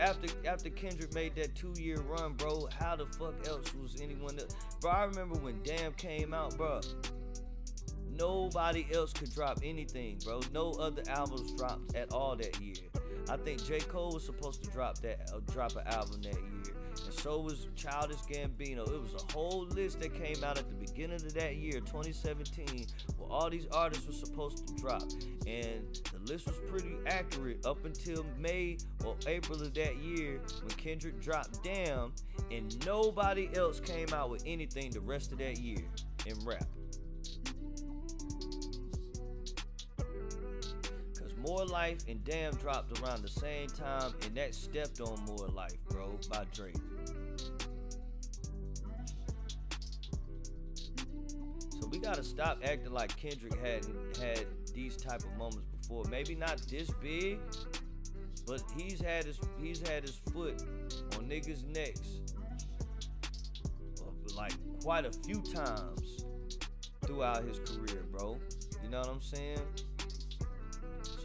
Kendrick made that 2-year run, bro, how the fuck else was anyone else? Bro, I remember when Damn came out, bro. Nobody else could drop anything, bro. No other albums dropped at all that year. I think J. Cole was supposed to drop an album that year, and so was Childish Gambino. It was a whole list that came out at the beginning of that year, 2017, where all these artists were supposed to drop, and the list was pretty accurate up until May or April of that year when Kendrick dropped Damn, and nobody else came out with anything the rest of that year in rap. More Life and Damn dropped around the same time, and that stepped on More Life, bro, by Drake. So we gotta stop acting like Kendrick hadn't had these type of moments before. Maybe not this big, but he's had his foot on niggas' necks like quite a few times throughout his career, bro. You know what I'm saying?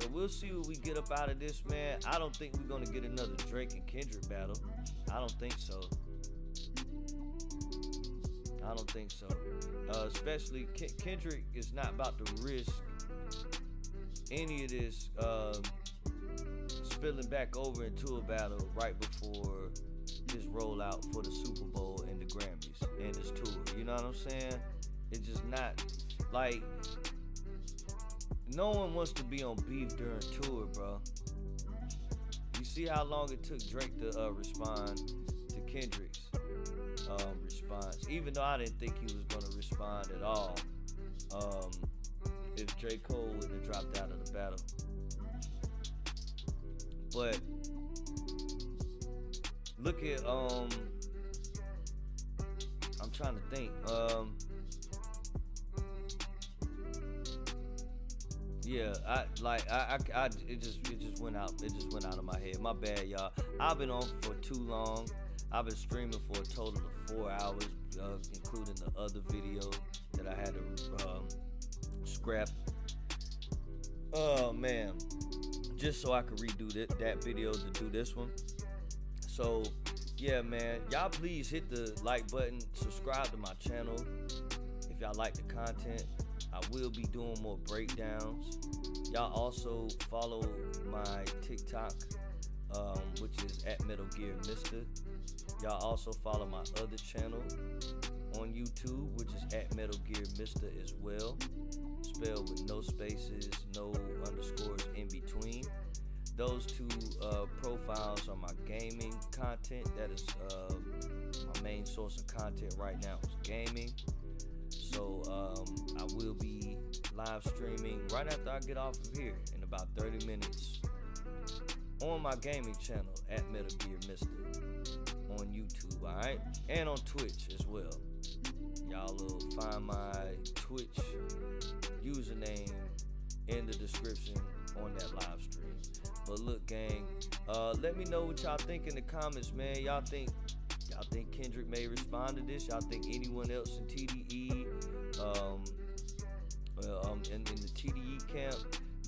So we'll see what we get up out of this, man. I don't think we're gonna get another Drake and Kendrick battle. I don't think so. Especially Kendrick is not about to risk any of this spilling back over into a battle right before his rollout for the Super Bowl and the Grammys and his tour. You know what I'm saying? It's just not like. No one wants to be on Beef during tour, bro. You see how long it took Drake to respond to Kendrick's response, even though I didn't think he was gonna respond at all. If J. Cole wouldn't have dropped out of the battle, but look at I'm trying to think. Yeah, it just went out. It just went out of my head. My bad, y'all. I've been on for too long. I've been streaming for a total of 4 hours, including the other video that I had to scrap. Oh man, just so I could redo that video to do this one. So yeah, man, y'all please hit the like button, subscribe to my channel if y'all like the content. I will be doing more breakdowns. Y'all also follow my TikTok, which is at Metal Gear Mister. Y'all also follow my other channel on YouTube, which is at Metal Gear Mister as well. Spelled with no spaces, no underscores in between. Those two profiles are my gaming content. That is my main source of content right now is gaming. So I will be live streaming right after I get off of here in about 30 minutes on my gaming channel at Metal Gear Mister on YouTube, alright? And on Twitch as well. Y'all will find my Twitch username in the description on that live stream. But look, gang, let me know what y'all think in the comments, man. Y'all think Kendrick may respond to this? Y'all think anyone else in TDE, in the TDE camp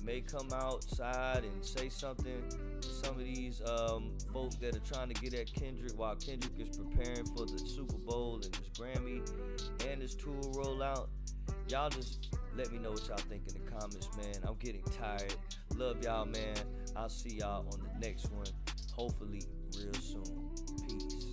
may come outside and say something to some of these folk that are trying to get at Kendrick while Kendrick is preparing for the Super Bowl and his Grammy and his tour rollout? Y'all just let me know what y'all think in the comments, man. I'm getting tired. Love y'all, man. I'll see y'all on the next one, hopefully real soon. Peace.